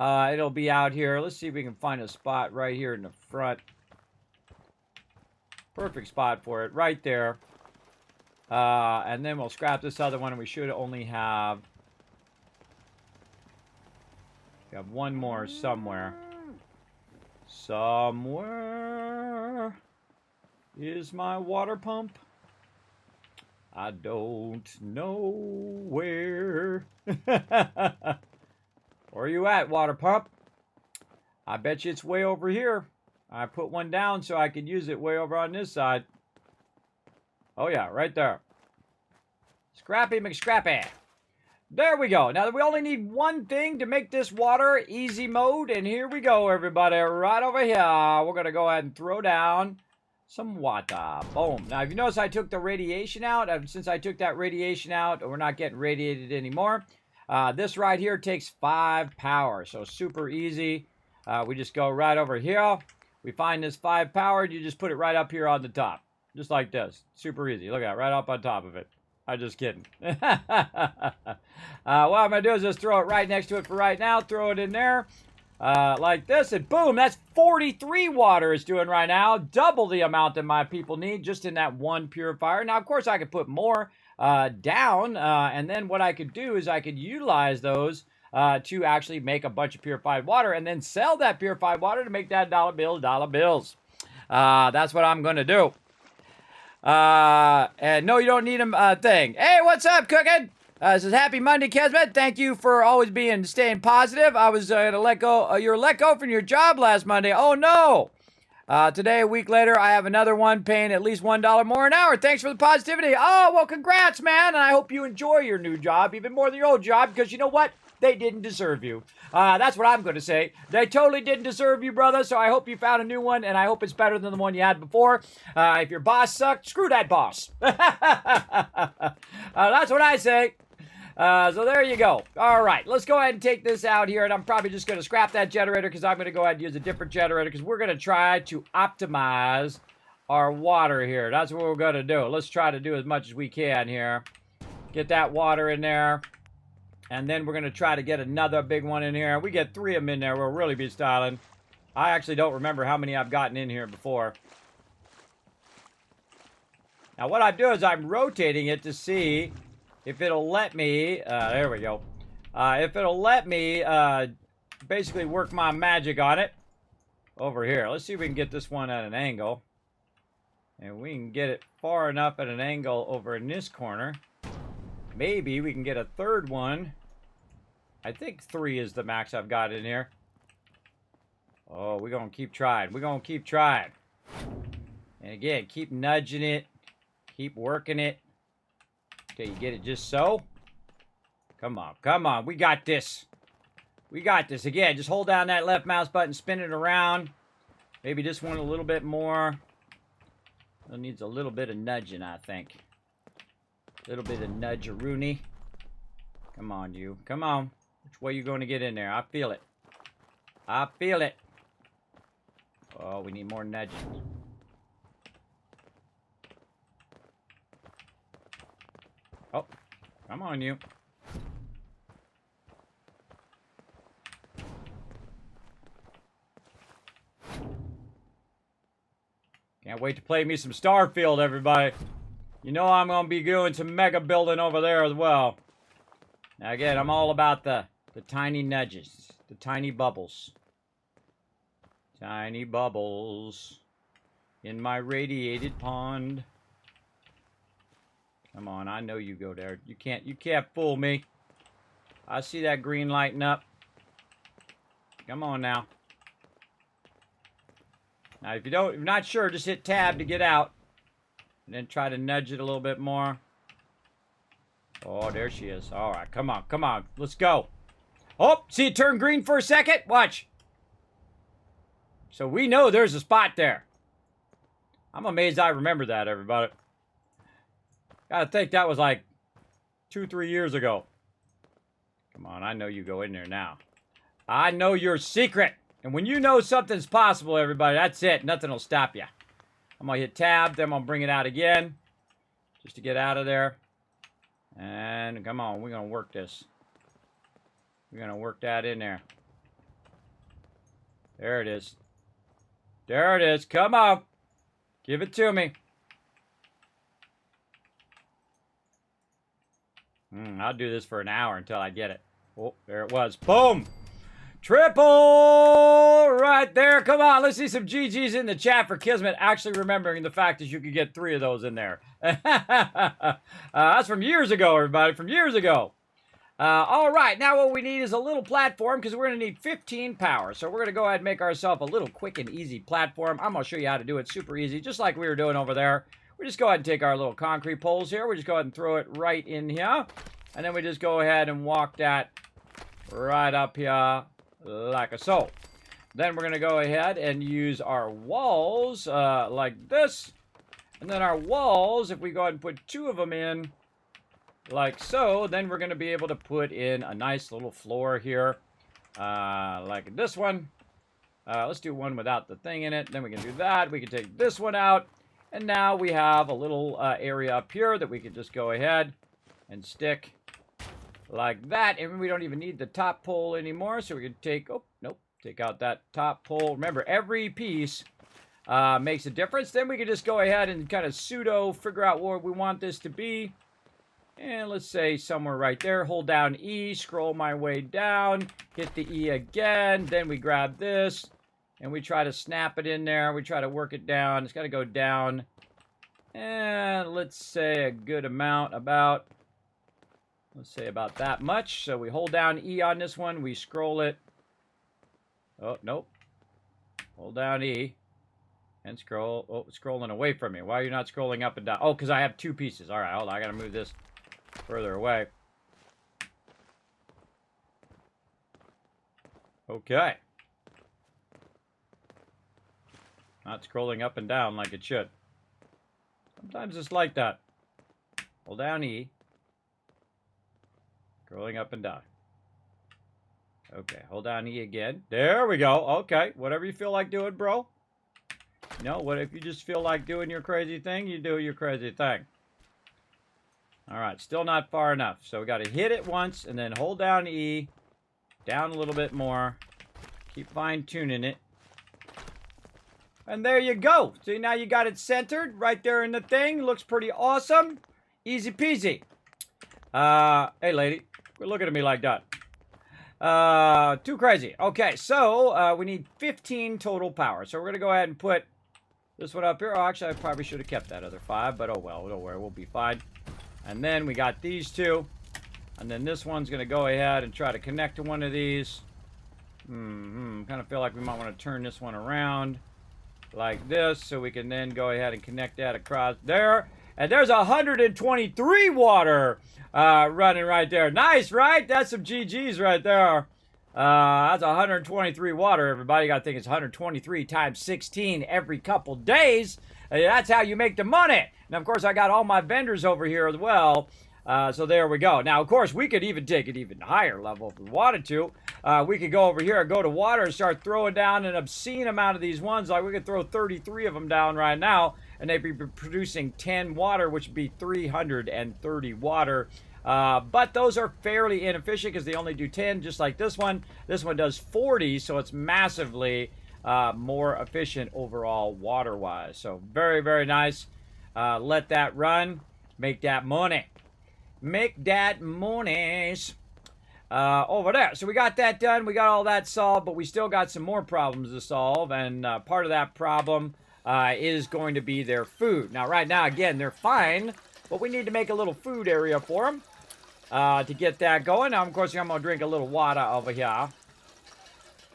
it'll be out here. Let's see if we can find a spot right here in the front. Perfect spot for it, right there. And then we'll scrap this other one, and we should only have... We have one more somewhere. Somewhere is my water pump. I don't know where. Where are you at, water pump? I bet you it's way over here. I put one down so I could use it way over on this side. Oh yeah, right there. Scrappy McScrappy. There we go. Now we only need one thing to make this water easy mode. And here we go, everybody. Right over here. We're going to go ahead and throw down some water. Boom. Now, if you notice, I took the radiation out. Since I took that radiation out, we're not getting radiated anymore. This right here takes 5 power. So super easy. We just go right over here. We find this 5 power. You just put it right up here on the top. Just like this. Super easy. Look at it. Right up on top of it. I'm just kidding. What I'm going to do is just throw it right next to it for right now. Throw it in there. Like this. And boom. That's 43 water it's doing right now. Double the amount that my people need just in that one purifier. Now, of course, I could put more down. And then what I could do is I could utilize those to actually make a bunch of purified water. And then sell that purified water to make that dollar bills. That's what I'm going to do. And no, you don't need a thing. Hey, what's up, Cookin'? This is Happy Monday, Kismet. Thank you for always staying positive. I was gonna let go. You were let go from your job last Monday. Oh no! Today, a week later, I have another one paying at least $1 more an hour. Thanks for the positivity. Oh well, congrats, man. And I hope you enjoy your new job even more than your old job because you know what? They didn't deserve you. That's what I'm going to say. They totally didn't deserve you, brother, so I hope you found a new one, and I hope it's better than the one you had before. If your boss sucked, screw that boss. That's what I say. So there you go. All right, let's go ahead and take this out here, and I'm probably just going to scrap that generator because I'm going to go ahead and use a different generator because we're going to try to optimize our water here. That's what we're going to do. Let's try to do as much as we can here. Get that water in there. And then we're going to try to get another big one in here. We get 3 of them in there. We'll really be styling. I actually don't remember how many I've gotten in here before. Now, what I do is I'm rotating it to see if it'll let me... there we go. If it'll let me basically work my magic on it. Over here. Let's see if we can get this one at an angle. And we can get it far enough at an angle over in this corner. Maybe we can get a third one. I think 3 is the max I've got in here. Oh, we're going to keep trying. We're going to keep trying. And again, keep nudging it. Keep working it. Okay, you get it just so. Come on, come on. We got this. We got this. Again, just hold down that left mouse button, spin it around. Maybe this one a little bit more. It needs a little bit of nudging, I think. Little bit of nudge-a-rooney. Come on, you. Come on. Which way you going to get in there? I feel it. I feel it. Oh, we need more nudging. Oh, come on, you. Can't wait to play me some Starfield, everybody. You know I'm going to be doing some mega building over there as well. Now, again, I'm all about the tiny nudges. The tiny bubbles. Tiny bubbles in my radiated pond. Come on, I know you go there. You can't fool me. I see that green lighting up. Come on now. Now, if you're not sure, just hit tab to get out. And then try to nudge it a little bit more. Oh, there she is. All right, come on, come on. Let's go. Oh, see it turn green for a second? Watch. So we know there's a spot there. I'm amazed I remember that, everybody. Gotta think that was like 2-3 years ago. Come on, I know you go in there now. I know your secret. And when you know something's possible, everybody, that's it. Nothing will stop you. I'm going to hit tab, then I'm going to bring it out again. Just to get out of there. And come on, we're going to work this. We're going to work that in there. There it is. There it is. Come on. Give it to me. I'll do this for an hour until I get it. Oh, there it was. Boom! Triple right there. Come on, let's see some GGs in the chat for Kismet actually remembering the fact that you could get 3 of those in there. That's from years ago, everybody, from years ago. All right, now what we need is a little platform because we're going to need 15 power. So we're going to go ahead and make ourselves a little quick and easy platform. I'm going to show you how to do it super easy, just like we were doing over there. We just go ahead and take our little concrete poles here. We just go ahead and throw it right in here. And then we just go ahead and walk that right up here like so. Then we're going to go ahead and use our walls like this. And then our walls, if we go ahead and put 2 of them in like so, then we're going to be able to put in a nice little floor here like this one. Let's do one without the thing in it. Then we can do that. We can take this one out. And now we have a little area up here that we can just go ahead and stick like that. And we don't even need the top pole anymore. So we can take, oh, nope, take out that top pole. Remember, every piece makes a difference. Then we can just go ahead and kind of pseudo figure out where we want this to be. And let's say somewhere right there. Hold down E, scroll my way down, hit the E again. Then we grab this. And we try to snap it in there. We try to work it down. It's got to go down. And let's say a good amount, let's say about that much. So we hold down E on this one. We scroll it. Oh, nope. Hold down E. And scroll. Oh, it's scrolling away from me. Why are you not scrolling up and down? Oh, because I have 2 pieces. All right, hold on. I got to move this further away. Okay. Not scrolling up and down like it should. Sometimes it's like that. Hold down E. Scrolling up and down. Okay, hold down E again. There we go. Okay, whatever you feel like doing, bro. No, what if you just feel like doing your crazy thing, you do your crazy thing. All right, still not far enough. So we got to hit it once and then hold down E. Down a little bit more. Keep fine-tuning it. And there you go. See, now you got it centered right there in the thing. Looks pretty awesome. Easy peasy. Hey, lady. Quit looking at me like that. Too crazy. Okay, so we need 15 total power. So we're going to go ahead and put this one up here. Oh, actually, I probably should have kept that other 5. But oh well, don't worry. We'll be fine. And then we got these 2. And then this one's going to go ahead and try to connect to one of these. Kind of feel like we might want to turn this one around. Like this, so we can then go ahead and connect that across there. And there's 123 water running right there. Nice, right? That's some GGs right there. That's 123 water, everybody. You got to think it's 123 times 16 every couple days. That's how you make the money. And, of course, I got all my vendors over here as well. So there we go. Now, of course, we could even take it even higher level if we wanted to. We could go over here and go to water and start throwing down an obscene amount of these ones. Like we could throw 33 of them down right now, and they'd be producing 10 water, which would be 330 water. But those are fairly inefficient because they only do 10, just like this one. This one does 40, so it's massively more efficient overall water-wise. So very, very nice. Let that run. Make that money. Make that monies. Over there. So we got that done. We got all that solved, but we still got some more problems to solve. And part of that problem is going to be their food. Now, right now, again, they're fine, but we need to make a little food area for them to get that going. Now, of course, I'm going to drink a little water over here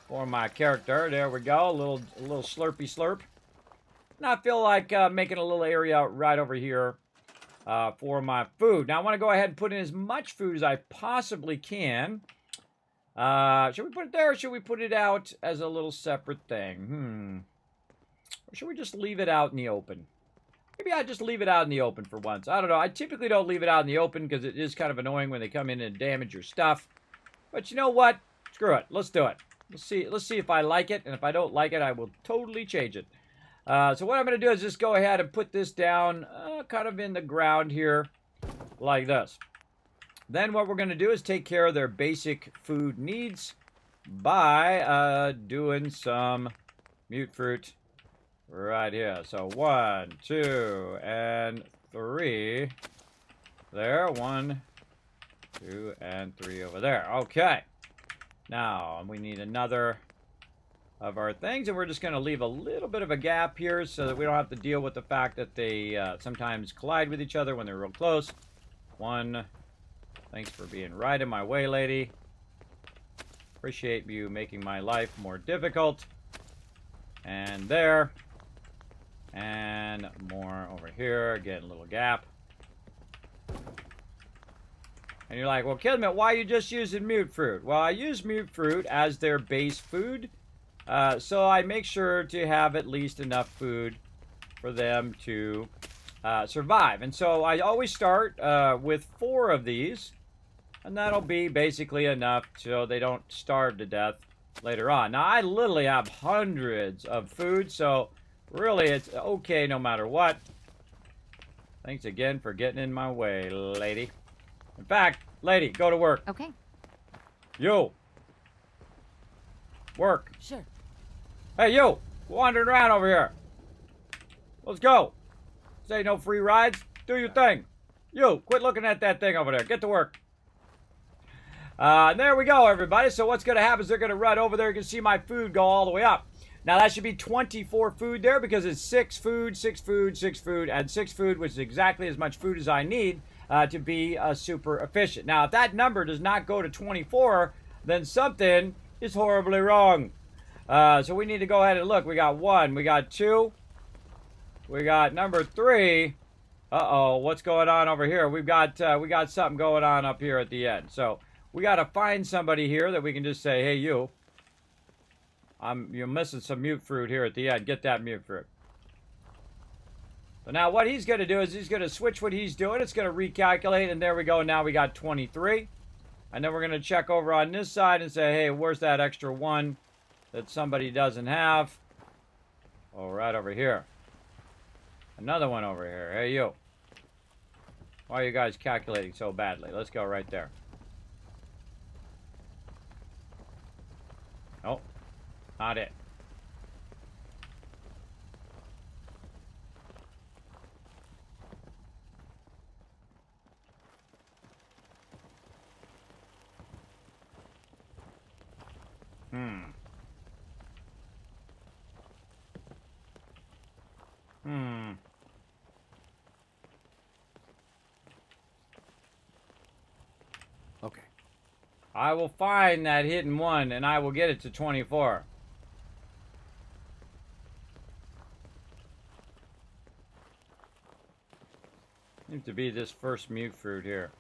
for my character. There we go. A little slurpy slurp. And I feel like making a little area right over here for my food. Now, I want to go ahead and put in as much food as I possibly can. Should we put it there, or should we put it out as a little separate thing? Or should we just leave it out in the open? Maybe I just leave it out in the open for once. I don't know. I typically don't leave it out in the open because it is kind of annoying when they come in and damage your stuff. But you know what? Screw it. Let's do it. Let's see if I like it, and if I don't like it, I will totally change it. So what I'm going to do is just go ahead and put this down kind of in the ground here like this. Then what we're going to do is take care of their basic food needs by doing some mute fruit right here. So 1, 2, and 3. There. 1, 2, and 3 over there. Okay. Now we need another of our things, and we're just going to leave a little bit of a gap here so that we don't have to deal with the fact that they sometimes collide with each other when they're real close. 1. Thanks for being right in my way, lady. Appreciate you making my life more difficult. And there. And more over here. Again, a little gap. And you're like, well, Kismet, why are you just using mute fruit? Well, I use mute fruit as their base food. So I make sure to have at least enough food for them to survive. And so I always start with 4 of these. And that'll be basically enough so they don't starve to death later on. Now, I literally have hundreds of food. So really, it's okay no matter what. Thanks again for getting in my way, lady. In fact, lady, go to work. Okay. You. Work. Sure. Hey, you. Wandering around over here. Let's go. This ain't no free rides. Do your thing. You. Quit looking at that thing over there. Get to work. There we go, everybody. So what's going to happen is they're going to run over there. You can see my food go all the way up. Now, that should be 24 food there because it's 6 food, 6 food, 6 food, and 6 food, which is exactly as much food as I need to be super efficient. Now, if that number does not go to 24, then something is horribly wrong. So we need to go ahead and look. We got 1, we got 2, we got number 3. Uh-oh, what's going on over here? We got something going on up here at the end. So we got to find somebody here that we can just say, hey, you're missing some mute fruit here at the end. Get that mute fruit. So now what he's going to do is he's going to switch what he's doing. It's going to recalculate, and there we go. Now we got 23. And then we're going to check over on this side and say, hey, where's that extra 1 that somebody doesn't have? Oh, right over here. Another one over here. Hey, you. Why are you guys calculating so badly? Let's go right there. Nope. Not it. Okay. I will find that hidden 1, and I will get it to 24. Seems to be this first mute fruit here.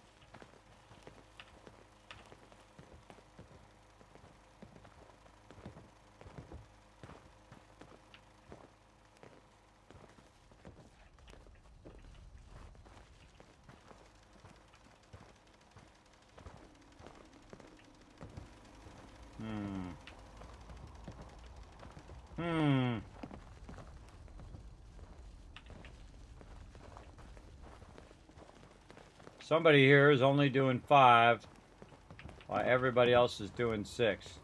Somebody here is only doing 5, while everybody else is doing 6.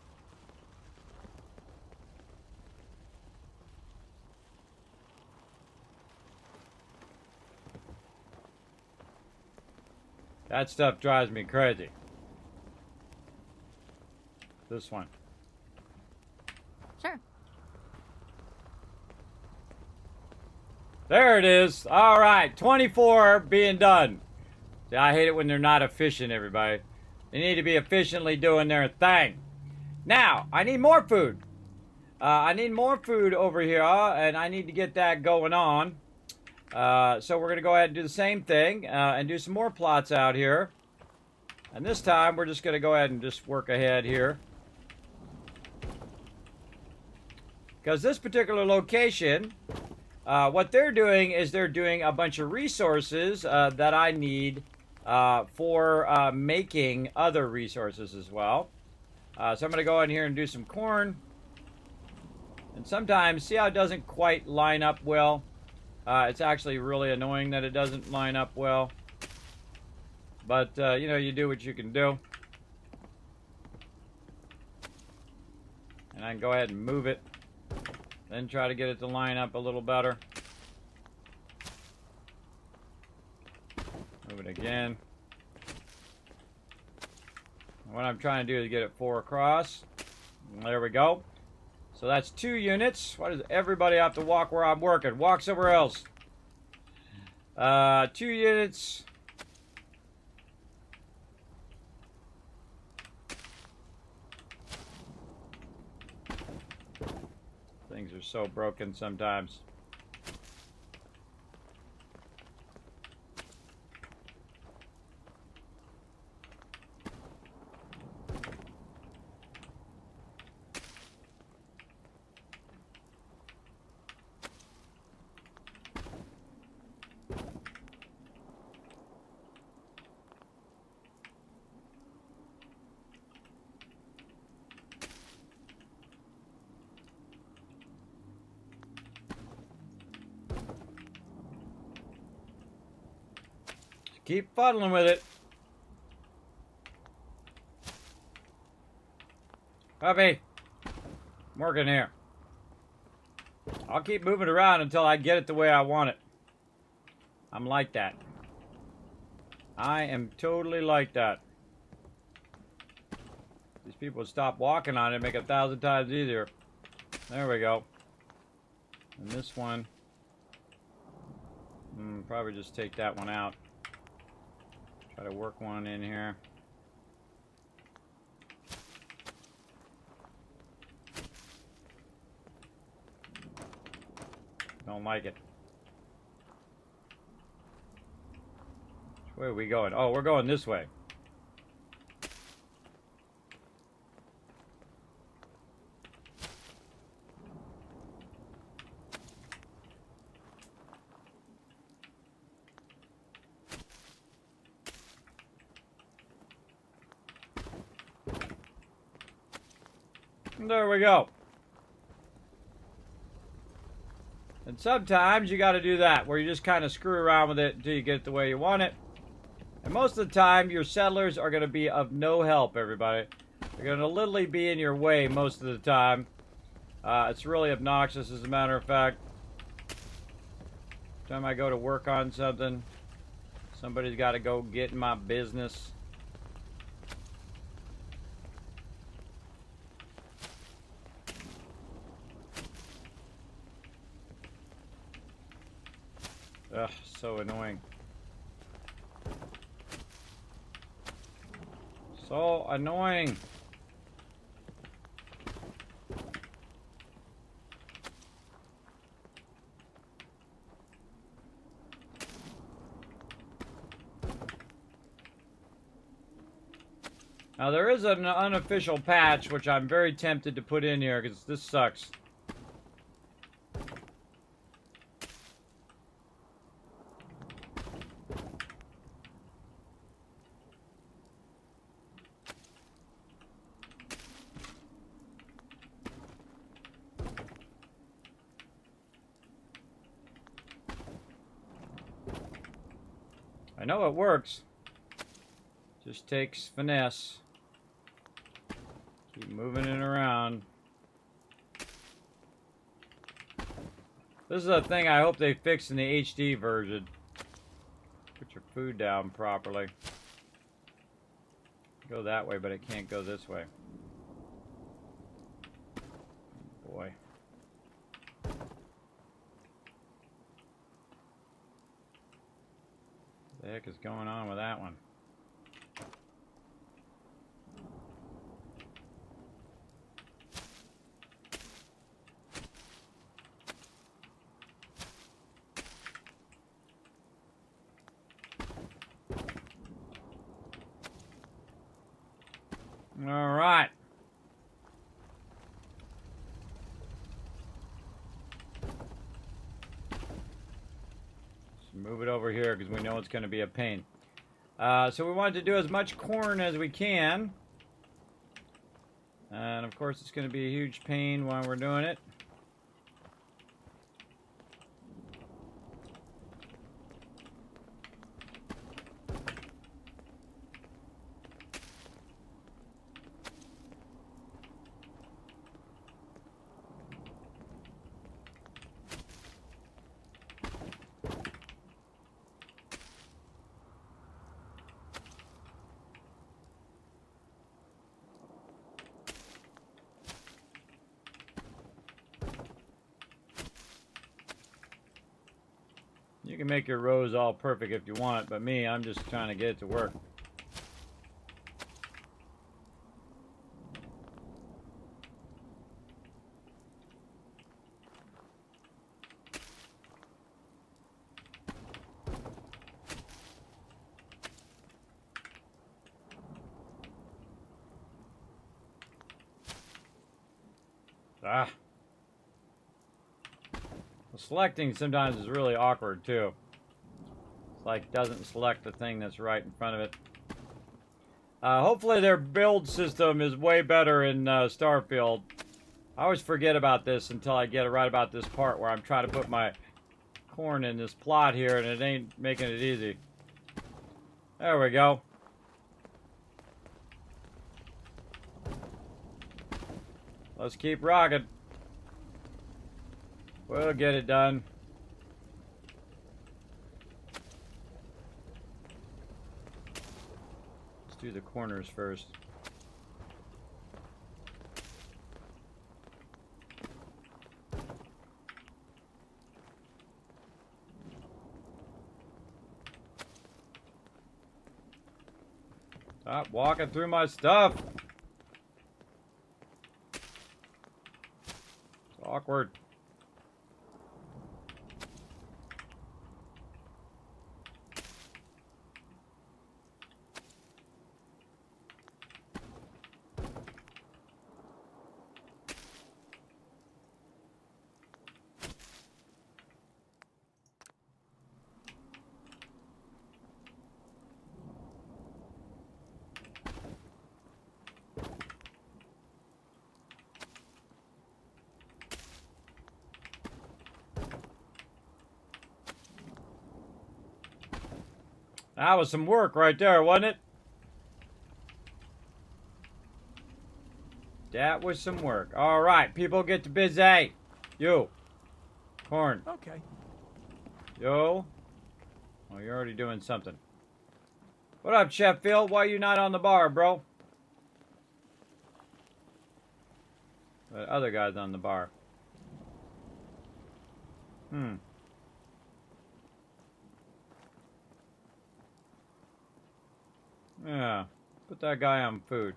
That stuff drives me crazy. This one. Sure. There it is. All right, 24 being done. See, I hate it when they're not efficient, everybody. They need to be efficiently doing their thing. Now, I need more food. I need more food over here, and I need to get that going on. So we're going to go ahead and do the same thing and do some more plots out here. And this time, we're just going to go ahead and just work ahead here. Because this particular location, what they're doing is they're doing a bunch of resources that I need for making other resources as well. So I'm going to go in here and do some corn. And sometimes, see how it doesn't quite line up well? It's actually really annoying that it doesn't line up well. But, you know, you do what you can do. And I can go ahead and move it. Then try to get it to line up a little better. Move it again. And what I'm trying to do is get it 4 across. And there we go. So that's 2 units. Why does everybody have to walk where I'm working? Walk somewhere else. 2 units. Things are so broken sometimes. Keep fuddling with it. Puppy, I'm working here. I'll keep moving around until I get it the way I want it. I'm like that. I am totally like that. These people would stop walking on it and make it 1,000 times easier. There we go. And this one, probably just take that one out. Try to work one in here. Don't like it. Which way are we going? Oh, we're going this way. There we go. And sometimes you got to do that, where you just kind of screw around with it until you get it the way you want it. And most of the time, your settlers are going to be of no help, everybody. They're going to literally be in your way most of the time. It's really obnoxious, as a matter of fact. Every time I go to work on something, somebody's got to go get in my business. Ugh, so annoying. So annoying. Now there is an unofficial patch which I'm very tempted to put in here because this sucks. I know it works. Just takes finesse. Keep moving it around. This is a thing I hope they fix in the HD version. Put your food down properly. Go that way, but it can't go this way. Boy. What the heck is going on with that one? All right. Let's move it over here because we know it's going to be a pain. So we wanted to do as much corn as we can. And of course it's going to be a huge pain while we're doing it. You can make your rows all perfect if you want, but me, I'm just trying to get it to work. Ah. Selecting sometimes is really awkward too. It's like doesn't select the thing that's right in front of it. Hopefully their build system is way better in Starfield. I always forget about this until I get it right about this part where I'm trying to put my corn in this plot here and it ain't making it easy. There we go. Let's keep rocking. We'll get it done. Let's do the corners first. Stop walking through my stuff. It's awkward. That was some work right there, wasn't it? That was some work. All right, people get to busy. You. Corn. Okay. Yo. Oh, you're already doing something. What up, Sheffield? Why you not on the bar, bro? The other guy's on the bar. Yeah, put that guy on food.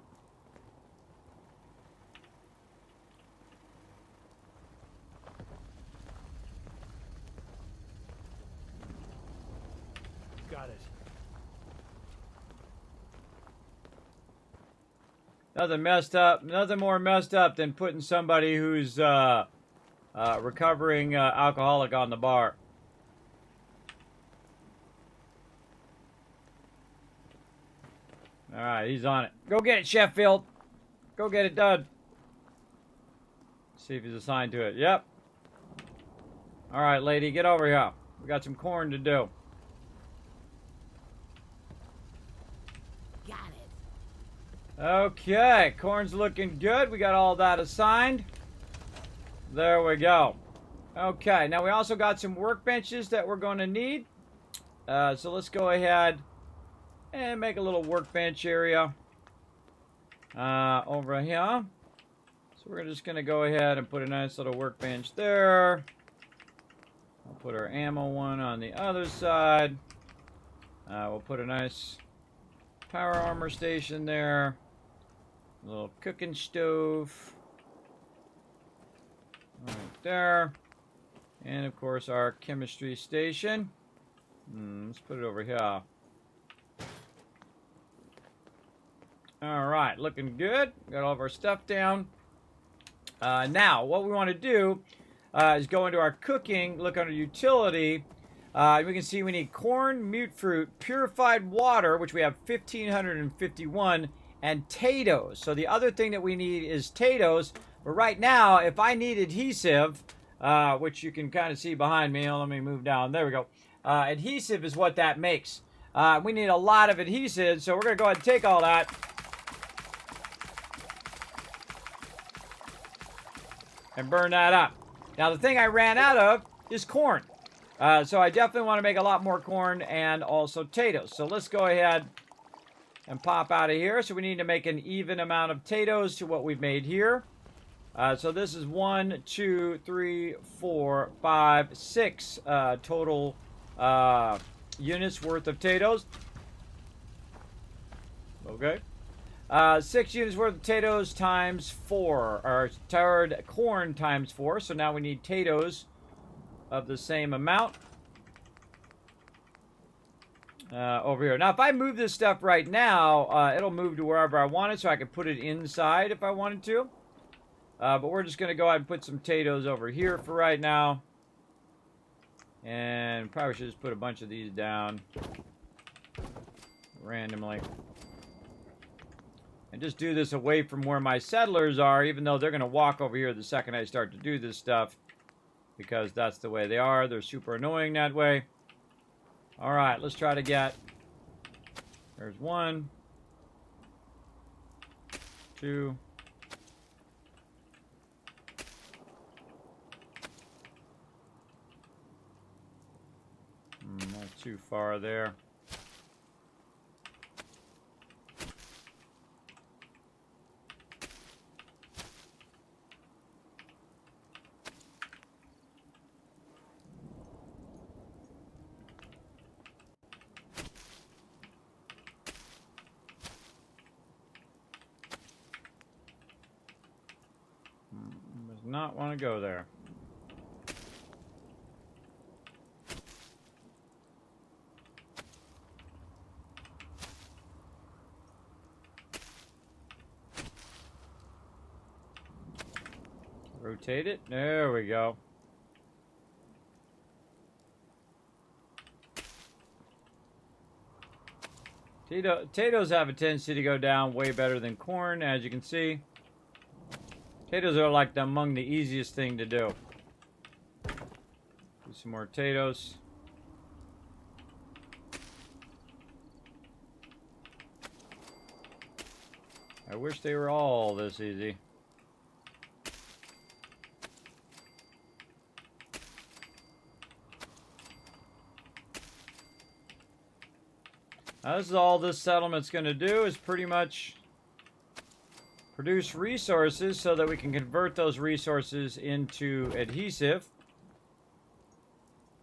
Got it. Nothing more messed up than putting somebody who's recovering alcoholic on the bar. All right, he's on it. Go get it, Sheffield. Go get it done. See if he's assigned to it. Yep. All right, lady, get over here. We got some corn to do. Got it. Okay, corn's looking good. We got all that assigned. There we go. Okay, now we also got some workbenches that we're going to need. So let's go ahead and make a little workbench area. over here. So we're just going to go ahead and put a nice little workbench there. I'll put our ammo one on the other side. We'll put a nice power armor station there. A little cooking stove. Right there. And of course our chemistry station. Let's put it over here. Alright, looking good. Got all of our stuff down. Now, what we want to do is go into our cooking, look under utility. We can see we need corn, mute fruit, purified water, which we have 1,551, and potatoes. So the other thing that we need is potatoes. But right now, if I need adhesive, which you can kind of see behind me, let me move down. There we go. Adhesive is what that makes. We need a lot of adhesive, so we're going to go ahead and take all that. And burn that up. Now, the thing I ran out of is corn. So I definitely want to make a lot more corn and also potatoes. So let's go ahead and pop out of here. So we need to make an even amount of potatoes to what we've made here. So this is 1, 2, 3, 4, 5, 6 total units worth of potatoes. Okay. 6 units worth of potatoes times 4, or turned corn times 4. So now we need potatoes of the same amount over here. Now, if I move this stuff right now, it'll move to wherever I want it, so I can put it inside if I wanted to. But we're just going to go ahead and put some potatoes over here for right now. And probably should just put a bunch of these down randomly. And just do this away from where my settlers are, even though they're going to walk over here the second I start to do this stuff. Because that's the way they are. They're super annoying that way. Alright, let's try to get... There's 1. 2. Not too far there. Does not want to go there. Rotate it. There we go. Potatoes have a tendency to go down way better than corn, as you can see. Potatoes are like among the easiest thing to do. Do some more potatoes. I wish they were all this easy. Now, this is all this settlement's going to do, is pretty much produce resources so that we can convert those resources into adhesive.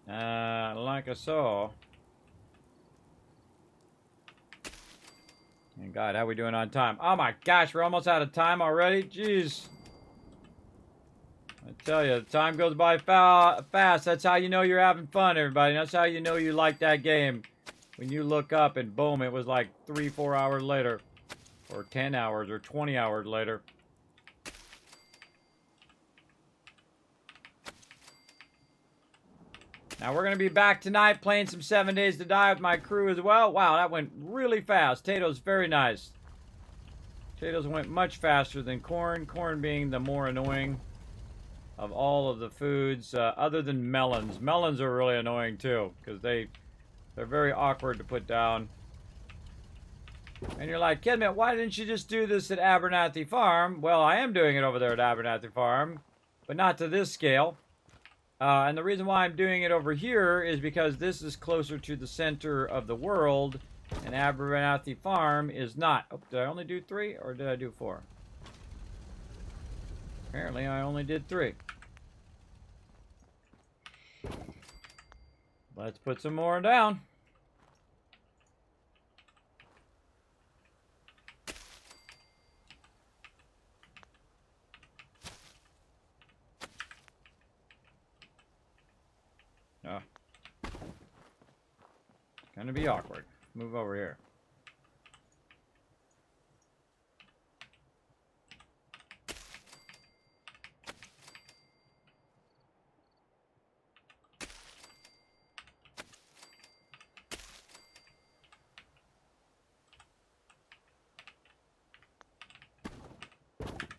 Like I saw. And God, how are we doing on time? Oh my gosh, we're almost out of time already? Jeez. I tell you, the time goes by fast. That's how you know you're having fun, everybody. That's how you know you like that game. When you look up and boom, it was like 3-4 hours later. Or 10 hours or 20 hours later. Now we're going to be back tonight playing some 7 Days to Die with my crew as well. Wow, that went really fast. Potatoes, very nice. Potatoes went much faster than corn. Corn being the more annoying of all of the foods, other than melons. Melons are really annoying too, because they're very awkward to put down. And you're like, Kismet, why didn't you just do this at Abernathy Farm? Well, I am doing it over there at Abernathy Farm, but not to this scale. And the reason why I'm doing it over here is because this is closer to the center of the world, And Abernathy Farm is not. Oh, did I only do 3 or did I do 4? Apparently I only did 3. Let's put some more down. Oh. It's gonna be awkward. Move over here.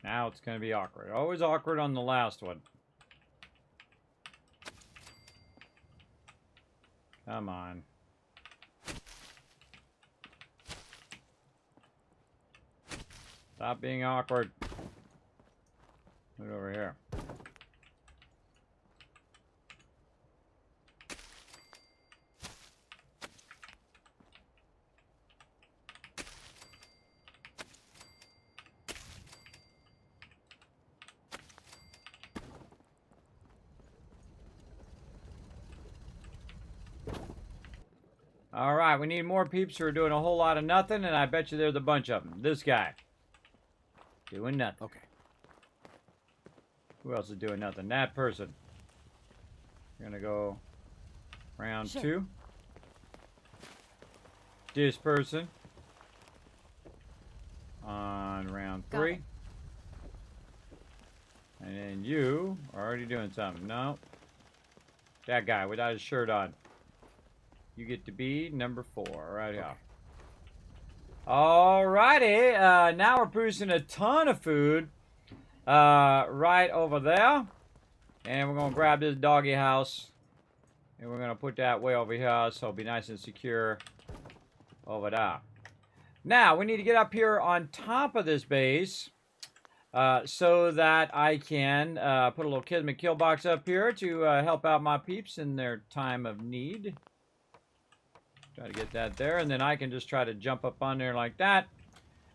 Now it's going to be awkward. Always awkward on the last one. Come on. Stop being awkward. Move over here. All right, we need more peeps who are doing a whole lot of nothing, and I bet you there's a bunch of them. This guy. Doing nothing. Okay. Who else is doing nothing? That person. We're going to go round 2. This person. On round 3. And then you are already doing something. No. That guy without his shirt on. You get to be number 4 right here. Alrighty, now we're producing a ton of food right over there. And we're going to grab this doggy house. And we're going to put that way over here so it'll be nice and secure over there. Now, we need to get up here on top of this base so that I can put a little Kismet kill box up here to help out my peeps in their time of need. Try to get that there, and then I can just try to jump up on there like that.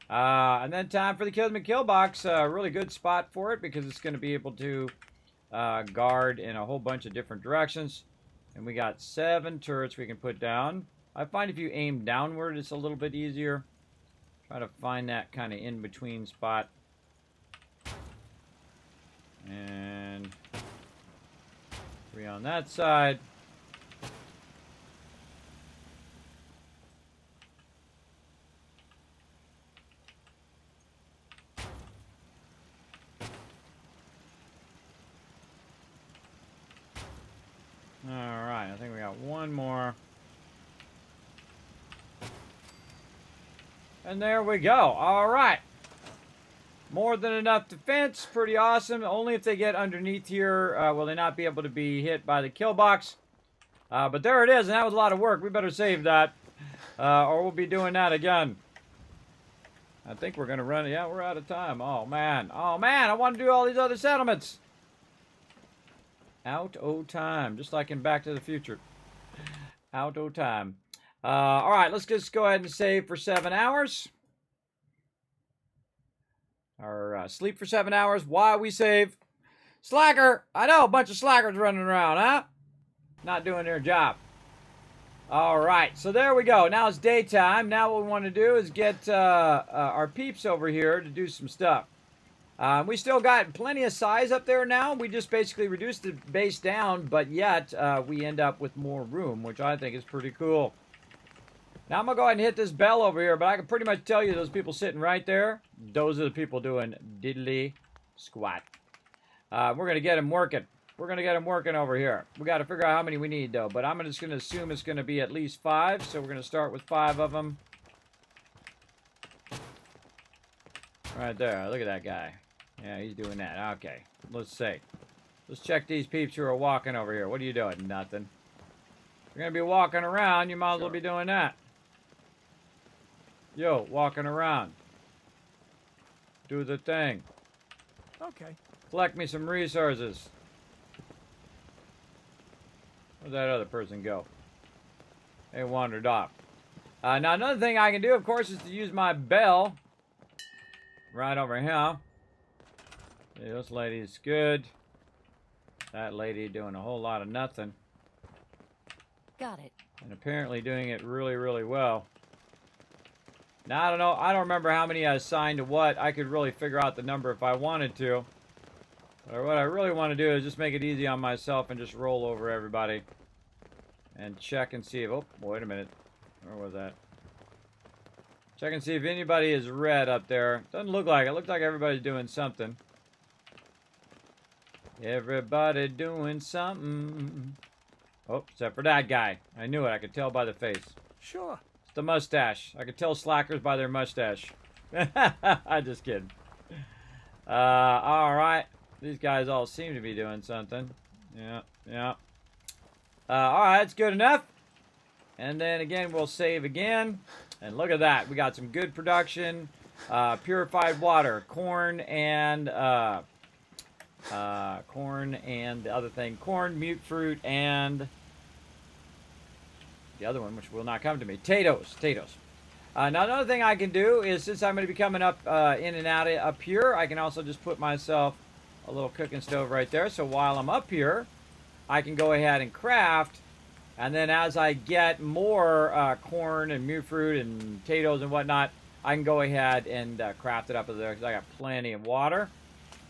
And then time for the Kismet kill box. A really good spot for it because it's going to be able to guard in a whole bunch of different directions. And we got 7 turrets we can put down. I find if you aim downward, it's a little bit easier. Try to find that kind of in-between spot. And 3 on that side. Alright, I think we got one more. And there we go. Alright. More than enough defense. Pretty awesome. Only if they get underneath here will they not be able to be hit by the kill box. But there it is, and that was a lot of work. We better save that. Or we'll be doing that again. I think we're going to run. Yeah, we're out of time. Oh, man. Oh, man. I want to do all these other settlements. Out o' time, just like in Back to the Future. Out o' time. All right, let's just go ahead and save for 7 hours. Or sleep for 7 hours while we save. Slacker! I know, a bunch of slackers running around, huh? Not doing their job. All right, so there we go. Now it's daytime. Now what we want to do is get our peeps over here to do some stuff. We still got plenty of size up there now. We just basically reduced the base down, but yet we end up with more room, which I think is pretty cool. Now I'm going to go ahead and hit this bell over here, but I can pretty much tell you those people sitting right there, those are the people doing diddly squat. We're going to get them working. We're going to get them working over here. We got to figure out how many we need, though, but I'm just going to assume it's going to be at least 5, so we're going to start with 5 of them. Right there. Look at that guy. Yeah, he's doing that. Okay. Let's see. Let's check these peeps who are walking over here. What are you doing? Nothing. You're going to be walking around. You might as well be doing that. Yo, walking around. Do the thing. Okay. Collect me some resources. Where'd that other person go? They wandered off. Now, another thing I can do, of course, is to use my bell right over here. See, this lady's good. That lady doing a whole lot of nothing. Got it. And apparently doing it really, really well. Now, I don't know. I don't remember how many I assigned to what. I could really figure out the number if I wanted to. But what I really want to do is just make it easy on myself and just roll over everybody. And check and see if... Oh, wait a minute. Where was that? Check and see if anybody is red up there. Doesn't look like it. Looks like everybody's doing something. Everybody doing something. Oh, except for that guy. I knew it. I could tell by the face. Sure. It's the mustache. I could tell slackers by their mustache. I'm just kidding. Alright. These guys all seem to be doing something. Yeah, yeah. Alright, that's good enough. And then again, we'll save again. And look at that. We got some good production. Purified water. Corn and the other thing. Corn, mute fruit, and the other one, which will not come to me. Potatoes. Now, another thing I can do is, since I'm going to be coming up in and out up here, I can also just put myself a little cooking stove right there. So while I'm up here, I can go ahead and craft. And then as I get more corn and mute fruit and potatoes and whatnot, I can go ahead and craft it up there because I got plenty of water.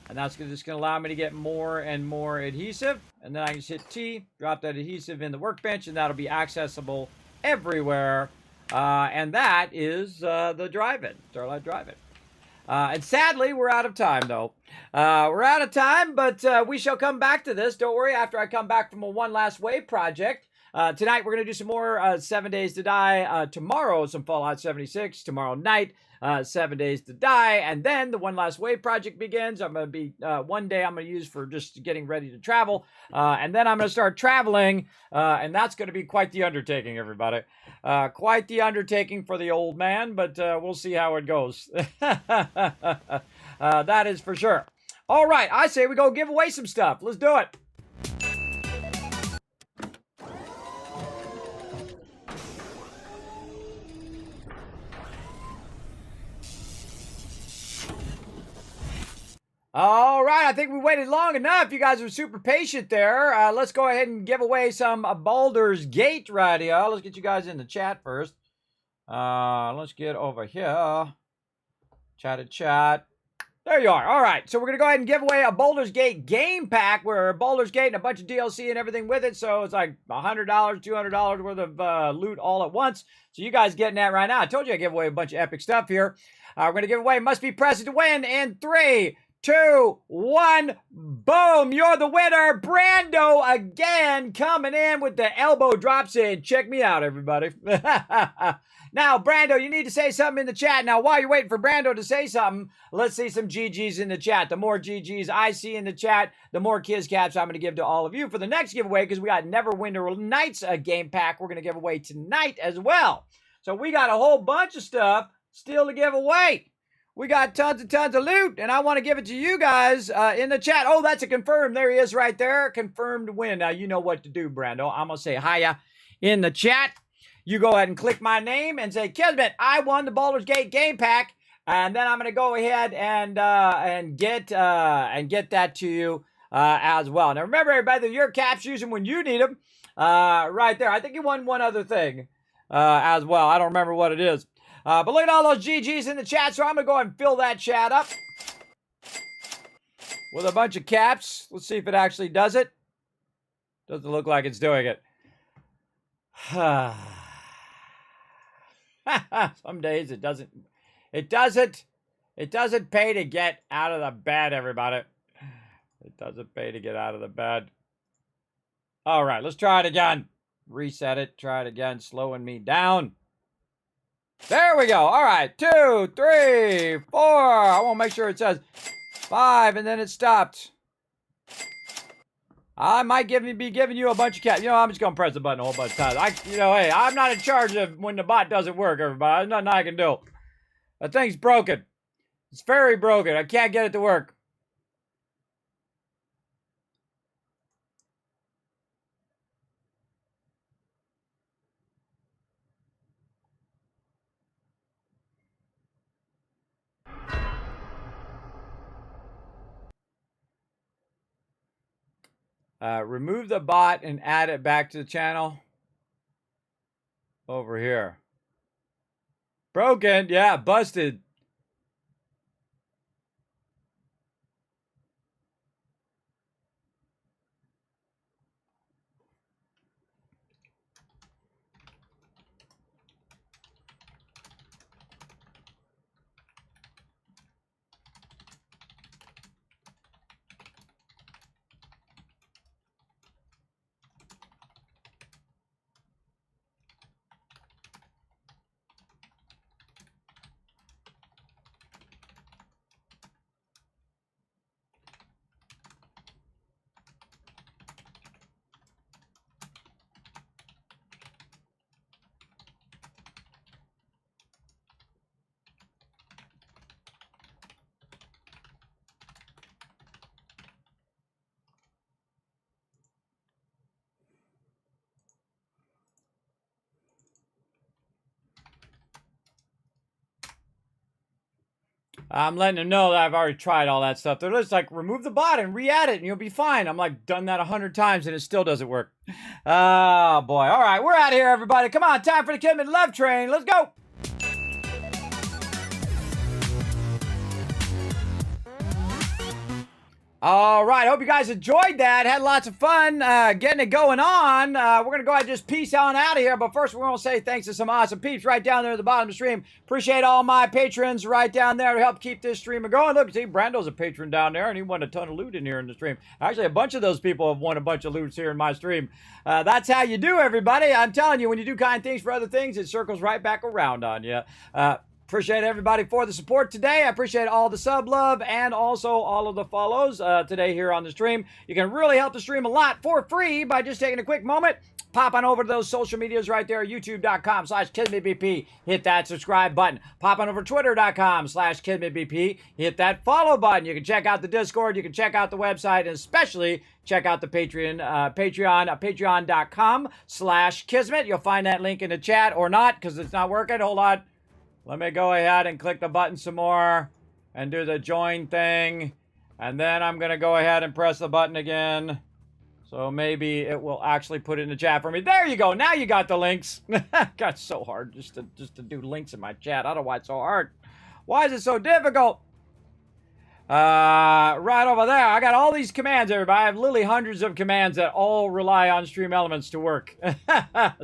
And that's just going to allow me to get more and more adhesive. And then I can just hit T, drop that adhesive in the workbench, and that'll be accessible everywhere. And that is the drive-in, Starlight Drive-In. And sadly, we're out of time, though. We're out of time, but we shall come back to this. Don't worry, after I come back from a One Last Wave project. Tonight, we're going to do some more 7 Days to Die. Tomorrow, some Fallout 76. Tomorrow night, 7 Days to Die. And then the One Last Wave project begins. I'm going to be, one day I'm going to use for just getting ready to travel. And then I'm going to start traveling. And that's going to be quite the undertaking, everybody. Quite the undertaking for the old man, but we'll see how it goes. That is for sure. All right, I say we go give away some stuff. Let's do it. All right, I think we waited long enough. You guys were super patient there. Let's go ahead and give away some Baldur's Gate right here. Let's get you guys in the chat first. Let's get over here. Chat. There you are. All right, so we're going to go ahead and give away a Baldur's Gate game pack where Baldur's Gate and a bunch of DLC and everything with it. So it's like $100, $200 worth of loot all at once. So you guys getting that right now. I told you I give away a bunch of epic stuff here. We're going to give away Must Be Present to Win in 3, 2, 1, boom, you're the winner. Brando again coming in with the elbow drop saying, check me out, everybody. Now, Brando, you need to say something in the chat. Now, while you're waiting for Brando to say something, let's see some GGs in the chat. The more GGs I see in the chat, the more Kiz Caps I'm going to give to all of you for the next giveaway, because we got Neverwinter Nights game pack we're going to give away tonight as well. So we got a whole bunch of stuff still to give away. We got tons and tons of loot, and I want to give it to you guys in the chat. Oh, that's a confirmed. There he is right there. Confirmed win. Now, you know what to do, Brando. I'm going to say hiya in the chat. You go ahead and click my name and say, Kismet, I won the Baldur's Gate game pack. And then I'm going to go ahead and get that to you as well. Now, remember, everybody, that your caps, use them when you need them. Right there. I think you won one other thing as well. I don't remember what it is. But look at all those GGs in the chat, so I'm going to go ahead and fill that chat up with a bunch of caps. Let's see if it actually does it. Doesn't look like it's doing it. Some days it doesn't pay to get out of the bed, everybody. It doesn't pay to get out of the bed. All right, let's try it again. Reset it, try it again, slowing me down. There we go. All right, 2, 3, 4. I want to make sure it says 5, and then it stopped. I might be giving you a bunch of caps. You know, I'm just going to press the button a whole bunch of times. Hey, I'm not in charge of when the bot doesn't work, everybody. There's nothing I can do. That thing's broken. It's very broken. I can't get it to work. Remove the bot and add it back to the channel. Over here. Broken. Yeah, busted. I'm letting them know that I've already tried all that stuff. They're just like, remove the bot and re-add it and you'll be fine. I'm like, done that 100 times and it still doesn't work. Oh, boy. All right, we're out of here, everybody. Come on, time for the Kismet Love Train. Let's go. All right, hope you guys enjoyed that. Had lots of fun getting it going on. We're going to go ahead and just peace on out of here. But first, we're going to say thanks to some awesome peeps right down there at the bottom of the stream. Appreciate all my patrons right down there to help keep this stream going. Look, see, Brando's a patron down there, and he won a ton of loot in here in the stream. Actually, a bunch of those people have won a bunch of loots here in my stream. That's how you do, everybody. I'm telling you, when you do kind things for other things, it circles right back around on you. Appreciate everybody for the support today. I appreciate all the sub love and also all of the follows today here on the stream. You can really help the stream a lot for free by just taking a quick moment. Pop on over to those social medias right there, youtube.com/KismetBP. Hit that subscribe button. Pop on over to twitter.com/KismetBP. Hit that follow button. You can check out the Discord. You can check out the website, and especially check out the patreon.com/Kismet. You'll find that link in the chat or not because it's not working. Hold on. Let me go ahead and click the button some more and do the join thing. And then I'm going to go ahead and press the button again. So maybe it will actually put it in the chat for me. There you go. Now you got the links. Got so hard just to do links in my chat. I don't know why it's so hard. Why is it so difficult? Right over there. I got all these commands, everybody. I have literally hundreds of commands that all rely on Stream Elements to work.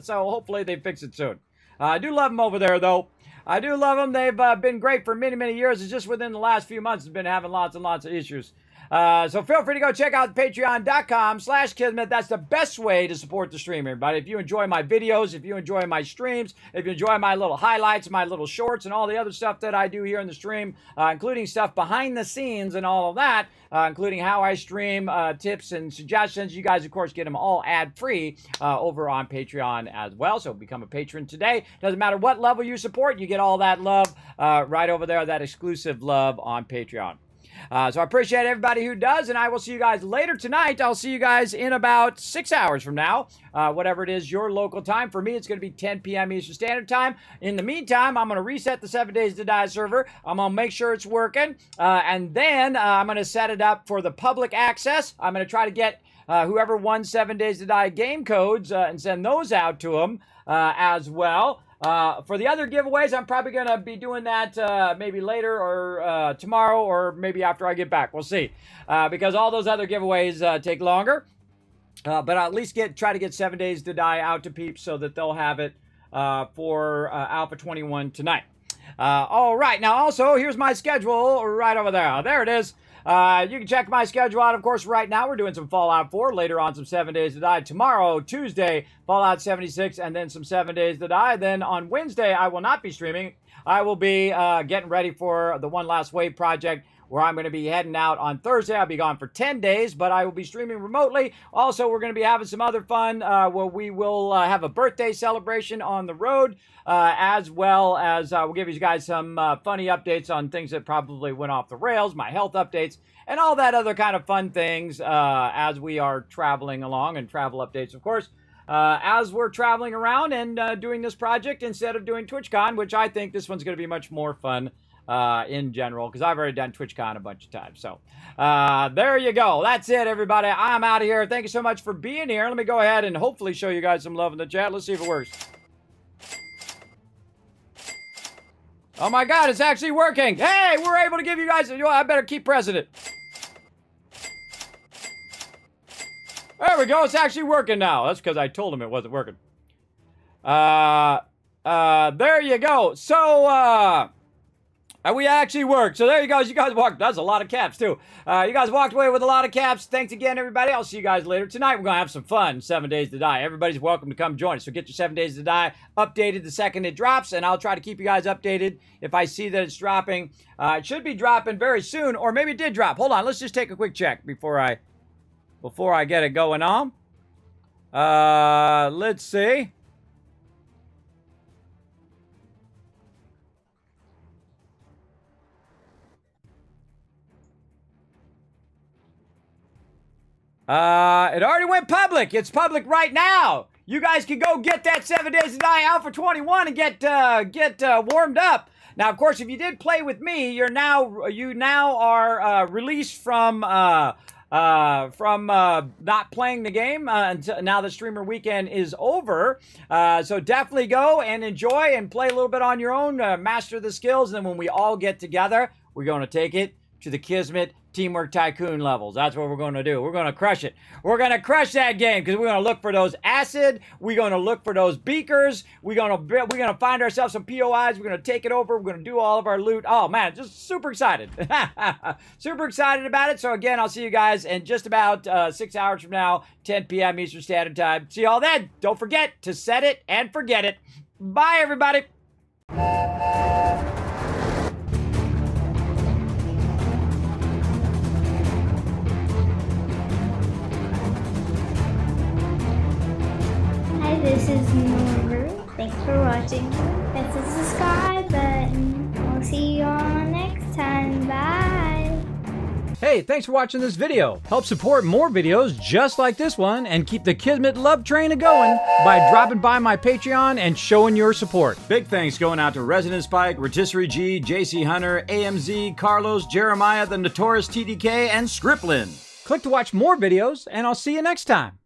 So hopefully they fix it soon. I do love them over there, though. I do love them. They've been great for many, many years. It's just within the last few months it's been having lots and lots of issues. So feel free to go check out patreon.com/Kismet. That's the best way to support the stream, everybody. If you enjoy my videos, if you enjoy my streams, if you enjoy my little highlights, my little shorts, and all the other stuff that I do here in the stream, including stuff behind the scenes and all of that, including how I stream, tips and suggestions, you guys, of course, get them all ad-free over on Patreon as well. So become a patron today. Doesn't matter what level you support, you get all that love right over there, that exclusive love on Patreon. So I appreciate everybody who does, and I will see you guys later tonight. I'll see you guys in about 6 hours from now, whatever it is your local time. For me, it's going to be 10 p.m. Eastern Standard Time. In the meantime, I'm going to reset the 7 Days to Die server. I'm going to make sure it's working, and then I'm going to set it up for the public access. I'm going to try to get whoever won 7 Days to Die game codes and send those out to them as well. For the other giveaways, I'm probably going to be doing that maybe later or tomorrow or maybe after I get back. We'll see. Because all those other giveaways take longer. But I'll at least try to get 7 Days to Die out to peeps so that they'll have it for Alpha 21 tonight. All right. Now, also, here's my schedule right over there. There it is. You can check my schedule out, of course, right now. We're doing some Fallout 4, later on some 7 Days to Die. Tomorrow, Tuesday, Fallout 76, and then some 7 Days to Die. Then on Wednesday, I will not be streaming. I will be getting ready for the One Last Wave project, where I'm going to be heading out on Thursday. I'll be gone for 10 days, but I will be streaming remotely. Also, we're going to be having some other fun where we will have a birthday celebration on the road, as well as we'll give you guys some funny updates on things that probably went off the rails, my health updates, and all that other kind of fun things as we are traveling along, and travel updates, of course, as we're traveling around and doing this project instead of doing TwitchCon, which I think this one's going to be much more fun in general, because I've already done TwitchCon a bunch of times. So there you go. That's it, everybody. I'm out of here. Thank you so much for being here. Let me go ahead and hopefully show you guys some love in the chat. Let's see if it works. Oh my God, it's actually working. Hey, we're able to give you guys, I better keep pressing it. There we go. It's actually working now. That's because I told him it wasn't working. There you go. So, we actually worked. So there you go. You guys walked. That's a lot of caps, too. You guys walked away with a lot of caps. Thanks again, everybody. I'll see you guys later. Tonight, we're going to have some fun. 7 Days to Die. Everybody's welcome to come join us. So get your 7 Days to Die updated the second it drops, and I'll try to keep you guys updated if I see that it's dropping. It should be dropping very soon, or maybe it did drop. Hold on. Let's just take a quick check before I get it going on. Let's see. It already went public. It's public right now. You guys can go get that 7 Days to Die Alpha 21 and get warmed up. Now, of course, if you did play with me, you now are released from not playing the game until now the streamer weekend is over. So definitely go and enjoy and play a little bit on your own, master the skills, and then when we all get together, we're going to take it to the Kismet Teamwork Tycoon levels. That's what we're going to do. We're going to crush it. We're going to crush that game because we're going to look for those acid. We're going to look for those beakers. We're going to find ourselves some POIs. We're going to take it over. We're going to do all of our loot. Oh man, just super excited. Super excited about it. So again, I'll see you guys in just about 6 hours from now, 10 p.m. Eastern Standard Time. See you all then. Don't forget to set it and forget it. Bye, everybody. Hi, this is Norbert. Thanks for watching. Press the subscribe button. We'll see you all next time. Bye. Hey, thanks for watching this video. Help support more videos just like this one and keep the Kismet love train a-going by dropping by my Patreon and showing your support. Big thanks going out to Resident Spike, Rotisserie G, JC Hunter, AMZ, Carlos, Jeremiah, the Notorious TDK, and Scriplin. Click to watch more videos, and I'll see you next time.